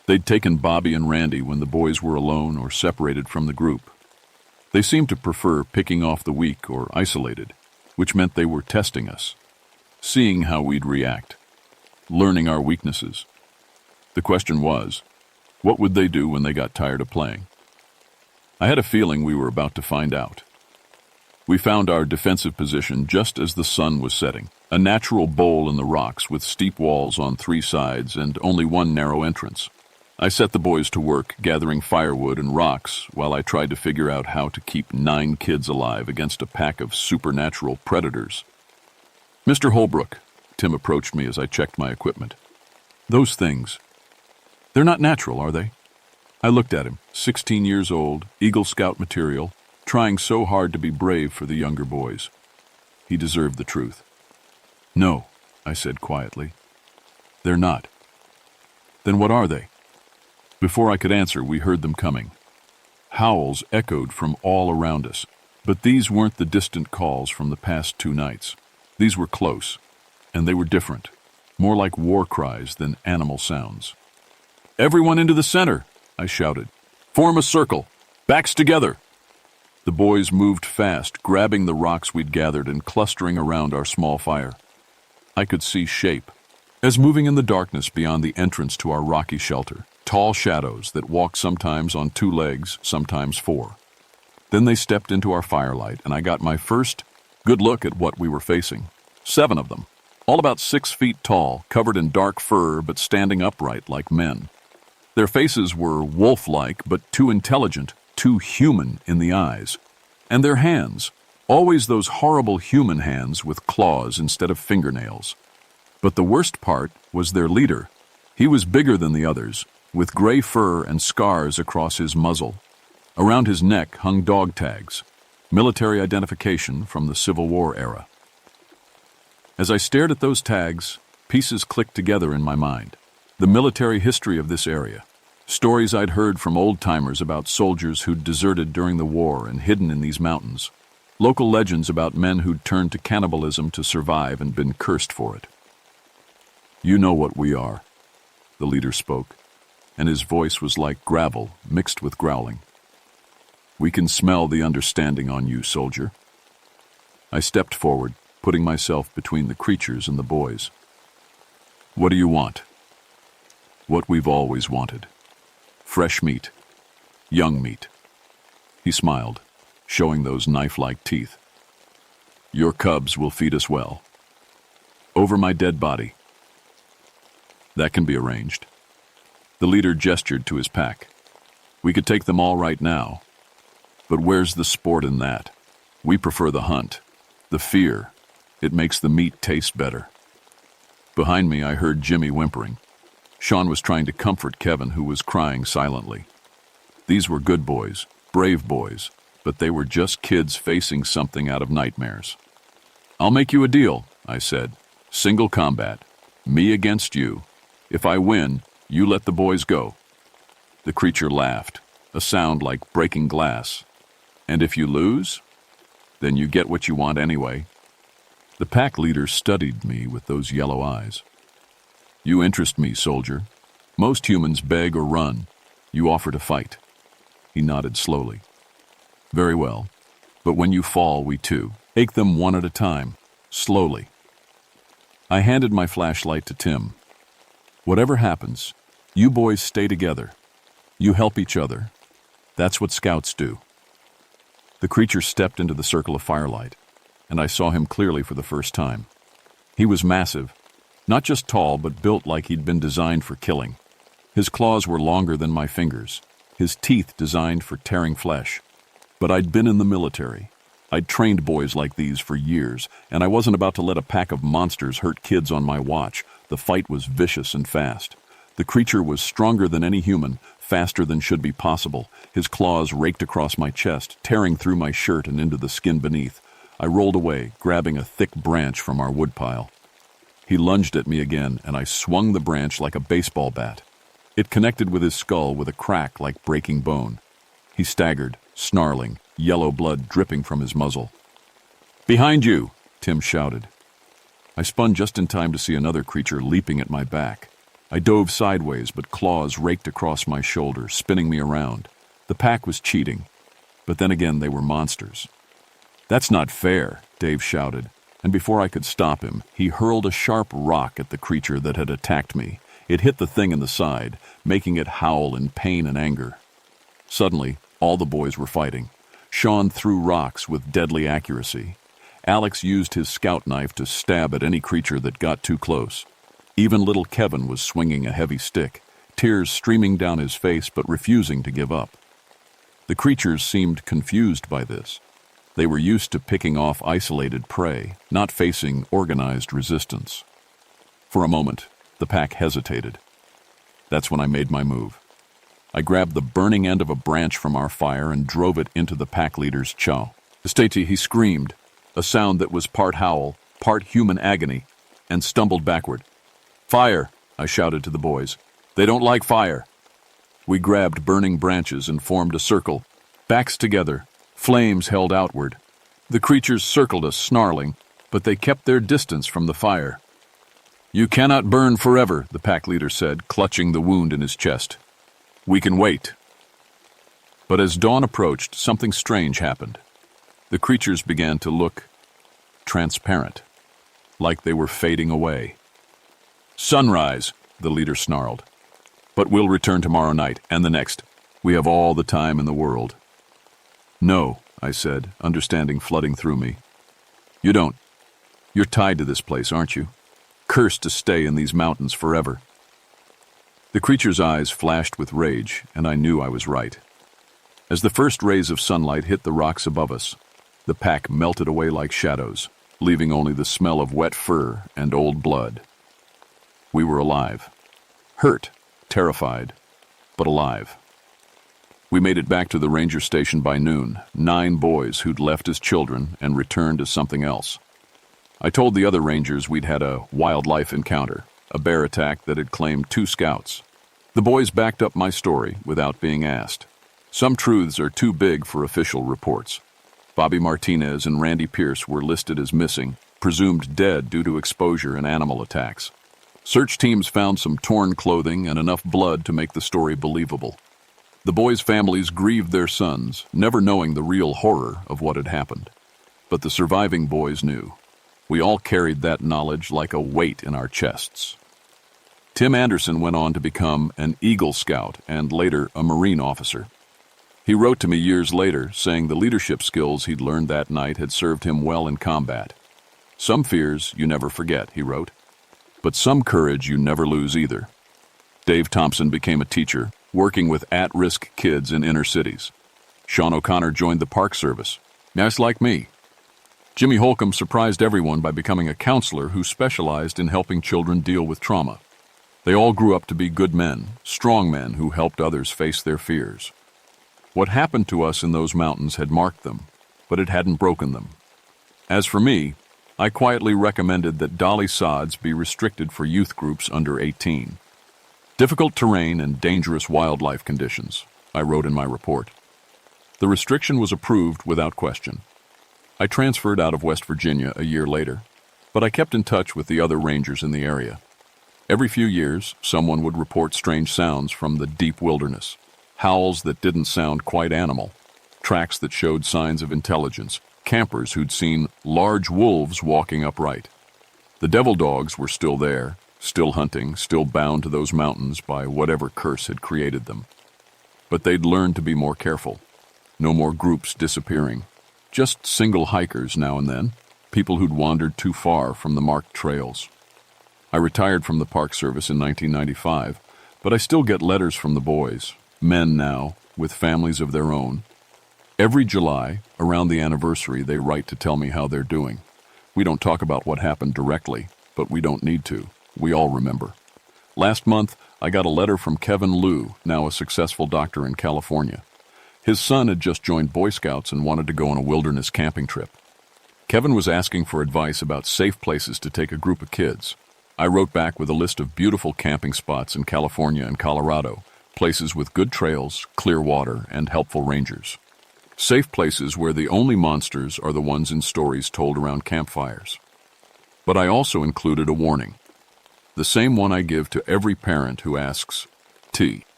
They'd taken Bobby and Randy when the boys were alone or separated from the group. They seemed to prefer picking off the weak or isolated, which meant they were testing us, seeing how we'd react, learning our weaknesses. The question was, what would they do when they got tired of playing? I had a feeling we were about to find out. We found our defensive position just as the sun was setting, a natural bowl in the rocks with steep walls on 3 sides and only one narrow entrance. I set the boys to work gathering firewood and rocks while I tried to figure out how to keep 9 kids alive against a pack of supernatural predators. "Mr. Holbrook," Tim approached me as I checked my equipment. "Those things, they're not natural, are they?" I looked at him, 16 years old, Eagle Scout material, trying so hard to be brave for the younger boys. He deserved the truth. "No, I said quietly. They're not. Then what are they? Before I could answer, we heard them coming. Howls echoed from all around us, but these weren't the distant calls from the past 2 nights. These were close, and they were different, more like war cries than animal sounds. Everyone into the center, I shouted. Form a circle, backs together. The boys moved fast, grabbing the rocks we'd gathered and clustering around our small fire. I could see shape, as moving in the darkness beyond the entrance to our rocky shelter, tall shadows that walked sometimes on 2 legs, sometimes 4. Then they stepped into our firelight, and I got my first good look at what we were facing. 7 of them, all about 6 feet tall, covered in dark fur but standing upright like men. Their faces were wolf-like but too intelligent, too human in the eyes. And their hands, always those horrible human hands with claws instead of fingernails. But the worst part was their leader. He was bigger than the others, with gray fur and scars across his muzzle. Around his neck hung dog tags, military identification from the Civil War era. As I stared at those tags, pieces clicked together in my mind. The military history of this area, stories I'd heard from old-timers about soldiers who'd deserted during the war and hidden in these mountains, local legends about men who'd turned to cannibalism to survive and been cursed for it. You know what we are, the leader spoke, and his voice was like gravel mixed with growling. We can smell the understanding on you, soldier. I stepped forward, putting myself between the creatures and the boys. What do you want? What we've always wanted. Fresh meat. Young meat. He smiled, showing those knife-like teeth. Your cubs will feed us well. Over my dead body. That can be arranged. The leader gestured to his pack. We could take them all right now. But where's the sport in that? We prefer the hunt, the fear. It makes the meat taste better. Behind me, I heard Jimmy whimpering. Sean was trying to comfort Kevin, who was crying silently. These were good boys, brave boys, but they were just kids facing something out of nightmares. I'll make you a deal, I said. Single combat. Me against you. If I win, you let the boys go. The creature laughed, a sound like breaking glass. And if you lose, then you get what you want anyway. The pack leader studied me with those yellow eyes. You interest me, soldier. Most humans beg or run. You offer to fight. He nodded slowly. Very well. But when you fall, we too. Take them one at a time, slowly. I handed my flashlight to Tim. Whatever happens, you boys stay together. You help each other. That's what scouts do. The creature stepped into the circle of firelight, and I saw him clearly for the first time. He was massive, not just tall, but built like he'd been designed for killing. His claws were longer than my fingers, his teeth designed for tearing flesh. But I'd been in the military. I'd trained boys like these for years, and I wasn't about to let a pack of monsters hurt kids on my watch. The fight was vicious and fast. The creature was stronger than any human, faster than should be possible. His claws raked across my chest, tearing through my shirt and into the skin beneath. I rolled away, grabbing a thick branch from our woodpile. He lunged at me again, and I swung the branch like a baseball bat. It connected with his skull with a crack like breaking bone. He staggered, snarling, yellow blood dripping from his muzzle. "Behind you!" Tim shouted. I spun just in time to see another creature leaping at my back. I dove sideways, but claws raked across my shoulder, spinning me around. The pack was cheating, but then again they were monsters. "That's not fair," Dave shouted, and before I could stop him, he hurled a sharp rock at the creature that had attacked me. It hit the thing in the side, making it howl in pain and anger. Suddenly, all the boys were fighting. Sean threw rocks with deadly accuracy. Alex used his scout knife to stab at any creature that got too close. Even little Kevin was swinging a heavy stick, tears streaming down his face but refusing to give up. The creatures seemed confused by this. They were used to picking off isolated prey, not facing organized resistance. For a moment, the pack hesitated. That's when I made my move. I grabbed the burning end of a branch from our fire and drove it into the pack leader's chow. "Estete," he screamed, a sound that was part howl, part human agony, and stumbled backward. "Fire!" I shouted to the boys. "They don't like fire." We grabbed burning branches and formed a circle, backs together, flames held outward. The creatures circled us, snarling, but they kept their distance from the fire. "You cannot burn forever," the pack leader said, clutching the wound in his chest. "We can wait." But as dawn approached, something strange happened. The creatures began to look transparent, like they were fading away. "Sunrise," the leader snarled. "But we'll return tomorrow night, and the next. We have all the time in the world." "No," I said, understanding flooding through me. "You don't. You're tied to this place, aren't you? Cursed to stay in these mountains forever." The creature's eyes flashed with rage, and I knew I was right. As the first rays of sunlight hit the rocks above us, the pack melted away like shadows, leaving only the smell of wet fur and old blood. We were alive. Hurt, terrified, but alive. We made it back to the ranger station by noon, 9 boys who'd left as children and returned as something else. I told the other rangers we'd had a wildlife encounter, a bear attack that had claimed 2 scouts. The boys backed up my story without being asked. Some truths are too big for official reports. Bobby Martinez and Randy Pierce were listed as missing, presumed dead due to exposure and animal attacks. Search teams found some torn clothing and enough blood to make the story believable. The boys' families grieved their sons, never knowing the real horror of what had happened. But the surviving boys knew. We all carried that knowledge like a weight in our chests. Tim Anderson went on to become an Eagle Scout and later a Marine officer. He wrote to me years later, saying the leadership skills he'd learned that night had served him well in combat. "Some fears you never forget," he wrote, "but some courage you never lose either." Dave Thompson became a teacher, working with at-risk kids in inner cities. Sean O'Connor joined the Park Service. That's like me. Jimmy Holcomb surprised everyone by becoming a counselor who specialized in helping children deal with trauma. They all grew up to be good men, strong men who helped others face their fears. What happened to us in those mountains had marked them, but it hadn't broken them. As for me, I quietly recommended that Dolly Sods be restricted for youth groups under 18. Difficult terrain and dangerous wildlife conditions, I wrote in my report. The restriction was approved without question. I transferred out of West Virginia a year later, but I kept in touch with the other rangers in the area. Every few years, someone would report strange sounds from the deep wilderness, howls that didn't sound quite animal, tracks that showed signs of intelligence, campers who'd seen large wolves walking upright. The devil dogs were still there, still hunting, still bound to those mountains by whatever curse had created them. But they'd learned to be more careful. No more groups disappearing. Just single hikers now and then, people who'd wandered too far from the marked trails. I retired from the Park Service in 1995, but I still get letters from the boys, men now, with families of their own. Every July, around the anniversary, they write to tell me how they're doing. We don't talk about what happened directly, but we don't need to. We all remember. Last month, I got a letter from Kevin Liu, now a successful doctor in California. His son had just joined Boy Scouts and wanted to go on a wilderness camping trip. Kevin was asking for advice about safe places to take a group of kids. I wrote back with a list of beautiful camping spots in California and Colorado, places with good trails, clear water, and helpful rangers. Safe places where the only monsters are the ones in stories told around campfires. But I also included a warning. The same one I give to every parent who asks,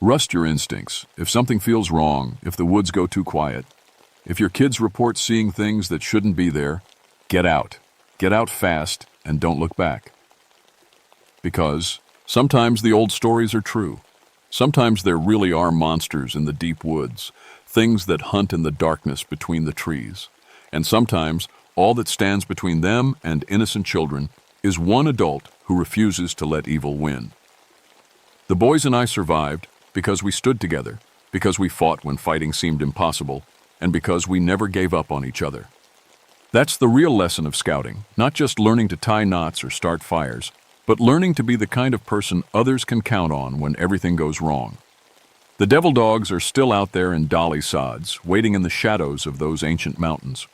Rust your instincts. If something feels wrong, if the woods go too quiet, if your kids report seeing things that shouldn't be there, get out. Get out fast and don't look back. Because sometimes the old stories are true. Sometimes there really are monsters in the deep woods, things that hunt in the darkness between the trees. And sometimes all that stands between them and innocent children is one adult who refuses to let evil win. The boys and I survived because we stood together, because we fought when fighting seemed impossible, and because we never gave up on each other. That's the real lesson of scouting, not just learning to tie knots or start fires, but learning to be the kind of person others can count on when everything goes wrong. The devil dogs are still out there in Dolly Sods, waiting in the shadows of those ancient mountains.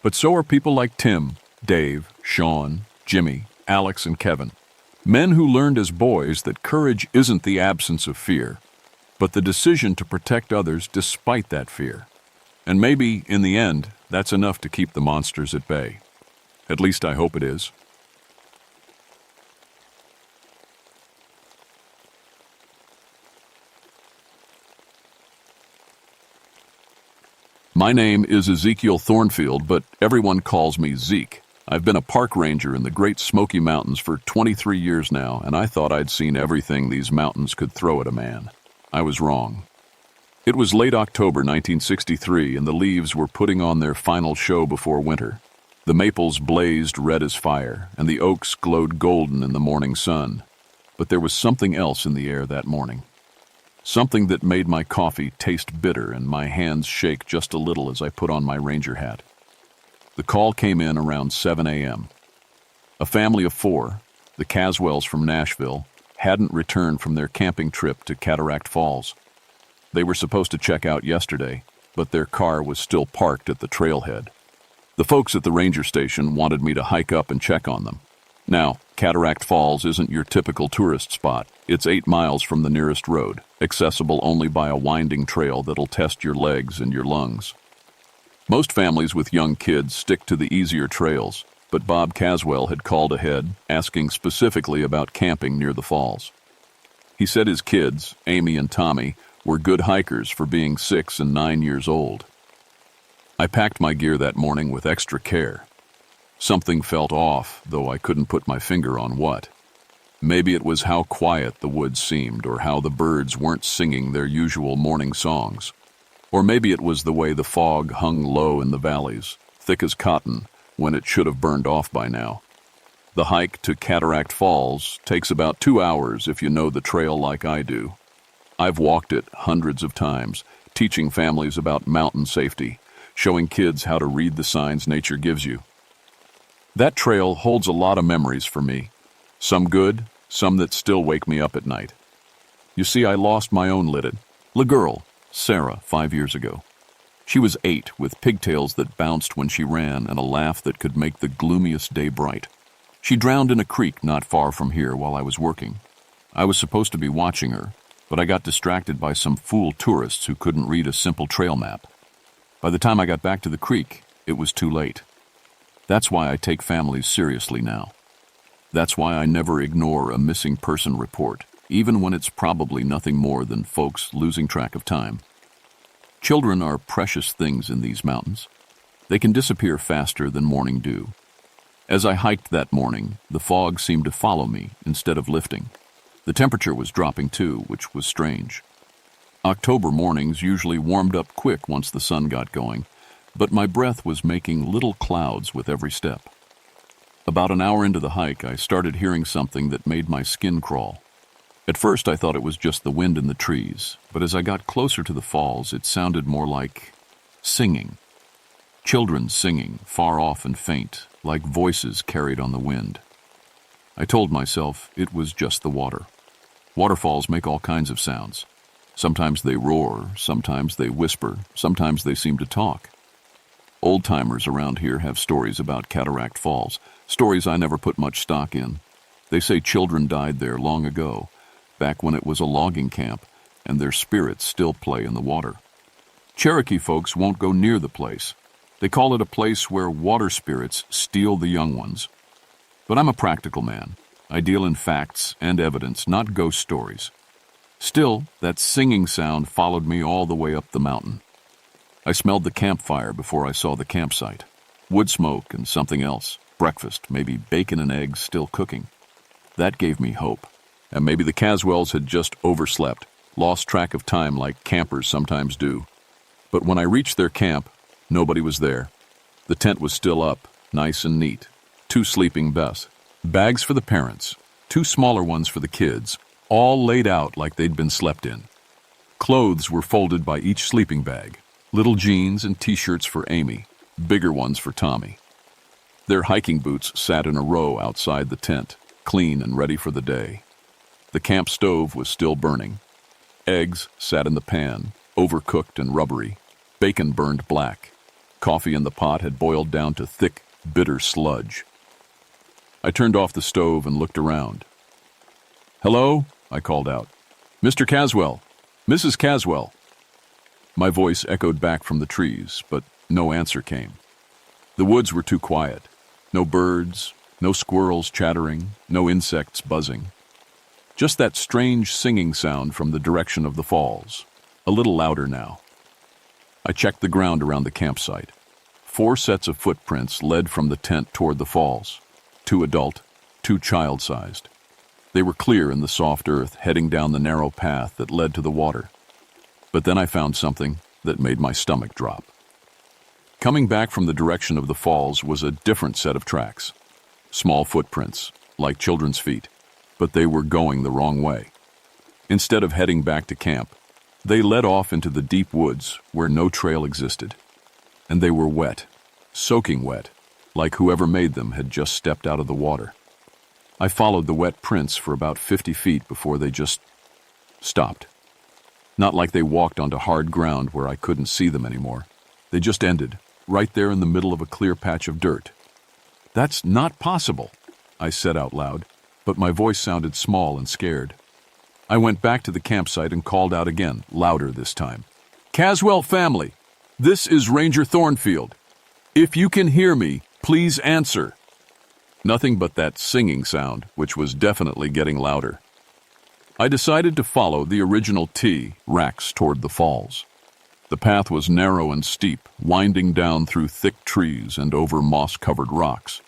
But so are people like Tim, Dave, Sean, Jimmy, Alex and Kevin. Men who learned as boys that courage isn't the absence of fear, but the decision to protect others despite that fear. And maybe, in the end, that's enough to keep the monsters at bay. At least I hope it is. My name is Ezekiel Thornfield, but everyone calls me Zeke. I've been a park ranger in the Great Smoky Mountains for 23 years now, and I thought I'd seen everything these mountains could throw at a man. I was wrong. It was late October 1963, and the leaves were putting on their final show before winter. The maples blazed red as fire, and the oaks glowed golden in the morning sun. But there was something else in the air that morning. Something that made my coffee taste bitter and my hands shake just a little as I put on my ranger hat. The call came in around 7 a.m. A family of 4, the Caswells from Nashville, hadn't returned from their camping trip to Cataract Falls. They were supposed to check out yesterday, but their car was still parked at the trailhead. The folks at the ranger station wanted me to hike up and check on them. Now, Cataract Falls isn't your typical tourist spot. It's 8 miles from the nearest road, accessible only by a winding trail that'll test your legs and your lungs. Most families with young kids stick to the easier trails, but Bob Caswell had called ahead, asking specifically about camping near the falls. He said his kids, Amy and Tommy, were good hikers for being 6 and 9 years old. I packed my gear that morning with extra care. Something felt off, though I couldn't put my finger on what. Maybe it was how quiet the woods seemed, or how the birds weren't singing their usual morning songs. Or maybe it was the way the fog hung low in the valleys, thick as cotton, when it should have burned off by now. The hike to Cataract Falls takes about 2 hours if you know the trail like I do. I've walked it hundreds of times, teaching families about mountain safety, showing kids how to read the signs nature gives you. That trail holds a lot of memories for me. Some good, some that still wake me up at night. You see, I lost my own little girl, Sarah, 5 years ago. She was 8, with pigtails that bounced when she ran and a laugh that could make the gloomiest day bright. She drowned in a creek not far from here while I was working. I was supposed to be watching her, but I got distracted by some fool tourists who couldn't read a simple trail map. By the time I got back to the creek, it was too late. That's why I take families seriously now. That's why I never ignore a missing person report, even when it's probably nothing more than folks losing track of time. Children are precious things in these mountains. They can disappear faster than morning dew. As I hiked that morning, the fog seemed to follow me instead of lifting. The temperature was dropping too, which was strange. October mornings usually warmed up quick once the sun got going, but my breath was making little clouds with every step. About an hour into the hike, I started hearing something that made my skin crawl. At first, I thought it was just the wind in the trees, but as I got closer to the falls, it sounded more like singing. Children singing, far off and faint, like voices carried on the wind. I told myself it was just the water. Waterfalls make all kinds of sounds. Sometimes they roar, sometimes they whisper, sometimes they seem to talk. Old-timers around here have stories about Cataract Falls, stories I never put much stock in. They say children died there long ago, back when it was a logging camp, and their spirits still play in the water. Cherokee folks won't go near the place. They call it a place where water spirits steal the young ones. But I'm a practical man. I deal in facts and evidence, not ghost stories. Still, that singing sound followed me all the way up the mountain. I smelled the campfire before I saw the campsite. Wood smoke and something else. Breakfast, maybe bacon and eggs still cooking. That gave me hope. And maybe the Caswells had just overslept, lost track of time like campers sometimes do. But when I reached their camp, nobody was there. The tent was still up, nice and neat. 2 sleeping beds. Bags for the parents, 2 smaller ones for the kids, all laid out like they'd been slept in. Clothes were folded by each sleeping bag. Little jeans and t-shirts for Amy, bigger ones for Tommy. Their hiking boots sat in a row outside the tent, clean and ready for the day. The camp stove was still burning. Eggs sat in the pan, overcooked and rubbery. Bacon burned black. Coffee in the pot had boiled down to thick, bitter sludge. I turned off the stove and looked around. "Hello?" I called out. "Mr. Caswell! Mrs. Caswell!" My voice echoed back from the trees, but no answer came. The woods were too quiet. No birds, no squirrels chattering, no insects buzzing. Just that strange singing sound from the direction of the falls, a little louder now. I checked the ground around the campsite. 4 sets of footprints led from the tent toward the falls, 2 adult, 2 child-sized. They were clear in the soft earth, heading down the narrow path that led to the water. But then I found something that made my stomach drop. Coming back from the direction of the falls was a different set of tracks. Small footprints, like children's feet, but they were going the wrong way. Instead of heading back to camp, they led off into the deep woods where no trail existed. And they were wet, soaking wet, like whoever made them had just stepped out of the water. I followed the wet prints for about 50 feet before they just stopped. Not like they walked onto hard ground where I couldn't see them anymore. They just ended, right there in the middle of a clear patch of dirt. "That's not possible," I said out loud, but my voice sounded small and scared. I went back to the campsite and called out again, louder this time. "Caswell family, this is Ranger Thornfield. If you can hear me, please answer." Nothing but that singing sound, which was definitely getting louder. I decided to follow the original racks toward the falls. The path was narrow and steep, winding down through thick trees and over moss-covered rocks.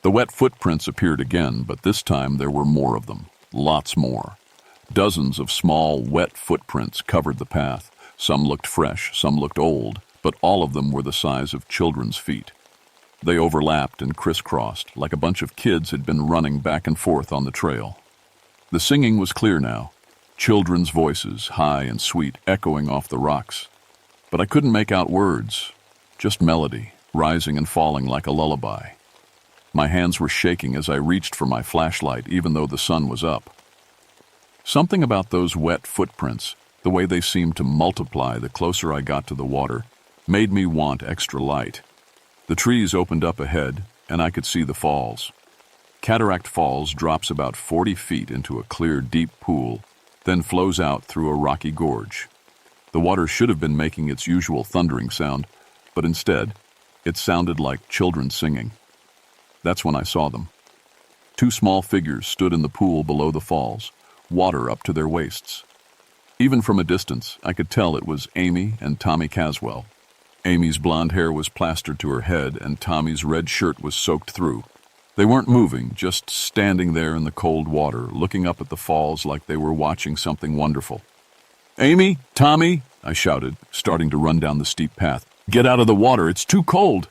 The wet footprints appeared again, but this time there were more of them, lots more. Dozens of small, wet footprints covered the path. Some looked fresh, some looked old, but all of them were the size of children's feet. They overlapped and crisscrossed, like a bunch of kids had been running back and forth on the trail. The singing was clear now, children's voices, high and sweet, echoing off the rocks. But I couldn't make out words, just melody, rising and falling like a lullaby. My hands were shaking as I reached for my flashlight, even though the sun was up. Something about those wet footprints, the way they seemed to multiply the closer I got to the water, made me want extra light. The trees opened up ahead, and I could see the falls. Cataract Falls drops about 40 feet into a clear, deep pool, then flows out through a rocky gorge. The water should have been making its usual thundering sound, but instead, it sounded like children singing. That's when I saw them. 2 small figures stood in the pool below the falls, water up to their waists. Even from a distance, I could tell it was Amy and Tommy Caswell. Amy's blonde hair was plastered to her head, and Tommy's red shirt was soaked through. They weren't moving, just standing there in the cold water, looking up at the falls like they were watching something wonderful. "Amy, Tommy," I shouted, starting to run down the steep path. "Get out of the water, it's too cold."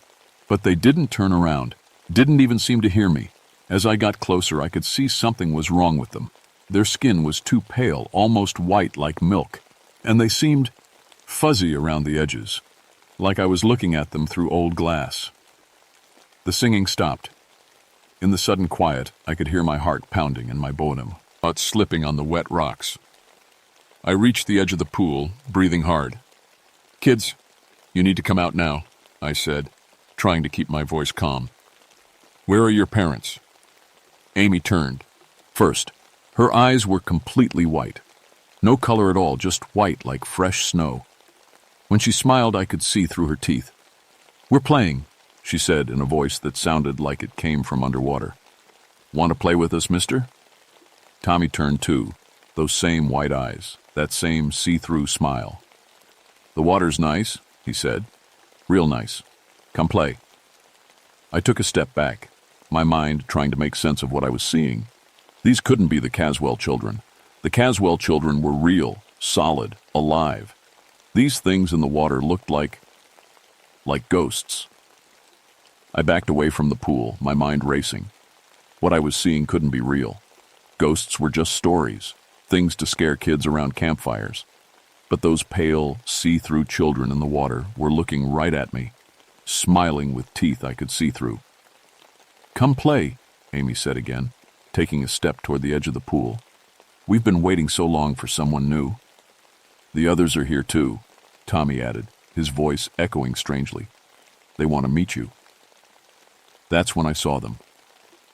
But they didn't turn around, didn't even seem to hear me. As I got closer, I could see something was wrong with them. Their skin was too pale, almost white like milk, and they seemed fuzzy around the edges, like I was looking at them through old glass. The singing stopped. In the sudden quiet, I could hear my heart pounding and my boredom, slipping on the wet rocks. I reached the edge of the pool, breathing hard. "Kids, you need to come out now," I said, trying to keep my voice calm. "Where are your parents?" Amy turned. First, her eyes were completely white. No color at all, just white like fresh snow. When she smiled, I could see through her teeth. "We're playing," she said in a voice that sounded like it came from underwater. "Want to play with us, mister?" Tommy turned too, those same white eyes, that same see-through smile. "The water's nice," he said. "Real nice. Come play." I took a step back, my mind trying to make sense of what I was seeing. These couldn't be the Caswell children. The Caswell children were real, solid, alive. These things in the water looked like ghosts. I backed away from the pool, my mind racing. What I was seeing couldn't be real. Ghosts were just stories, things to scare kids around campfires. But those pale, see-through children in the water were looking right at me, smiling with teeth I could see through. "Come play," Amy said again, taking a step toward the edge of the pool. "We've been waiting so long for someone new." "The others are here too," Tommy added, his voice echoing strangely. "They want to meet you." That's when I saw them.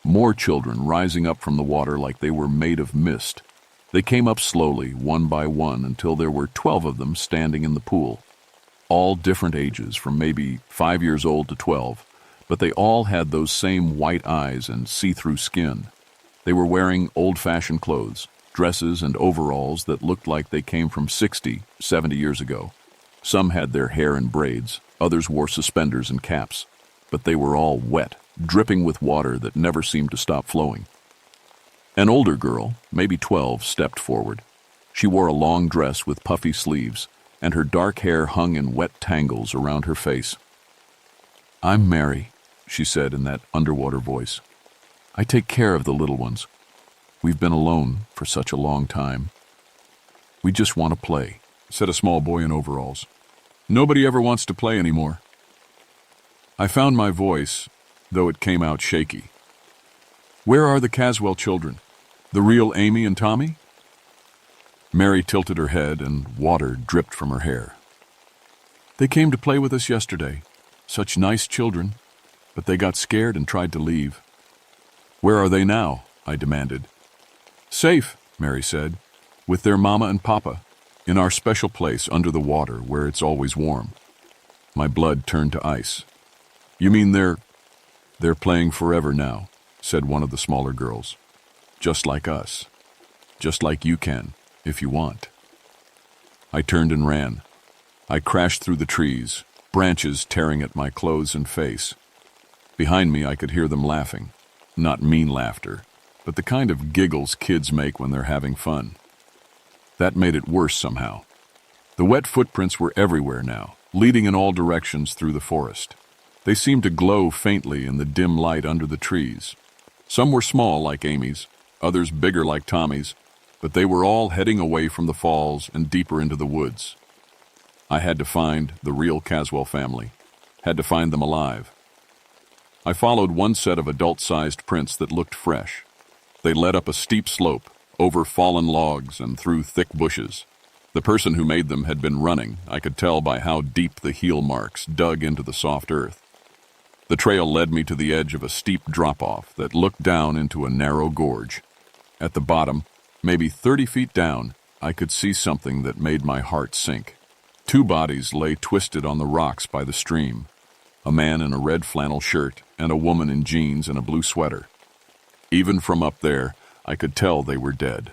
More children rising up from the water like they were made of mist. They came up slowly, one by one, until there were 12 of them standing in the pool. All different ages, from maybe 5 years old to 12, but they all had those same white eyes and see-through skin. They were wearing old-fashioned clothes, dresses and overalls that looked like they came from 60, 70 years ago. Some had their hair in braids, others wore suspenders and caps, but they were all wet, dripping with water that never seemed to stop flowing. An older girl, maybe 12, stepped forward. She wore a long dress with puffy sleeves, and her dark hair hung in wet tangles around her face. "I'm Mary," she said in that underwater voice. "I take care of the little ones. We've been alone for such a long time. We just want to play," said a small boy in overalls. "Nobody ever wants to play anymore." I found my voice, though it came out shaky. "Where are the Caswell children? The real Amy and Tommy?" Mary tilted her head and water dripped from her hair. "They came to play with us yesterday. Such nice children, but they got scared and tried to leave." "Where are they now?" I demanded. "Safe," Mary said, "with their mama and papa, in our special place under the water where it's always warm." My blood turned to ice. "You mean they're playing forever now," said one of the smaller girls. "Just like us. Just like you can, if you want." I turned and ran. I crashed through the trees, branches tearing at my clothes and face. Behind me I could hear them laughing. Not mean laughter, but the kind of giggles kids make when they're having fun. That made it worse somehow. The wet footprints were everywhere now, leading in all directions through the forest. They seemed to glow faintly in the dim light under the trees. Some were small like Amy's, others bigger like Tommy's, but they were all heading away from the falls and deeper into the woods. I had to find the real Caswell family, had to find them alive. I followed one set of adult-sized prints that looked fresh. They led up a steep slope, over fallen logs and through thick bushes. The person who made them had been running. I could tell by how deep the heel marks dug into the soft earth. The trail led me to the edge of a steep drop-off that looked down into a narrow gorge. At the bottom, maybe 30 feet down, I could see something that made my heart sink. 2 bodies lay twisted on the rocks by the stream. A man in a red flannel shirt and a woman in jeans and a blue sweater. Even from up there, I could tell they were dead.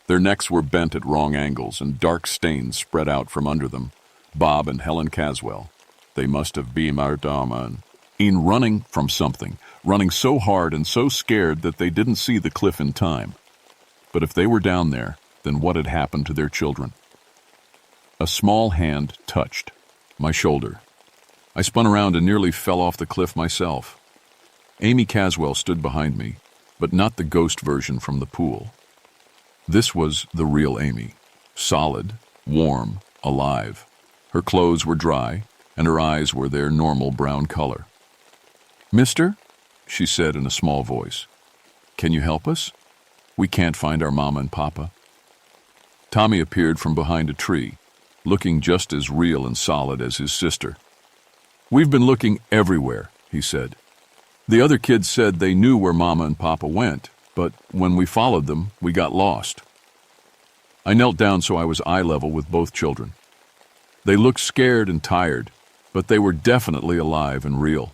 Their necks were bent at wrong angles and dark stains spread out from under them. Bob and Helen Caswell. They must have been running from something, running so hard and so scared that they didn't see the cliff in time. But if they were down there, then what had happened to their children? A small hand touched my shoulder. I spun around and nearly fell off the cliff myself. Amy Caswell stood behind me, but not the ghost version from the pool. This was the real Amy, solid, warm, alive. Her clothes were dry, and her eyes were their normal brown color. "Mister," she said in a small voice, "can you help us? We can't find our mama and papa." Tommy appeared from behind a tree, looking just as real and solid as his sister. "We've been looking everywhere," he said. "The other kids said they knew where Mama and Papa went, but when we followed them, we got lost." I knelt down so I was eye level with both children. They looked scared and tired, but they were definitely alive and real.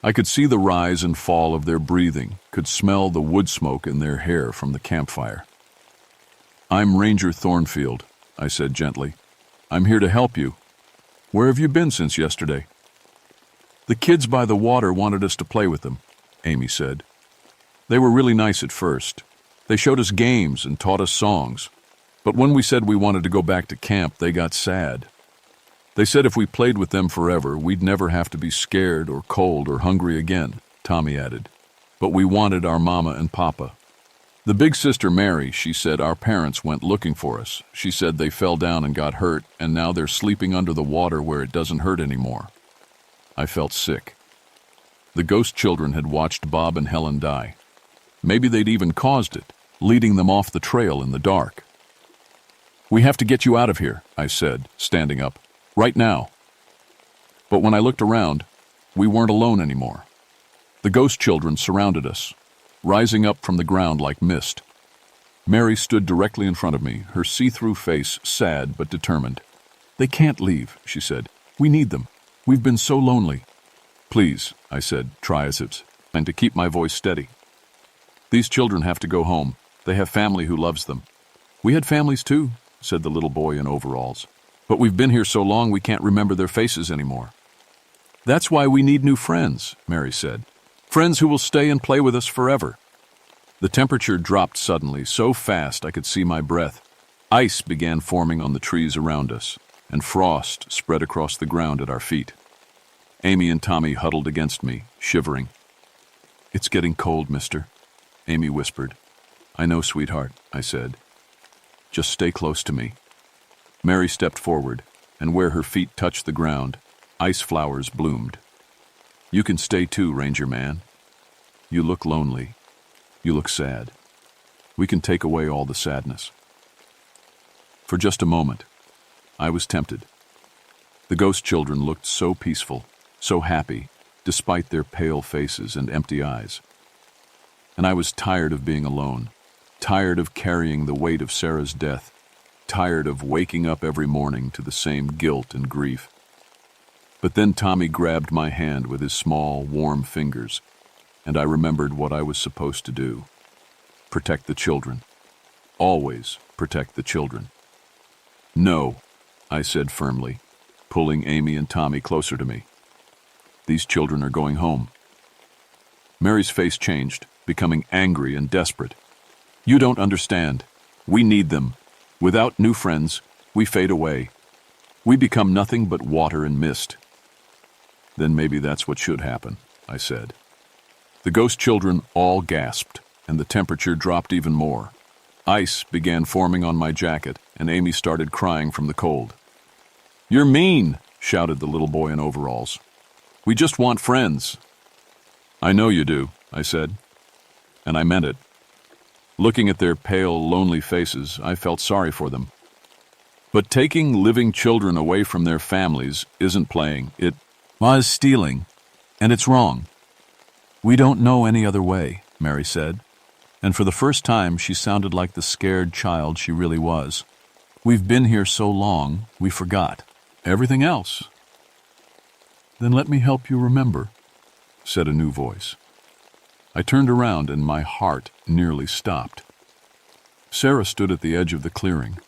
I could see the rise and fall of their breathing, could smell the wood smoke in their hair from the campfire. "I'm Ranger Thornfield," I said gently. "I'm here to help you. Where have you been since yesterday?" "The kids by the water wanted us to play with them," Amy said. "They were really nice at first. They showed us games and taught us songs. But when we said we wanted to go back to camp, they got sad. They said if we played with them forever, we'd never have to be scared or cold or hungry again," Tommy added. "But we wanted our mama and papa. The big sister Mary, she said our parents went looking for us. She said they fell down and got hurt, and now they're sleeping under the water where it doesn't hurt anymore." I felt sick. The ghost children had watched Bob and Helen die. Maybe they'd even caused it, leading them off the trail in the dark. "We have to get you out of here," I said, standing up. "Right now." But when I looked around, we weren't alone anymore. The ghost children surrounded us, rising up from the ground like mist. Mary stood directly in front of me, her see-through face sad but determined. "They can't leave," she said. "We need them. We've been so lonely." "Please," I said, triceps, and to keep my voice steady. "These children have to go home. They have family who loves them." "We had families too," said the little boy in overalls. "But we've been here so long we can't remember their faces anymore." "That's why we need new friends," Mary said. "Friends who will stay and play with us forever." The temperature dropped suddenly, so fast I could see my breath. Ice began forming on the trees around us, and frost spread across the ground at our feet. Amy and Tommy huddled against me, shivering. "It's getting cold, mister," Amy whispered. "I know, sweetheart," I said. "Just stay close to me." Mary stepped forward, and where her feet touched the ground, ice flowers bloomed. "You can stay too, Ranger Man. You look lonely. You look sad. We can take away all the sadness." For just a moment, I was tempted. The ghost children looked so peaceful, so happy, despite their pale faces and empty eyes. And I was tired of being alone, tired of carrying the weight of Sarah's death, tired of waking up every morning to the same guilt and grief. But then Tommy grabbed my hand with his small, warm fingers, and I remembered what I was supposed to do. Protect the children. Always protect the children. "No," I said firmly, pulling Amy and Tommy closer to me. "These children are going home." Mary's face changed, becoming angry and desperate. "You don't understand. We need them. Without new friends, we fade away. We become nothing but water and mist." "Then maybe that's what should happen," I said. The ghost children all gasped, and the temperature dropped even more. Ice began forming on my jacket, and Amy started crying from the cold. "You're mean," shouted the little boy in overalls. "We just want friends." "I know you do," I said. And I meant it. Looking at their pale, lonely faces, I felt sorry for them. But taking living children away from their families isn't playing. It was stealing, and it's wrong. "We don't know any other way," Mary said, and for the first time she sounded like the scared child she really was. "We've been here so long, we forgot everything else." "Then let me help you remember," said a new voice. I turned around and my heart nearly stopped. Sarah stood at the edge of the clearing.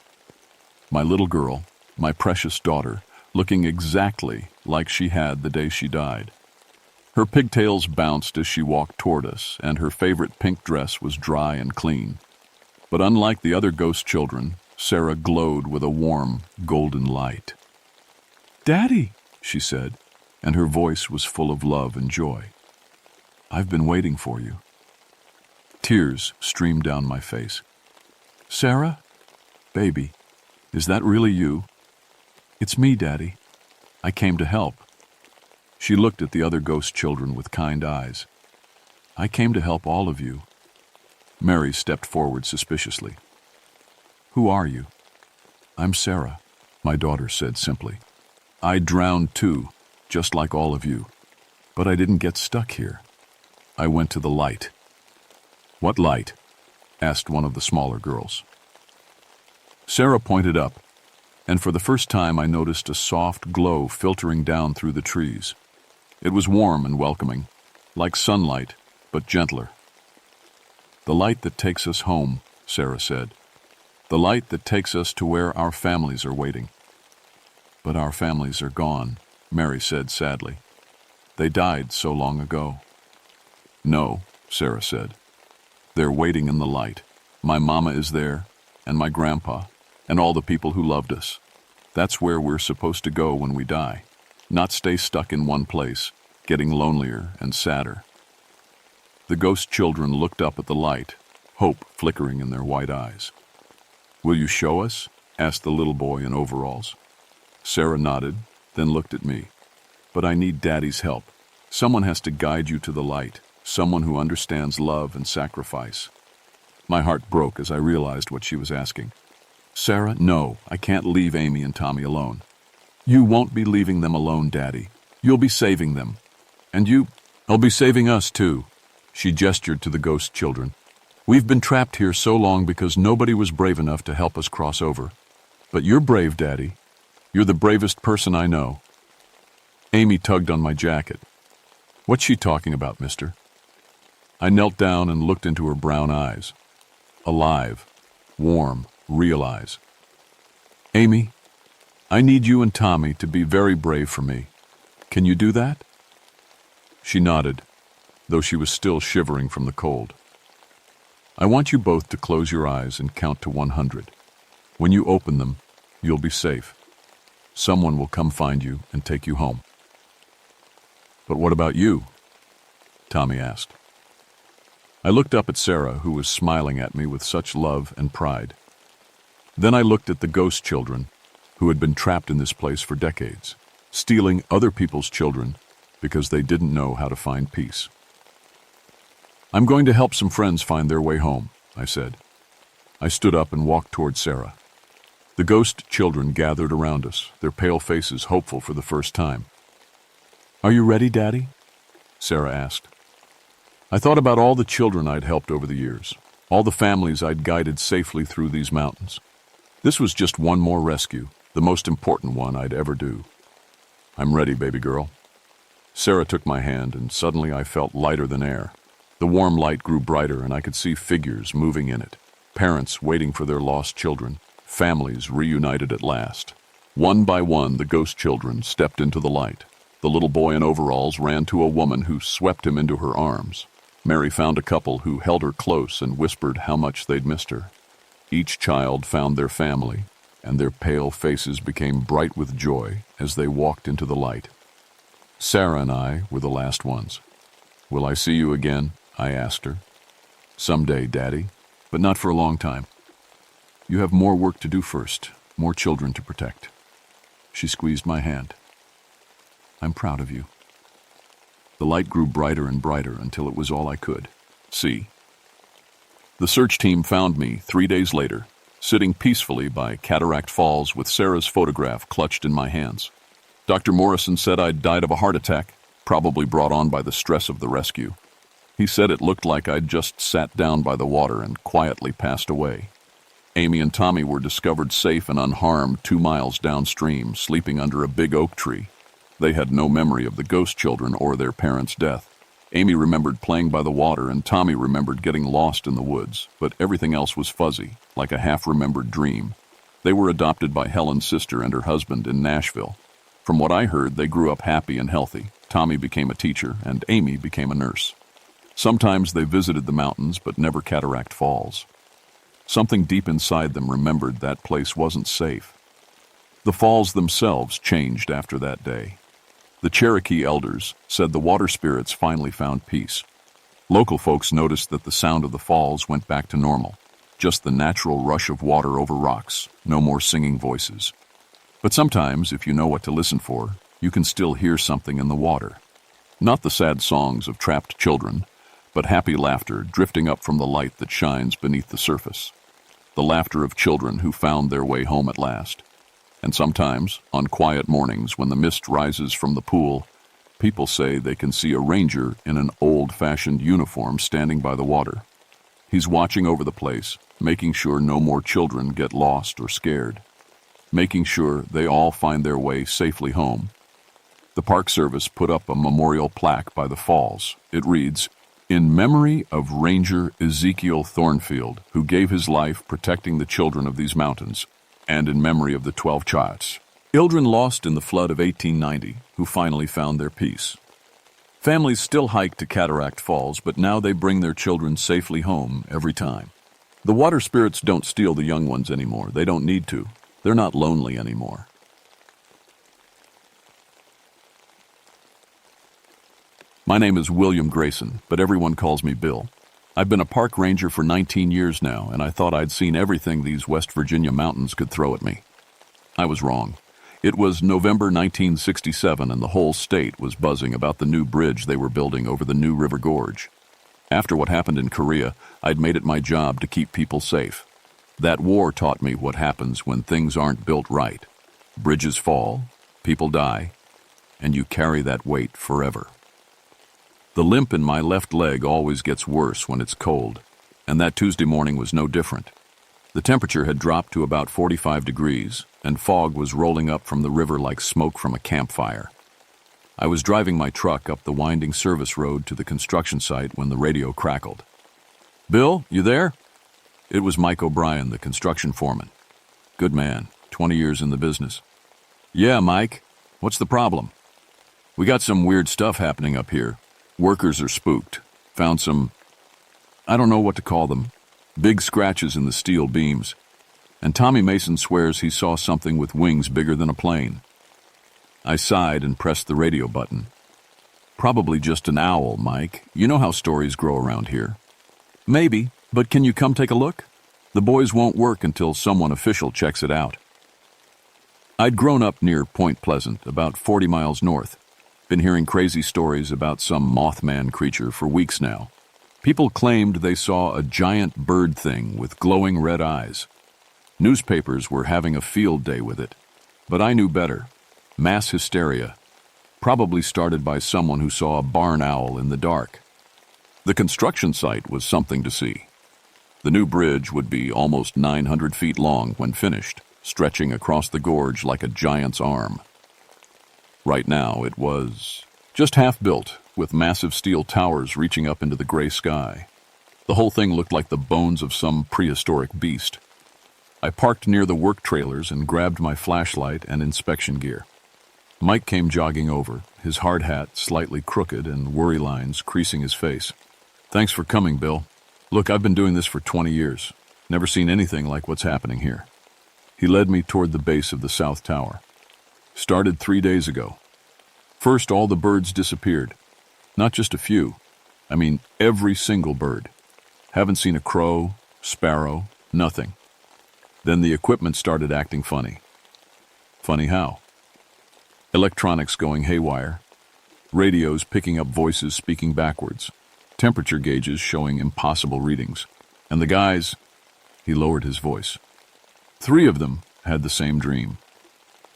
My little girl, my precious daughter, looking exactly like she had the day she died. Her pigtails bounced as she walked toward us, and her favorite pink dress was dry and clean. But unlike the other ghost children, Sarah glowed with a warm, golden light. "Daddy," she said, and her voice was full of love and joy. "I've been waiting for you." Tears streamed down my face. "Sarah? Baby, is that really you?" "It's me, Daddy. I came to help." She looked at the other ghost children with kind eyes. "I came to help all of you." Mary stepped forward suspiciously. "Who are you?" "I'm Sarah," my daughter said simply. "I drowned too, just like all of you. But I didn't get stuck here. I went to the light." "What light?" asked one of the smaller girls. Sarah pointed up, and for the first time I noticed a soft glow filtering down through the trees. It was warm and welcoming, like sunlight, but gentler. "The light that takes us home," Sarah said. "The light that takes us to where our families are waiting." "But our families are gone," Mary said sadly. "They died so long ago." "No," Sarah said. "They're waiting in the light. My mama is there, and my grandpa, and all the people who loved us. That's where we're supposed to go when we die. Not stay stuck in one place, getting lonelier and sadder." The ghost children looked up at the light, hope flickering in their white eyes. "Will you show us?" asked the little boy in overalls. Sarah nodded, then looked at me. "But I need Daddy's help. Someone has to guide you to the light, someone who understands love and sacrifice." My heart broke as I realized what she was asking. "Sarah, no, I can't leave Amy and Tommy alone." "You won't be leaving them alone, Daddy. You'll be saving them. And I'll be saving us too." She gestured to the ghost children. "We've been trapped here so long because nobody was brave enough to help us cross over. But you're brave, Daddy. You're the bravest person I know." Amy tugged on my jacket. "What's she talking about, mister?" I knelt down and looked into her brown eyes. Alive, warm, real eyes. "Amy, I need you and Tommy to be very brave for me. Can you do that?" She nodded, though she was still shivering from the cold. "I want you both to close your eyes and count to 100. When you open them, you'll be safe. Someone will come find you and take you home." "But what about you?" Tommy asked. I looked up at Sarah, who was smiling at me with such love and pride. Then I looked at the ghost children, who had been trapped in this place for decades, stealing other people's children because they didn't know how to find peace. "I'm going to help some friends find their way home," I said. I stood up and walked toward Sarah. The ghost children gathered around us, their pale faces hopeful for the first time. "Are you ready, Daddy?" Sarah asked. I thought about all the children I'd helped over the years, all the families I'd guided safely through these mountains. This was just one more rescue, the most important one I'd ever do. "I'm ready, baby girl." Sarah took my hand, and suddenly I felt lighter than air. The warm light grew brighter, and I could see figures moving in it. Parents waiting for their lost children, families reunited at last. One by one, the ghost children stepped into the light. The little boy in overalls ran to a woman who swept him into her arms. Mary found a couple who held her close and whispered how much they'd missed her. Each child found their family, and their pale faces became bright with joy as they walked into the light. Sarah and I were the last ones. "Will I see you again?" I asked her. "Someday, Daddy, but not for a long time. You have more work to do first, more children to protect." She squeezed my hand. "I'm proud of you." The light grew brighter and brighter until it was all I could see. The search team found me 3 days later, sitting peacefully by Cataract Falls with Sarah's photograph clutched in my hands. Dr. Morrison said I'd died of a heart attack, probably brought on by the stress of the rescue. He said it looked like I'd just sat down by the water and quietly passed away. Amy and Tommy were discovered safe and unharmed 2 miles downstream, sleeping under a big oak tree. They had no memory of the ghost children or their parents' death. Amy remembered playing by the water, and Tommy remembered getting lost in the woods, but everything else was fuzzy, like a half-remembered dream. They were adopted by Helen's sister and her husband in Nashville. From what I heard, they grew up happy and healthy. Tommy became a teacher, and Amy became a nurse. Sometimes they visited the mountains, but never Cataract Falls. Something deep inside them remembered that place wasn't safe. The falls themselves changed after that day. The Cherokee elders said the water spirits finally found peace. Local folks noticed that the sound of the falls went back to normal, just the natural rush of water over rocks, no more singing voices. But sometimes, if you know what to listen for, you can still hear something in the water. Not the sad songs of trapped children, but happy laughter drifting up from the light that shines beneath the surface. The laughter of children who found their way home at last. And sometimes, on quiet mornings when the mist rises from the pool, people say they can see a ranger in an old-fashioned uniform standing by the water. He's watching over the place, making sure no more children get lost or scared, making sure they all find their way safely home. The Park Service put up a memorial plaque by the falls. It reads, "In memory of Ranger Ezekiel Thornfield, who gave his life protecting the children of these mountains, and in memory of the 12 children lost in the flood of 1890, who finally found their peace." Families still hike to Cataract Falls, but now they bring their children safely home every time. The water spirits don't steal the young ones anymore. They don't need to. They're not lonely anymore. My name is William Grayson, but everyone calls me Bill. I've been a park ranger for 19 years now, and I thought I'd seen everything these West Virginia mountains could throw at me. I was wrong. It was November 1967, and the whole state was buzzing about the new bridge they were building over the New River Gorge. After what happened in Korea, I'd made it my job to keep people safe. That war taught me what happens when things aren't built right. Bridges fall, people die, and you carry that weight forever. The limp in my left leg always gets worse when it's cold, and that Tuesday morning was no different. The temperature had dropped to about 45 degrees, and fog was rolling up from the river like smoke from a campfire. I was driving my truck up the winding service road to the construction site when the radio crackled. "Bill, you there?" It was Mike O'Brien, the construction foreman. Good man, 20 years in the business. "Yeah, Mike. What's the problem?" "We got some weird stuff happening up here. Workers are spooked. Found some, I don't know what to call them, big scratches in the steel beams. And Tommy Mason swears he saw something with wings bigger than a plane." I sighed and pressed the radio button. "Probably just an owl, Mike. You know how stories grow around here." "Maybe, but can you come take a look? The boys won't work until someone official checks it out." I'd grown up near Point Pleasant, about 40 miles north. Been hearing crazy stories about some mothman creature for weeks now. People claimed they saw a giant bird thing with glowing red eyes. Newspapers were having a field day with it. But I knew better. Mass hysteria. Probably started by someone who saw a barn owl in the dark. The construction site was something to see. The new bridge would be almost 900 feet long when finished, stretching across the gorge like a giant's arm. Right now, it was just half-built, with massive steel towers reaching up into the gray sky. The whole thing looked like the bones of some prehistoric beast. I parked near the work trailers and grabbed my flashlight and inspection gear. Mike came jogging over, his hard hat slightly crooked and worry lines creasing his face. "Thanks for coming, Bill. Look, I've been doing this for 20 years. Never seen anything like what's happening here." He led me toward the base of the South Tower. Started 3 days ago. First, all the birds disappeared. Not just a few. I mean, every single bird. Haven't seen a crow, sparrow, nothing. Then the equipment started acting funny. Funny how? Electronics going haywire. Radios picking up voices speaking backwards. Temperature gauges showing impossible readings. And the guys, he lowered his voice. 3 of them had the same dream.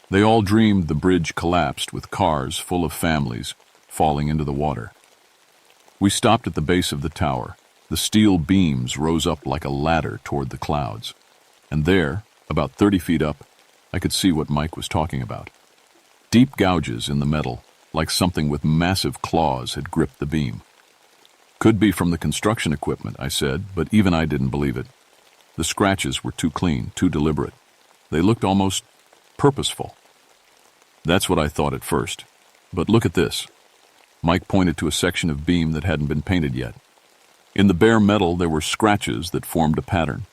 They all dreamed the bridge collapsed with cars full of families falling into the water. We stopped at the base of the tower. The steel beams rose up like a ladder toward the clouds. And there, about 30 feet up, I could see what Mike was talking about. Deep gouges in the metal, like something with massive claws had gripped the beam. "Could be from the construction equipment," I said, but even I didn't believe it. The scratches were too clean, too deliberate. They looked almost purposeful. That's what I thought at first. But look at this. Mike pointed to a section of beam that hadn't been painted yet. In the bare metal, there were scratches that formed a pattern.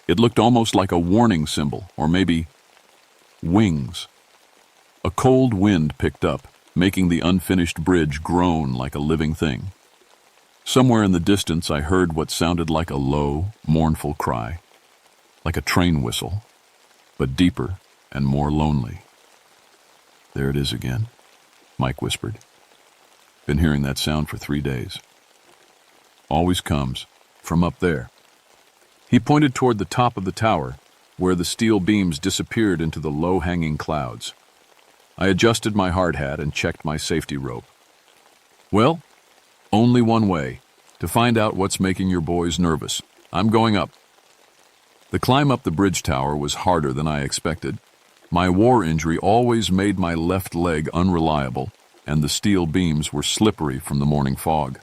It looked almost like a warning symbol, or maybe wings. A cold wind picked up, making the unfinished bridge groan like a living thing. Somewhere in the distance, I heard what sounded like a low, mournful cry, like a train whistle, but deeper and more lonely. "There it is again," Mike whispered. "Been hearing that sound for 3 days. Always comes from up there." He pointed toward the top of the tower, where the steel beams disappeared into the low-hanging clouds. I adjusted my hard hat and checked my safety rope. "Well, only one way, to find out what's making your boys nervous. I'm going up." The climb up the bridge tower was harder than I expected. My war injury always made my left leg unreliable, and the steel beams were slippery from the morning fog.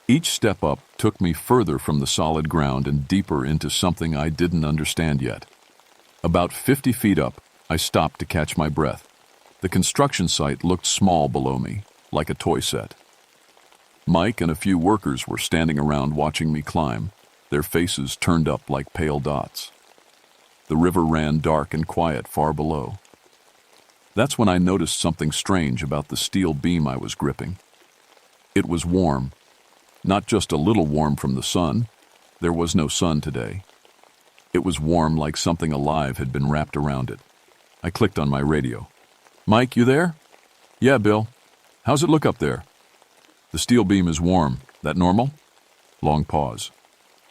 Each step up took me further from the solid ground and deeper into something I didn't understand yet. About 50 feet up, I stopped to catch my breath. The construction site looked small below me, like a toy set. Mike and a few workers were standing around watching me climb, their faces turned up like pale dots. The river ran dark and quiet far below. That's when I noticed something strange about the steel beam I was gripping. It was warm. Not just a little warm from the sun. There was no sun today. It was warm like something alive had been wrapped around it. I clicked on my radio. "Mike, you there?" "Yeah, Bill. How's it look up there?" "The steel beam is warm. That normal?" Long pause.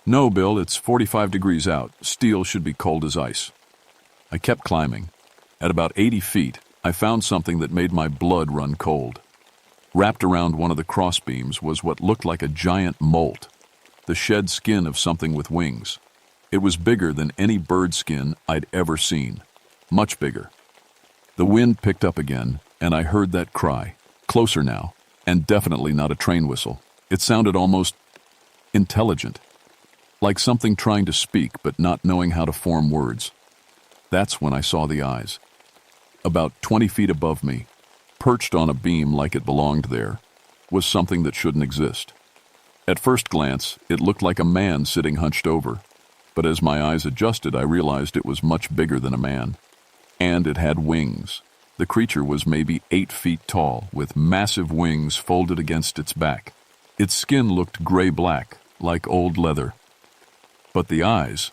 "No, Bill, it's 45 degrees out. Steel should be cold as ice." I kept climbing. At about 80 feet, I found something that made my blood run cold. Wrapped around one of the crossbeams was what looked like a giant molt, the shed skin of something with wings. It was bigger than any bird skin I'd ever seen, much bigger. The wind picked up again, and I heard that cry, closer now, and definitely not a train whistle. It sounded almost intelligent, like something trying to speak but not knowing how to form words. That's when I saw the eyes. About 20 feet above me, perched on a beam like it belonged there, was something that shouldn't exist. At first glance, it looked like a man sitting hunched over, but as my eyes adjusted, I realized it was much bigger than a man. And it had wings. The creature was maybe 8 feet tall, with massive wings folded against its back. Its skin looked gray-black, like old leather. But the eyes,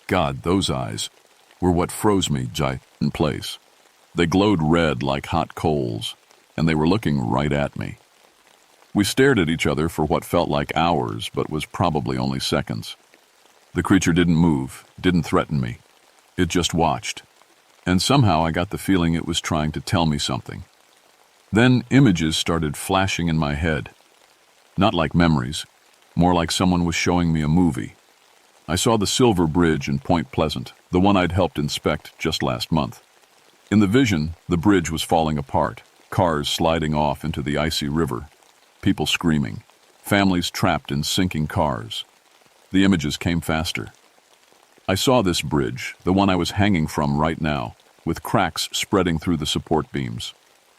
God, those eyes, were what froze me in place. They glowed red like hot coals, and they were looking right at me. We stared at each other for what felt like hours, but was probably only seconds. The creature didn't move, didn't threaten me. It just watched. And somehow I got the feeling it was trying to tell me something. Then images started flashing in my head. Not like memories, more like someone was showing me a movie. I saw the Silver Bridge in Point Pleasant, the one I'd helped inspect just last month. In the vision, the bridge was falling apart, cars sliding off into the icy river, people screaming, families trapped in sinking cars. The images came faster. I saw this bridge, the one I was hanging from right now, with cracks spreading through the support beams.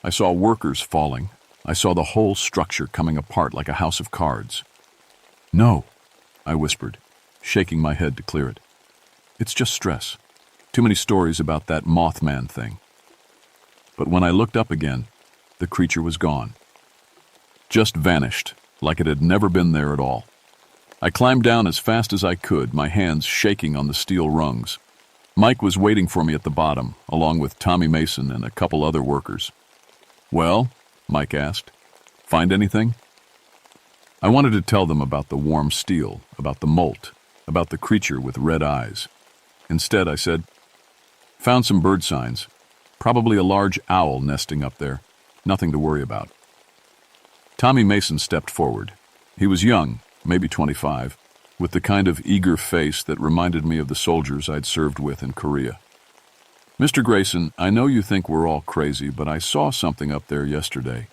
I saw workers falling. I saw the whole structure coming apart like a house of cards. "No," I whispered, shaking my head to clear it. "It's just stress. Too many stories about that mothman thing." But when I looked up again, the creature was gone. Just vanished, like it had never been there at all. I climbed down as fast as I could, my hands shaking on the steel rungs. Mike was waiting for me at the bottom, along with Tommy Mason and a couple other workers. "Well?" Mike asked. "Find anything?" I wanted to tell them about the warm steel, about the molt, about the creature with red eyes. Instead, I said, "Found some bird signs. Probably a large owl nesting up there. Nothing to worry about." Tommy Mason stepped forward. He was young, maybe 25, with the kind of eager face that reminded me of the soldiers I'd served with in Korea. "Mr. Grayson, I know you think we're all crazy, but I saw something up there yesterday.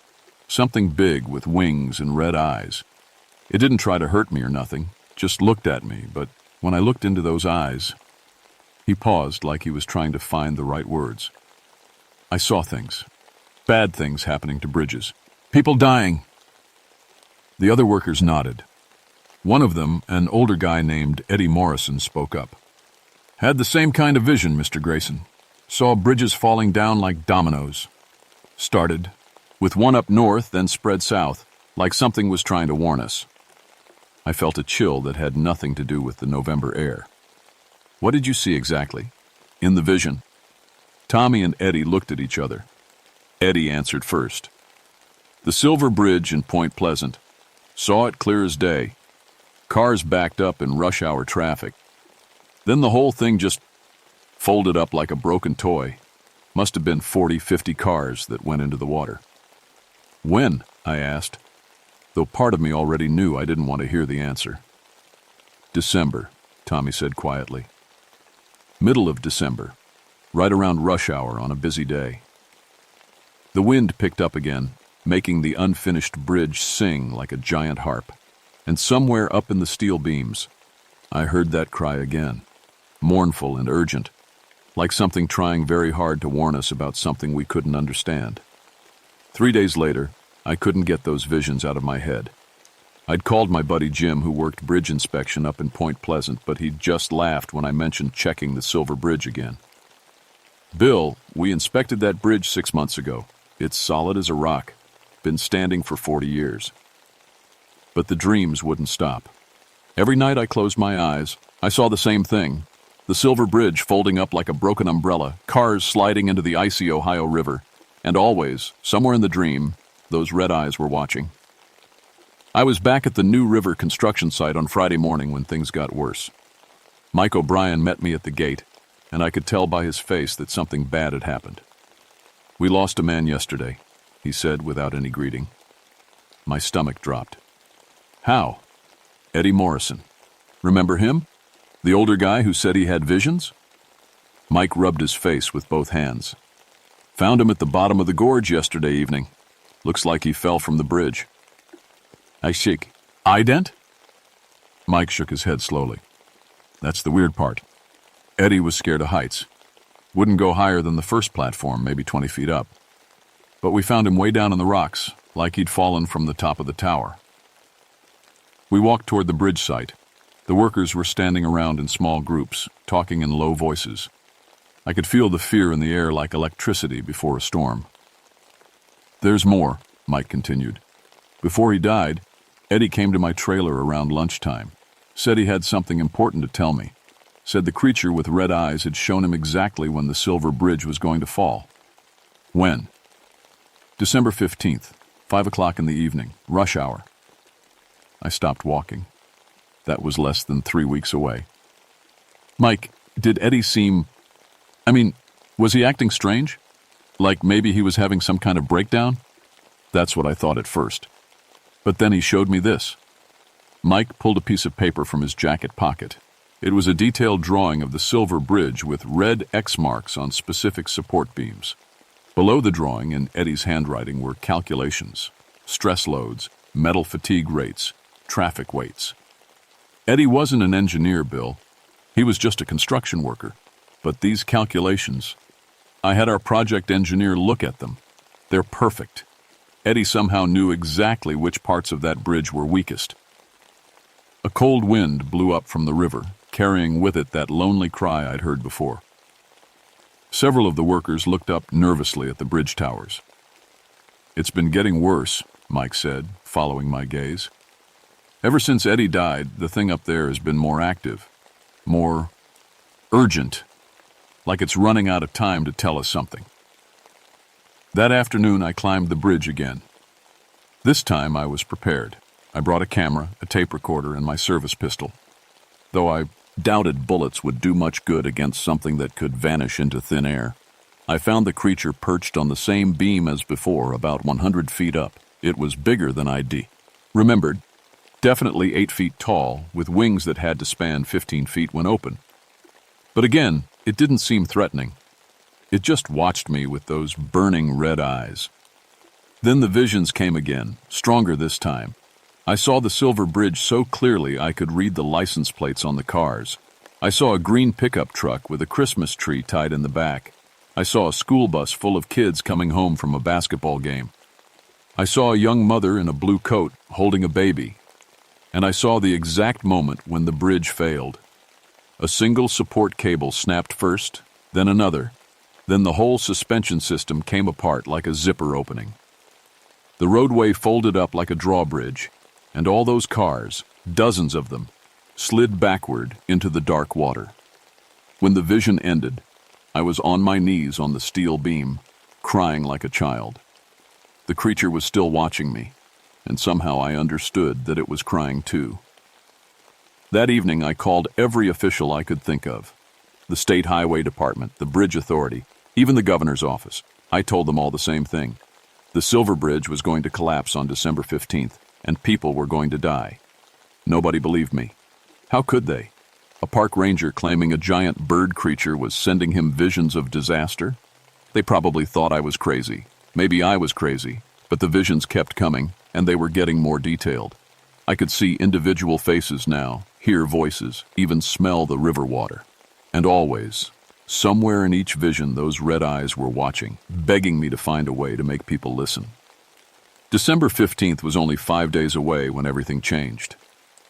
Something big with wings and red eyes. It didn't try to hurt me or nothing, just looked at me, but when I looked into those eyes..." He paused like he was trying to find the right words. "I saw things. Bad things happening to bridges. People dying." The other workers nodded. One of them, an older guy named Eddie Morrison, spoke up. "Had the same kind of vision, Mr. Grayson. Saw bridges falling down like dominoes. Started with one up north, then spread south, like something was trying to warn us." I felt a chill that had nothing to do with the November air. "What did you see exactly? In the vision?" Tommy and Eddie looked at each other. Eddie answered first. "The Silver Bridge in Point Pleasant. Saw it clear as day. Cars backed up in rush hour traffic. Then the whole thing just folded up like a broken toy. Must have been 40, 50 cars that went into the water." "When?" I asked, though part of me already knew I didn't want to hear the answer. "December," Tommy said quietly. "Middle of December, right around rush hour on a busy day." The wind picked up again, making the unfinished bridge sing like a giant harp. And somewhere up in the steel beams, I heard that cry again, mournful and urgent, like something trying very hard to warn us about something we couldn't understand. 3 days later, I couldn't get those visions out of my head. I'd called my buddy Jim, who worked bridge inspection up in Point Pleasant, but he'd just laughed when I mentioned checking the Silver Bridge again. "Bill, we inspected that bridge 6 months ago. It's solid as a rock. Been standing for 40 years. But the dreams wouldn't stop. Every night I closed my eyes, I saw the same thing. The Silver Bridge folding up like a broken umbrella, cars sliding into the icy Ohio River, and always, somewhere in the dream, those red eyes were watching. I was back at the New River construction site on Friday morning when things got worse. Mike O'Brien met me at the gate, and I could tell by his face that something bad had happened. "We lost a man yesterday," he said without any greeting. My stomach dropped. How? Eddie Morrison. Remember him? The older guy who said he had visions? Mike rubbed his face with both hands. Found him at the bottom of the gorge yesterday evening. Looks like he fell from the bridge. I shake. Ident? Mike shook his head slowly. That's the weird part. Eddie was scared of heights. Wouldn't go higher than the first platform, maybe 20 feet up. But we found him way down in the rocks, like he'd fallen from the top of the tower. We walked toward the bridge site. The workers were standing around in small groups, talking in low voices. I could feel the fear in the air like electricity before a storm. There's more, Mike continued. Before he died, Eddie came to my trailer around lunchtime. Said he had something important to tell me. Said the creature with red eyes had shown him exactly when the silver bridge was going to fall. When? December 15th, 5 o'clock in the evening, rush hour. I stopped walking. That was less than 3 weeks away. Mike, did Eddie seem... was he acting strange? Like maybe he was having some kind of breakdown? That's what I thought at first. But then he showed me this. Mike pulled a piece of paper from his jacket pocket. It was a detailed drawing of the silver bridge with red X marks on specific support beams. Below the drawing, in Eddie's handwriting, were calculations, stress loads, metal fatigue rates, traffic weights. Eddie wasn't an engineer, Bill. He was just a construction worker. But these calculations, I had our project engineer look at them. They're perfect. Eddie somehow knew exactly which parts of that bridge were weakest. A cold wind blew up from the river, carrying with it that lonely cry I'd heard before. Several of the workers looked up nervously at the bridge towers. It's been getting worse, Mike said, following my gaze. Ever since Eddie died, the thing up there has been more active, more urgent, like it's running out of time to tell us something. That afternoon, I climbed the bridge again. This time, I was prepared. I brought a camera, a tape recorder, and my service pistol. Though I doubted bullets would do much good against something that could vanish into thin air, I found the creature perched on the same beam as before, about 100 feet up. It was bigger than I'd remembered. Definitely 8 feet tall, with wings that had to span 15 feet when open. But again, it didn't seem threatening. It just watched me with those burning red eyes. Then the visions came again, stronger this time. I saw the silver bridge so clearly I could read the license plates on the cars. I saw a green pickup truck with a Christmas tree tied in the back. I saw a school bus full of kids coming home from a basketball game. I saw a young mother in a blue coat holding a baby. And I saw the exact moment when the bridge failed. A single support cable snapped first, then another. Then the whole suspension system came apart like a zipper opening. The roadway folded up like a drawbridge, and all those cars, dozens of them, slid backward into the dark water. When the vision ended, I was on my knees on the steel beam, crying like a child. The creature was still watching me, and somehow I understood that it was crying too. That evening, I called every official I could think of. The State Highway Department, the Bridge Authority, even the governor's office. I told them all the same thing. The Silver Bridge was going to collapse on December 15th, and people were going to die. Nobody believed me. How could they? A park ranger claiming a giant bird creature was sending him visions of disaster? They probably thought I was crazy. Maybe I was crazy, but the visions kept coming, and they were getting more detailed. I could see individual faces now, hear voices, even smell the river water. And always, somewhere in each vision, those red eyes were watching, begging me to find a way to make people listen. December 15th was only 5 days away when everything changed.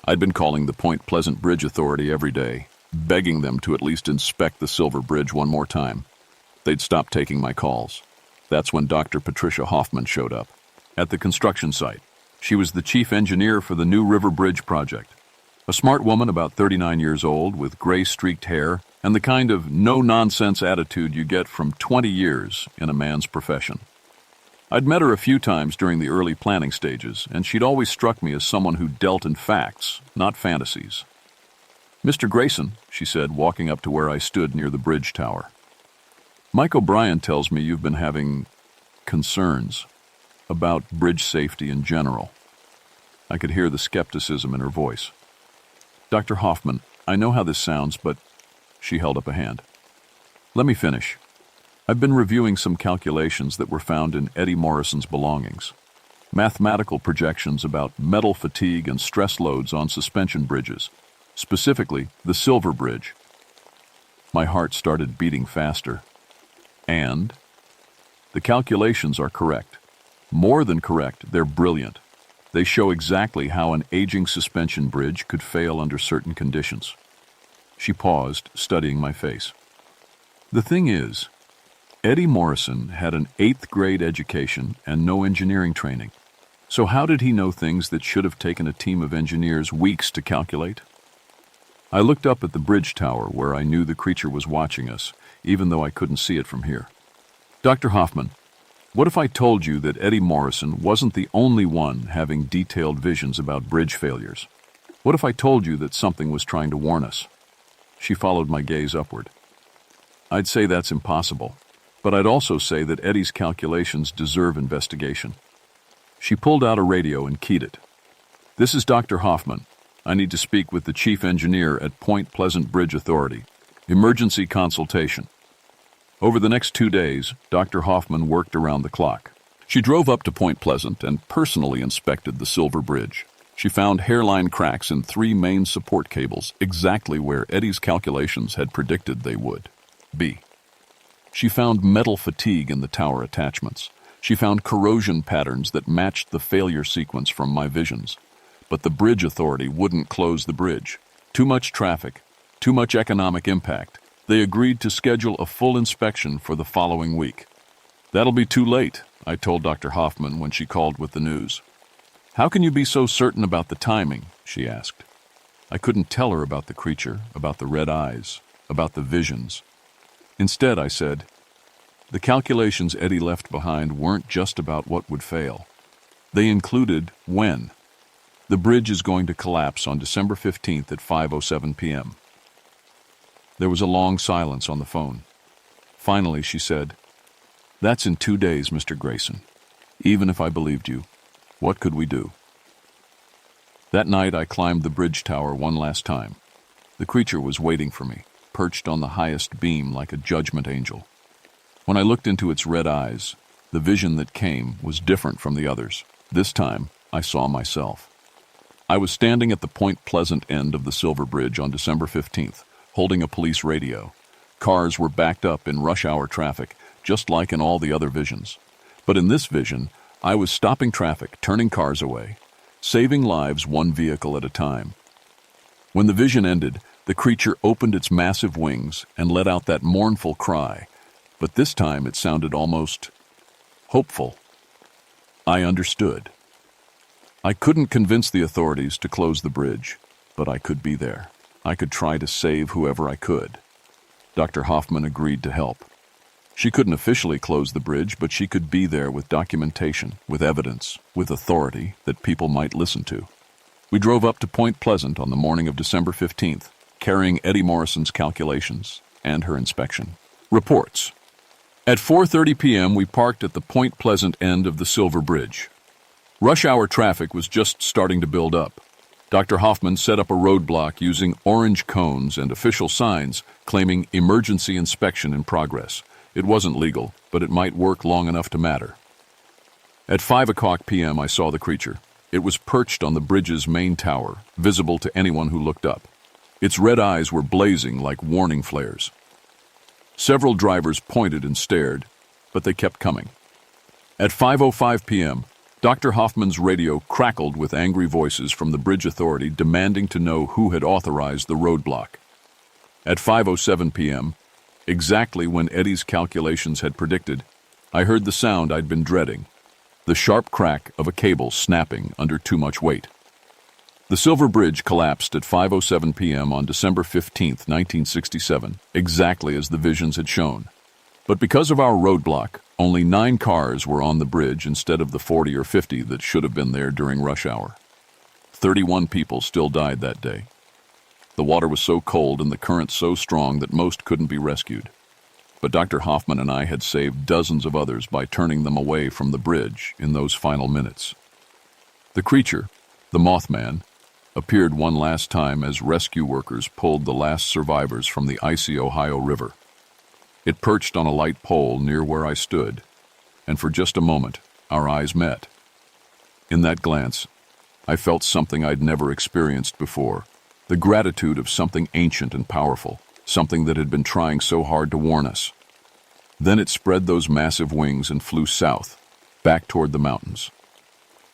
I'd been calling the Point Pleasant Bridge Authority every day, begging them to at least inspect the Silver Bridge one more time. They'd stopped taking my calls. That's when Dr. Patricia Hoffman showed up. At the construction site, she was the chief engineer for the new River Bridge project. A smart woman about 39 years old with gray-streaked hair and the kind of no-nonsense attitude you get from 20 years in a man's profession. I'd met her a few times during the early planning stages, and she'd always struck me as someone who dealt in facts, not fantasies. "Mr. Grayson," she said, walking up to where I stood near the bridge tower. "Mike O'Brien tells me you've been having concerns about bridge safety in general." I could hear the skepticism in her voice. Dr. Hoffman, I know how this sounds, but... She held up a hand. Let me finish. I've been reviewing some calculations that were found in Eddie Morrison's belongings. Mathematical projections about metal fatigue and stress loads on suspension bridges, specifically the Silver Bridge. My heart started beating faster. And? The calculations are correct. More than correct, they're brilliant. They show exactly how an aging suspension bridge could fail under certain conditions. She paused, studying my face. The thing is, Eddie Morrison had an 8th grade education and no engineering training. So how did he know things that should have taken a team of engineers weeks to calculate? I looked up at the bridge tower where I knew the creature was watching us, even though I couldn't see it from here. Dr. Hoffman, what if I told you that Eddie Morrison wasn't the only one having detailed visions about bridge failures? What if I told you that something was trying to warn us? She followed my gaze upward. I'd say that's impossible, but I'd also say that Eddie's calculations deserve investigation. She pulled out a radio and keyed it. This is Dr. Hoffman. I need to speak with the chief engineer at Point Pleasant Bridge Authority. Emergency consultation. Over the next 2 days, Dr. Hoffman worked around the clock. She drove up to Point Pleasant and personally inspected the Silver Bridge. She found hairline cracks in 3 main support cables, exactly where Eddie's calculations had predicted they would be. She found metal fatigue in the tower attachments. She found corrosion patterns that matched the failure sequence from my visions. But the bridge authority wouldn't close the bridge. Too much traffic, too much economic impact. They agreed to schedule a full inspection for the following week. That'll be too late, I told Dr. Hoffman when she called with the news. How can you be so certain about the timing? She asked. I couldn't tell her about the creature, about the red eyes, about the visions. Instead, I said, the calculations Eddie left behind weren't just about what would fail. They included when. The bridge is going to collapse on December 15th at 5:07 p.m. There was a long silence on the phone. Finally, she said, That's in 2 days, Mr. Grayson. Even if I believed you, what could we do? That night, I climbed the bridge tower one last time. The creature was waiting for me, perched on the highest beam like a judgment angel. When I looked into its red eyes, the vision that came was different from the others. This time, I saw myself. I was standing at the Point Pleasant end of the Silver Bridge on December 15th, holding a police radio. Cars were backed up in rush hour traffic, just like in all the other visions. But in this vision, I was stopping traffic, turning cars away, saving lives one vehicle at a time. When the vision ended, the creature opened its massive wings and let out that mournful cry, but this time it sounded almost hopeful. I understood. I couldn't convince the authorities to close the bridge, but I could be there. I could try to save whoever I could. Dr. Hoffman agreed to help. She couldn't officially close the bridge, but she could be there with documentation, with evidence, with authority that people might listen to. We drove up to Point Pleasant on the morning of December 15th, carrying Eddie Morrison's calculations and her inspection. Reports. At 4:30 p.m., we parked at the Point Pleasant end of the Silver Bridge. Rush hour traffic was just starting to build up. Dr. Hoffman set up a roadblock using orange cones and official signs claiming emergency inspection in progress. It wasn't legal, but it might work long enough to matter. At 5:00 p.m., I saw the creature. It was perched on the bridge's main tower, visible to anyone who looked up. Its red eyes were blazing like warning flares. Several drivers pointed and stared, but they kept coming. At 5:05 p.m., Dr. Hoffman's radio crackled with angry voices from the bridge authority demanding to know who had authorized the roadblock. At 5:07 p.m., exactly when Eddie's calculations had predicted, I heard the sound I'd been dreading, the sharp crack of a cable snapping under too much weight. The Silver Bridge collapsed at 5:07 p.m. on December 15, 1967, exactly as the visions had shown. But because of our roadblock, only 9 cars were on the bridge instead of the 40 or 50 that should have been there during rush hour. 31 people still died that day. The water was so cold and the current so strong that most couldn't be rescued. But Dr. Hoffman and I had saved dozens of others by turning them away from the bridge in those final minutes. The creature, The Mothman appeared one last time as rescue workers pulled the last survivors from the icy Ohio River. It perched on a light pole near where I stood, and for just a moment, our eyes met. In that glance, I felt something I'd never experienced before, the gratitude of something ancient and powerful, something that had been trying so hard to warn us. Then it spread those massive wings and flew south, back toward the mountains.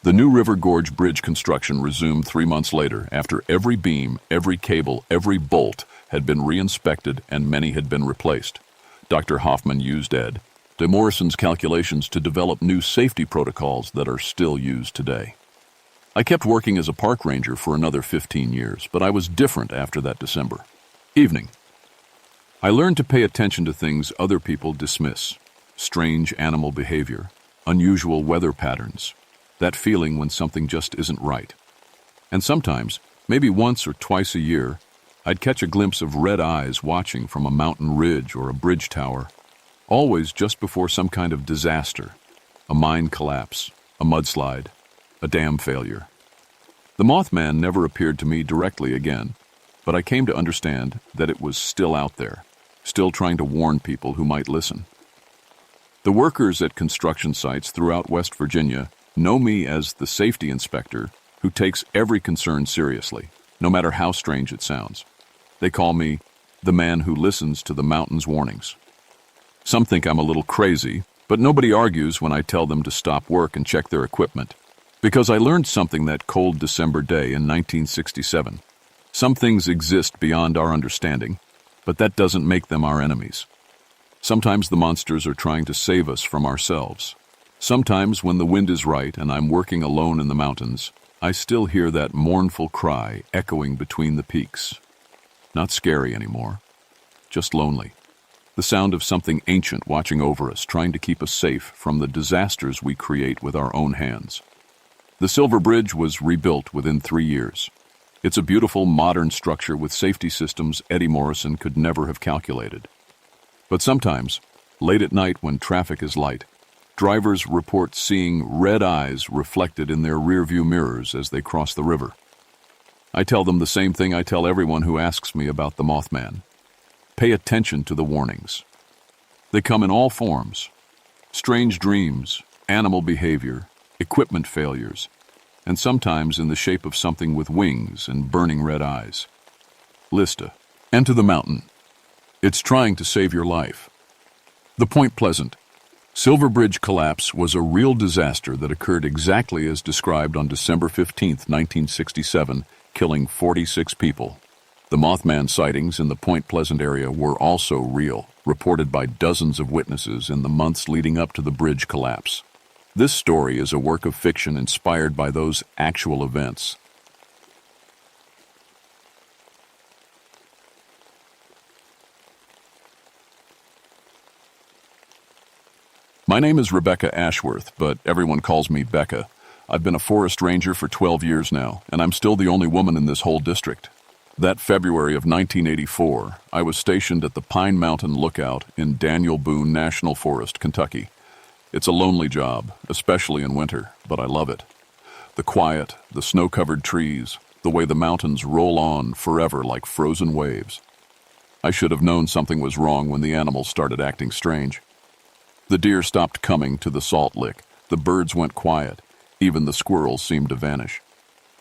The New River Gorge Bridge construction resumed 3 months later after every beam, every cable, every bolt had been re-inspected and many had been replaced. Dr. Hoffman used Ed de Morrison's calculations to develop new safety protocols that are still used today. I kept working as a park ranger for another 15 years, but I was different after that December. Evening. I learned to pay attention to things other people dismiss. Strange animal behavior, unusual weather patterns, that feeling when something just isn't right. And sometimes, maybe once or twice a year, I'd catch a glimpse of red eyes watching from a mountain ridge or a bridge tower, always just before some kind of disaster, a mine collapse, a mudslide, a dam failure. The Mothman never appeared to me directly again, but I came to understand that it was still out there, still trying to warn people who might listen. The workers at construction sites throughout West Virginia know me as the safety inspector who takes every concern seriously, no matter how strange it sounds. They call me the man who listens to the mountain's warnings. Some think I'm a little crazy, but nobody argues when I tell them to stop work and check their equipment, because I learned something that cold December day in 1967. Some things exist beyond our understanding, but that doesn't make them our enemies. Sometimes the monsters are trying to save us from ourselves. Sometimes when the wind is right and I'm working alone in the mountains, I still hear that mournful cry echoing between the peaks. Not scary anymore, just lonely. The sound of something ancient watching over us, trying to keep us safe from the disasters we create with our own hands. The Silver Bridge was rebuilt within 3 years. It's a beautiful modern structure with safety systems Eddie Morrison could never have calculated. But sometimes, late at night when traffic is light, drivers report seeing red eyes reflected in their rearview mirrors as they cross the river. I tell them the same thing I tell everyone who asks me about the Mothman. Pay attention to the warnings. They come in all forms: strange dreams, animal behavior, equipment failures, and sometimes in the shape of something with wings and burning red eyes. Lista. Enter the mountain. It's trying to save your life. The Point Pleasant Silver Bridge collapse was a real disaster that occurred exactly as described on December 15, 1967, killing 46 people. The Mothman sightings in the Point Pleasant area were also real, reported by dozens of witnesses in the months leading up to the bridge collapse. This story is a work of fiction inspired by those actual events. My name is Rebecca Ashworth, but everyone calls me Becca. I've been a forest ranger for 12 years now, and I'm still the only woman in this whole district. That February of 1984, I was stationed at the Pine Mountain Lookout in Daniel Boone National Forest, Kentucky. It's a lonely job, especially in winter, but I love it. The quiet, the snow-covered trees, the way the mountains roll on forever like frozen waves. I should have known something was wrong when the animals started acting strange. The deer stopped coming to the salt lick, the birds went quiet, even the squirrels seemed to vanish.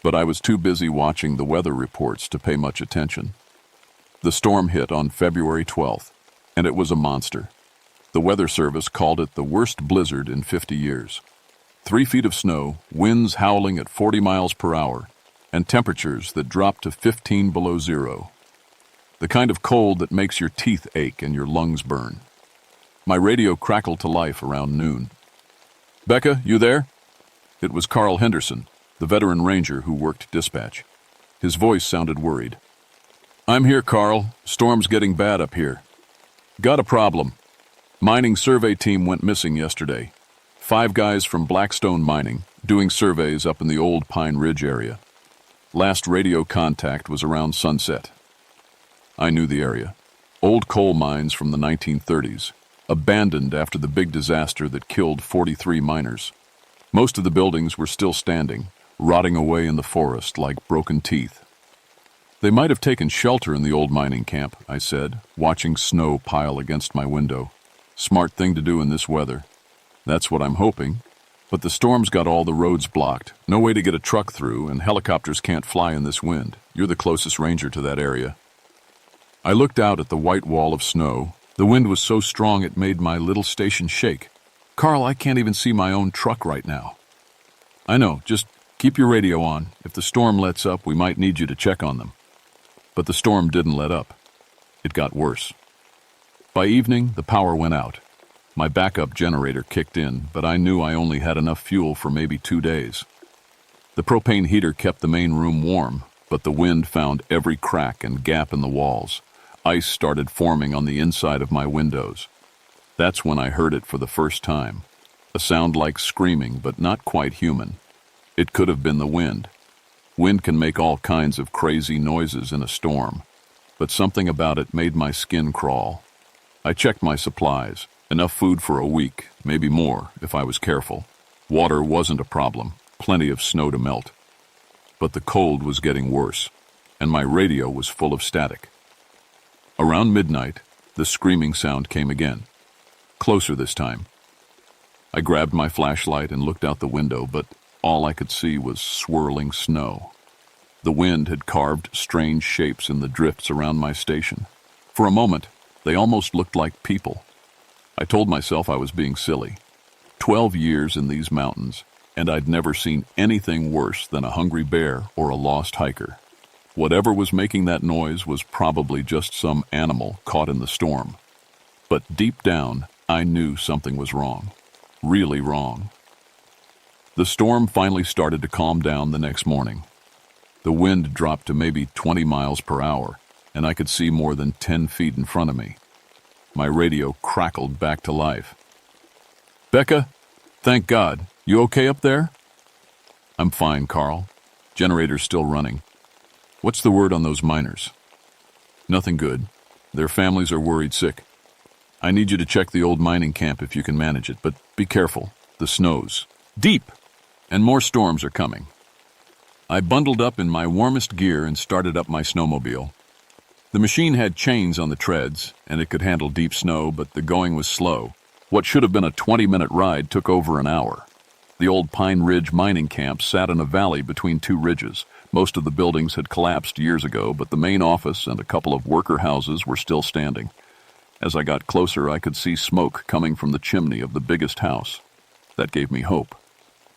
But I was too busy watching the weather reports to pay much attention. The storm hit on February 12th, and it was a monster. The Weather Service called it the worst blizzard in 50 years. 3 feet of snow, winds howling at 40 miles per hour, and temperatures that dropped to 15 below zero. The kind of cold that makes your teeth ache and your lungs burn. My radio crackled to life around noon. "Becca, you there?" It was Carl Henderson, the veteran ranger who worked dispatch. His voice sounded worried. "I'm here, Carl. Storm's getting bad up here. Got a problem. Mining survey team went missing yesterday. 5 guys from Blackstone Mining, doing surveys up in the old Pine Ridge area. Last radio contact was around sunset." I knew the area. Old coal mines from the 1930s. Abandoned after the big disaster that killed 43 miners. Most of the buildings were still standing, rotting away in the forest like broken teeth. They might have taken shelter in the old mining camp, I said, watching snow pile against my window. Smart thing to do in this weather. That's what I'm hoping. But the storm's got all the roads blocked, no way to get a truck through, and helicopters can't fly in this wind. You're the closest ranger to that area. I looked out at the white wall of snow. The wind was so strong it made my little station shake. Carl, I can't even see my own truck right now. I know, just keep your radio on. If the storm lets up, we might need you to check on them. But the storm didn't let up. It got worse. By evening, the power went out. My backup generator kicked in, but I knew I only had enough fuel for maybe 2 days. The propane heater kept the main room warm, but the wind found every crack and gap in the walls. Ice started forming on the inside of my windows. That's when I heard it for the first time. A sound like screaming, but not quite human. It could have been the wind. Wind can make all kinds of crazy noises in a storm, but something about it made my skin crawl. I checked my supplies. Enough food for a week, maybe more, if I was careful. Water wasn't a problem, plenty of snow to melt. But the cold was getting worse, and my radio was full of static. Around midnight, the screaming sound came again. Closer this time. I grabbed my flashlight and looked out the window, but all I could see was swirling snow. The wind had carved strange shapes in the drifts around my station. For a moment, they almost looked like people. I told myself I was being silly. 12 years in these mountains, and I'd never seen anything worse than a hungry bear or a lost hiker. Whatever was making that noise was probably just some animal caught in the storm. But deep down, I knew something was wrong. Really wrong. The storm finally started to calm down the next morning. The wind dropped to maybe 20 miles per hour, and I could see more than 10 feet in front of me. My radio crackled back to life. Becca, thank God. You okay up there? I'm fine, Carl. Generator's still running. What's the word on those miners? Nothing good. Their families are worried sick. I need you to check the old mining camp if you can manage it, but be careful. The snow's deep, and more storms are coming. I bundled up in my warmest gear and started up my snowmobile. The machine had chains on the treads, and it could handle deep snow, but the going was slow. What should have been a 20-minute ride took over an hour. The old Pine Ridge mining camp sat in a valley between two ridges. Most of the buildings had collapsed years ago, but the main office and a couple of worker houses were still standing. As I got closer, I could see smoke coming from the chimney of the biggest house. That gave me hope.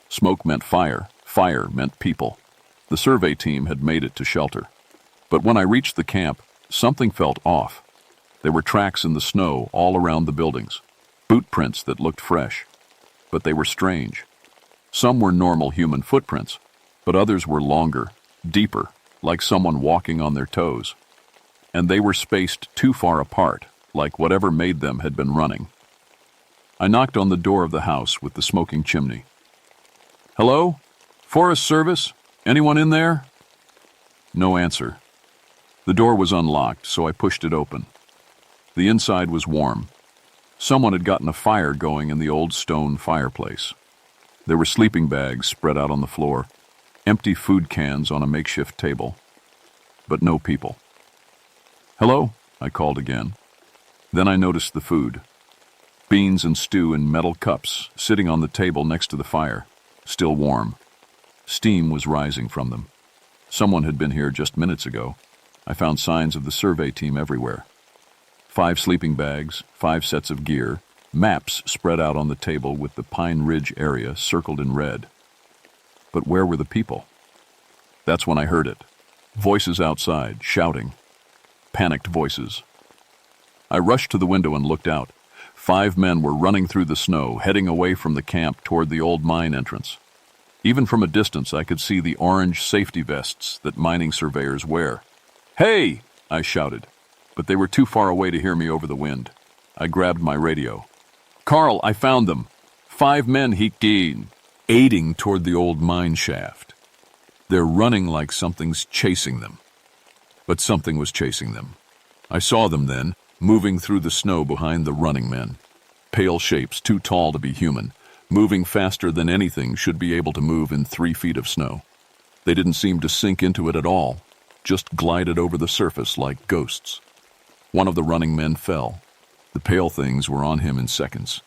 Smoke meant fire. Fire meant people. The survey team had made it to shelter. But when I reached the camp, something felt off. There were tracks in the snow all around the buildings, boot prints that looked fresh. But they were strange. Some were normal human footprints, but others were longer, deeper, like someone walking on their toes. And they were spaced too far apart, like whatever made them had been running. I knocked on the door of the house with the smoking chimney. Hello? Forest Service? Anyone in there? No answer. The door was unlocked, so I pushed it open. The inside was warm. Someone had gotten a fire going in the old stone fireplace. There were sleeping bags spread out on the floor, empty food cans on a makeshift table. But no people. Hello? I called again. Then I noticed the food. Beans and stew in metal cups, sitting on the table next to the fire, still warm. Steam was rising from them. Someone had been here just minutes ago. I found signs of the survey team everywhere. 5 sleeping bags, 5 sets of gear, maps spread out on the table with the Pine Ridge area circled in red. But where were the people? That's when I heard it. Voices outside, shouting. Panicked voices. I rushed to the window and looked out. 5 men were running through the snow, heading away from the camp toward the old mine entrance. Even from a distance, I could see the orange safety vests that mining surveyors wear. Hey! I shouted, but they were too far away to hear me over the wind. I grabbed my radio. Carl, I found them. 5 men heeked aiding toward the old mine shaft. They're running like something's chasing them. But something was chasing them. I saw them then, moving through the snow behind the running men. Pale shapes too tall to be human, moving faster than anything should be able to move in 3 feet of snow. They didn't seem to sink into it at all, just glided over the surface like ghosts. One of the running men fell. The pale things were on him in seconds.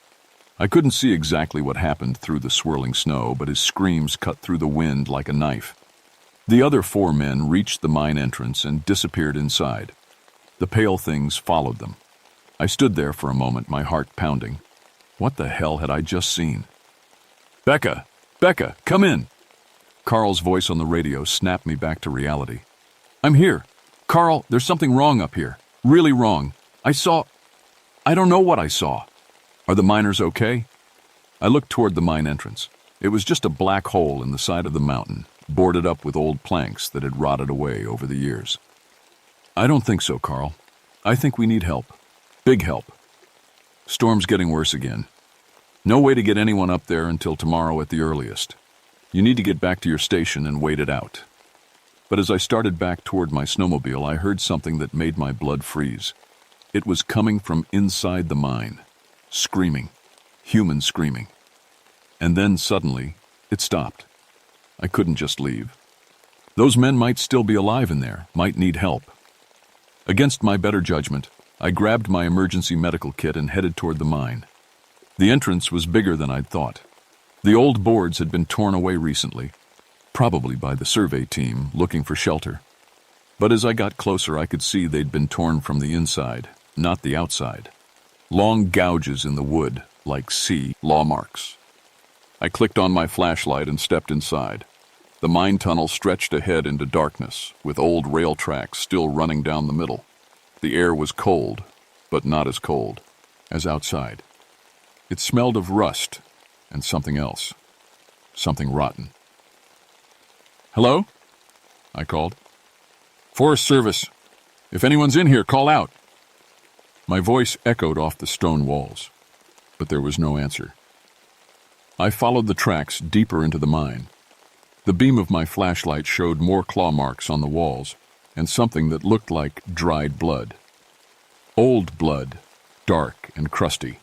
I couldn't see exactly what happened through the swirling snow, but his screams cut through the wind like a knife. The other 4 men reached the mine entrance and disappeared inside. The pale things followed them. I stood there for a moment, my heart pounding. What the hell had I just seen? Becca! Becca, come in! Carl's voice on the radio snapped me back to reality. I'm here. Carl, there's something wrong up here. Really wrong. I don't know what I saw. Are the miners okay? I looked toward the mine entrance. It was just a black hole in the side of the mountain, boarded up with old planks that had rotted away over the years. I don't think so, Carl. I think we need help. Big help. Storm's getting worse again. No way to get anyone up there until tomorrow at the earliest. You need to get back to your station and wait it out. But as I started back toward my snowmobile, I heard something that made my blood freeze. It was coming from inside the mine. Screaming. Human screaming. And then suddenly, it stopped. I couldn't just leave. Those men might still be alive in there, might need help. Against my better judgment, I grabbed my emergency medical kit and headed toward the mine. The entrance was bigger than I'd thought. The old boards had been torn away recently, probably by the survey team looking for shelter. But as I got closer, I could see they'd been torn from the inside, not the outside. Long gouges in the wood, like claw marks. I clicked on my flashlight and stepped inside. The mine tunnel stretched ahead into darkness, with old rail tracks still running down the middle. The air was cold, but not as cold as outside. It smelled of rust and something else, something rotten. Hello? I called. Forest Service. If anyone's in here, call out. My voice echoed off the stone walls, but there was no answer. I followed the tracks deeper into the mine. The beam of my flashlight showed more claw marks on the walls and something that looked like dried blood. Old blood, dark and crusty.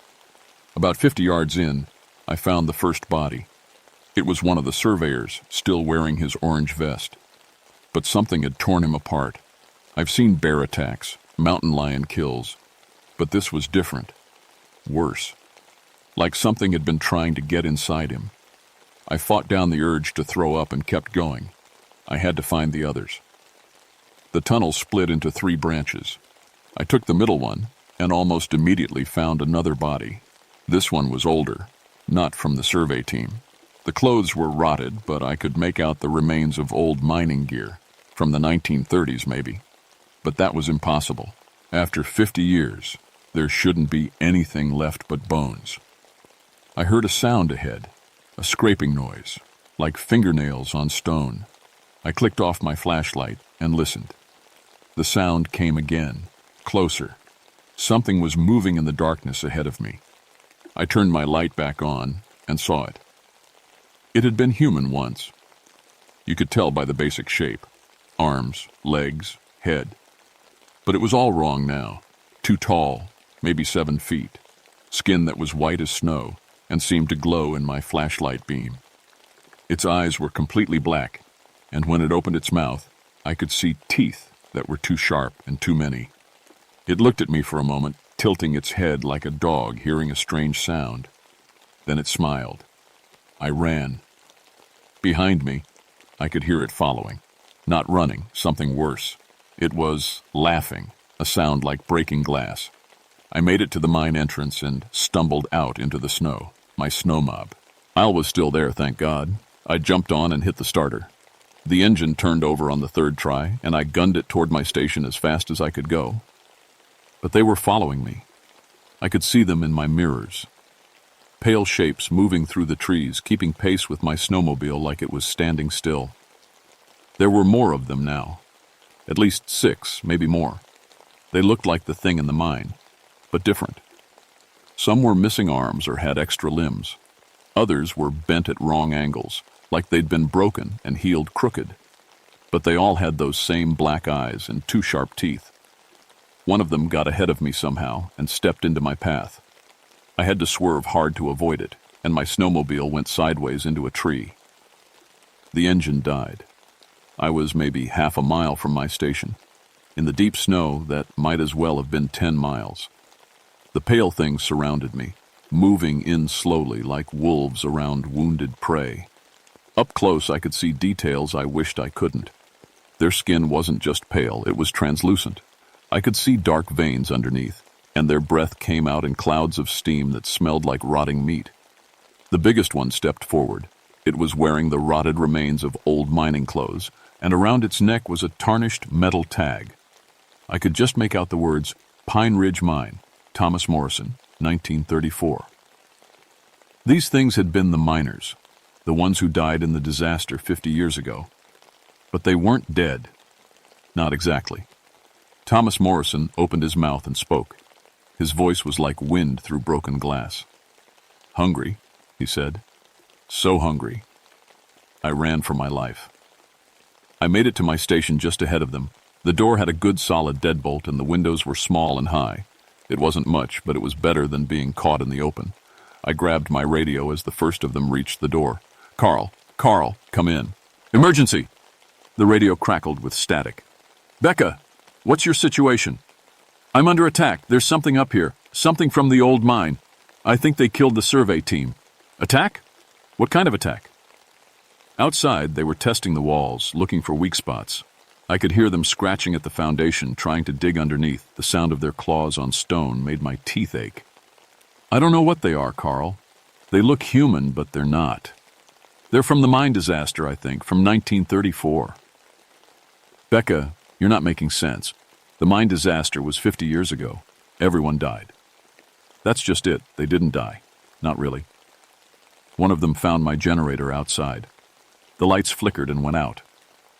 About 50 yards in, I found the first body. It was one of the surveyors, still wearing his orange vest. But something had torn him apart. I've seen bear attacks, mountain lion kills, but this was different. Worse. Like something had been trying to get inside him. I fought down the urge to throw up and kept going. I had to find the others. The tunnel split into 3 branches. I took the middle one and almost immediately found another body. This one was older, not from the survey team. The clothes were rotted, but I could make out the remains of old mining gear, from the 1930s maybe. But that was impossible. After 50 years, there shouldn't be anything left but bones. I heard a sound ahead, a scraping noise, like fingernails on stone. I clicked off my flashlight and listened. The sound came again, closer. Something was moving in the darkness ahead of me. I turned my light back on and saw it. It had been human once. You could tell by the basic shape. Arms, legs, head. But it was all wrong now. Too tall, maybe 7 feet. Skin that was white as snow and seemed to glow in my flashlight beam. Its eyes were completely black, and when it opened its mouth, I could see teeth that were too sharp and too many. It looked at me for a moment, tilting its head like a dog hearing a strange sound. Then it smiled. I ran. Behind me, I could hear it following. Not running, something worse. It was laughing, a sound like breaking glass. I made it to the mine entrance and stumbled out into the snow, my snow mob. Al was still there, thank God. I jumped on and hit the starter. The engine turned over on the 3rd try, and I gunned it toward my station as fast as I could go. But they were following me. I could see them in my mirrors. Pale shapes moving through the trees, keeping pace with my snowmobile like it was standing still. There were more of them now. At least 6, maybe more. They looked like the thing in the mine, but different. Some were missing arms or had extra limbs. Others were bent at wrong angles, like they'd been broken and healed crooked. But they all had those same black eyes and 2 sharp teeth. One of them got ahead of me somehow and stepped into my path. I had to swerve hard to avoid it, and my snowmobile went sideways into a tree. The engine died. I was maybe half a mile from my station. In the deep snow, that might as well have been 10 miles. The pale things surrounded me, moving in slowly like wolves around wounded prey. Up close, I could see details I wished I couldn't. Their skin wasn't just pale, it was translucent. I could see dark veins underneath, and their breath came out in clouds of steam that smelled like rotting meat. The biggest one stepped forward. It was wearing the rotted remains of old mining clothes, and around its neck was a tarnished metal tag. I could just make out the words, Pine Ridge Mine, Thomas Morrison, 1934. These things had been the miners, the ones who died in the disaster 50 years ago. But they weren't dead. Not exactly. Thomas Morrison opened his mouth and spoke. His voice was like wind through broken glass. "Hungry," he said. "So hungry." I ran for my life. I made it to my station just ahead of them. The door had a good solid deadbolt and the windows were small and high. It wasn't much, but it was better than being caught in the open. I grabbed my radio as the first of them reached the door. Carl, come in. Emergency!" The radio crackled with static. "Becca, what's your situation?" "I'm under attack. There's something up here. Something from the old mine. I think they killed the survey team." "Attack? What kind of attack?" Outside, they were testing the walls, looking for weak spots. I could hear them scratching at the foundation, trying to dig underneath. The sound of their claws on stone made my teeth ache. "I don't know what they are, Carl. They look human, but they're not. They're from the mine disaster, I think, from 1934. "Becca, you're not making sense. The mine disaster was 50 years ago. Everyone died." "That's just it. They didn't die. Not really. One of them found my generator outside. The lights flickered and went out.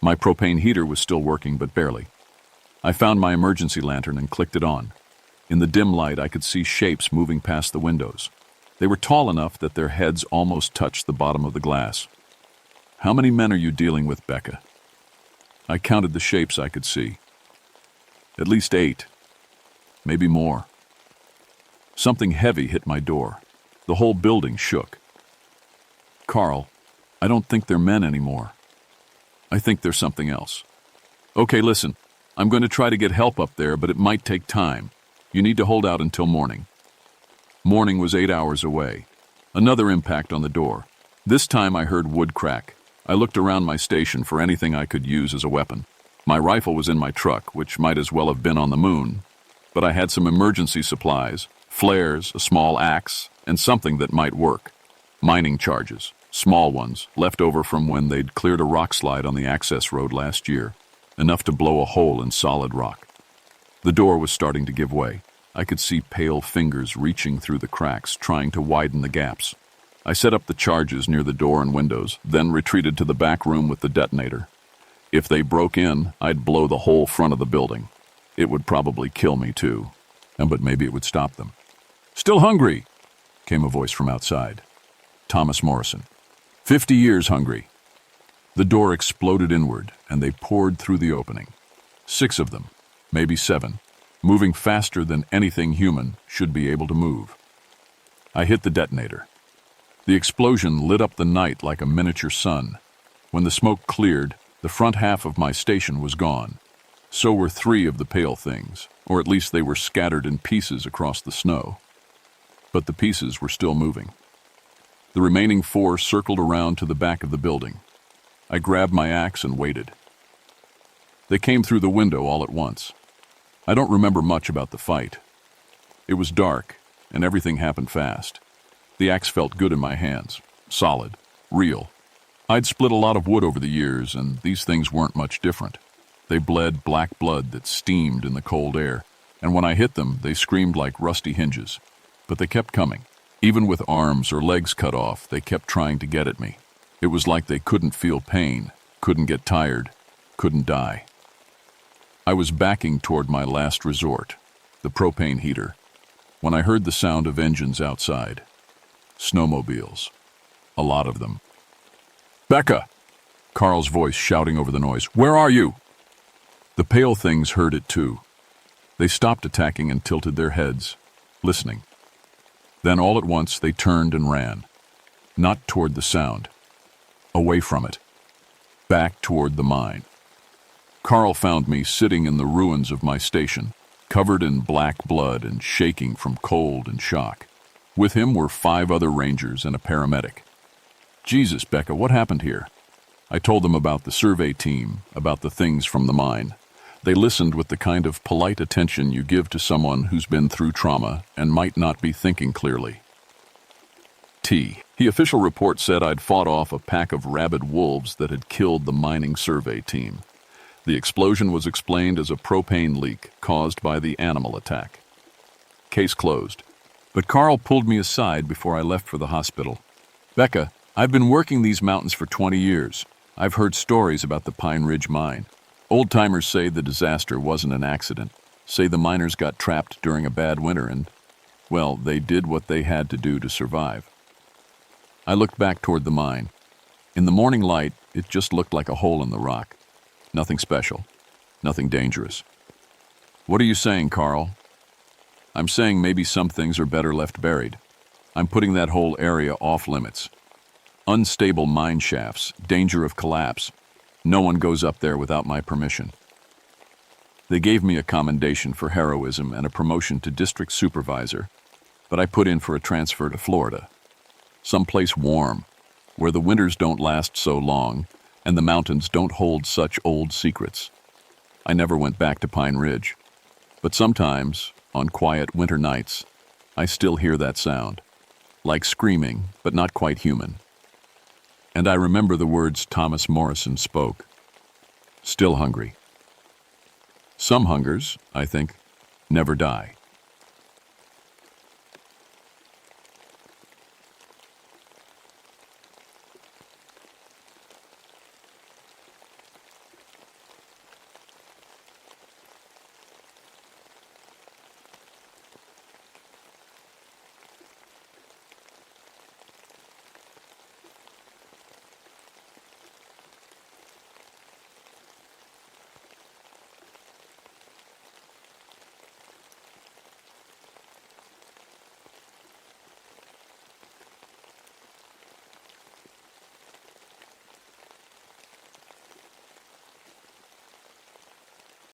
My propane heater was still working, but barely. I found my emergency lantern and clicked it on. In the dim light, I could see shapes moving past the windows. They were tall enough that their heads almost touched the bottom of the glass. "How many men are you dealing with, Becca?" I counted the shapes I could see. At least 8. Maybe more. Something heavy hit my door. The whole building shook. "Carl, I don't think they're men anymore. I think they're something else." "Okay, listen. I'm going to try to get help up there, but it might take time. You need to hold out until morning." Morning was 8 hours away. Another impact on the door. This time I heard wood crack. I looked around my station for anything I could use as a weapon. My rifle was in my truck, which might as well have been on the moon. But I had some emergency supplies, flares, a small axe, and something that might work. Mining charges. Small ones, left over from when they'd cleared a rock slide on the access road last year, enough to blow a hole in solid rock. The door was starting to give way. I could see pale fingers reaching through the cracks, trying to widen the gaps. I set up the charges near the door and windows, then retreated to the back room with the detonator. If they broke in, I'd blow the whole front of the building. It would probably kill me too, but maybe it would stop them. "Still hungry?" came a voice from outside. Thomas Morrison. 50 years hungry." The door exploded inward, and they poured through the opening. 6 of them, maybe 7, moving faster than anything human should be able to move. I hit the detonator. The explosion lit up the night like a miniature sun. When the smoke cleared, the front half of my station was gone. So were 3 of the pale things, or at least they were scattered in pieces across the snow. But the pieces were still moving. The remaining 4 circled around to the back of the building. I grabbed my axe and waited. They came through the window all at once. I don't remember much about the fight. It was dark, and everything happened fast. The axe felt good in my hands. Solid. Real. I'd split a lot of wood over the years, and these things weren't much different. They bled black blood that steamed in the cold air, and when I hit them, they screamed like rusty hinges. But they kept coming. Even with arms or legs cut off, they kept trying to get at me. It was like they couldn't feel pain, couldn't get tired, couldn't die. I was backing toward my last resort, the propane heater, when I heard the sound of engines outside. Snowmobiles. A lot of them. "Becca!" Carl's voice shouting over the noise. "Where are you?" The pale things heard it too. They stopped attacking and tilted their heads, listening. Then all at once they turned and ran. Not toward the sound. Away from it. back toward the mine. Carl found me sitting in the ruins of my station, covered in black blood and shaking from cold and shock. With him were 5 other rangers and a paramedic. Jesus, Becca, what happened here? I told them about the survey team, about the things from the mine. They listened with the kind of polite attention you give to someone who's been through trauma and might not be thinking clearly. The official report said I'd fought off a pack of rabid wolves that had killed the mining survey team. The explosion was explained as a propane leak caused by the animal attack. Case closed. But Carl pulled me aside before I left for the hospital. Becca, I've been working these mountains for 20 years. I've heard stories about the Pine Ridge mine. Old-timers say the disaster wasn't an accident, say the miners got trapped during a bad winter and, well, they did what they had to do to survive. I looked back toward the mine. In the morning light, it just looked like a hole in the rock. Nothing special. Nothing dangerous. What are you saying, Carl? I'm saying maybe some things are better left buried. I'm putting that whole area off limits. Unstable mine shafts, danger of collapse. No one goes up there without my permission. They gave me a commendation for heroism and a promotion to district supervisor, but I put in for a transfer to Florida. Someplace warm, where the winters don't last so long and the mountains don't hold such old secrets. I never went back to Pine Ridge, but sometimes, on quiet winter nights, I still hear that sound, like screaming, but not quite human. And I remember the words Thomas Morrison spoke. Still hungry. Some hungers, I think, never die.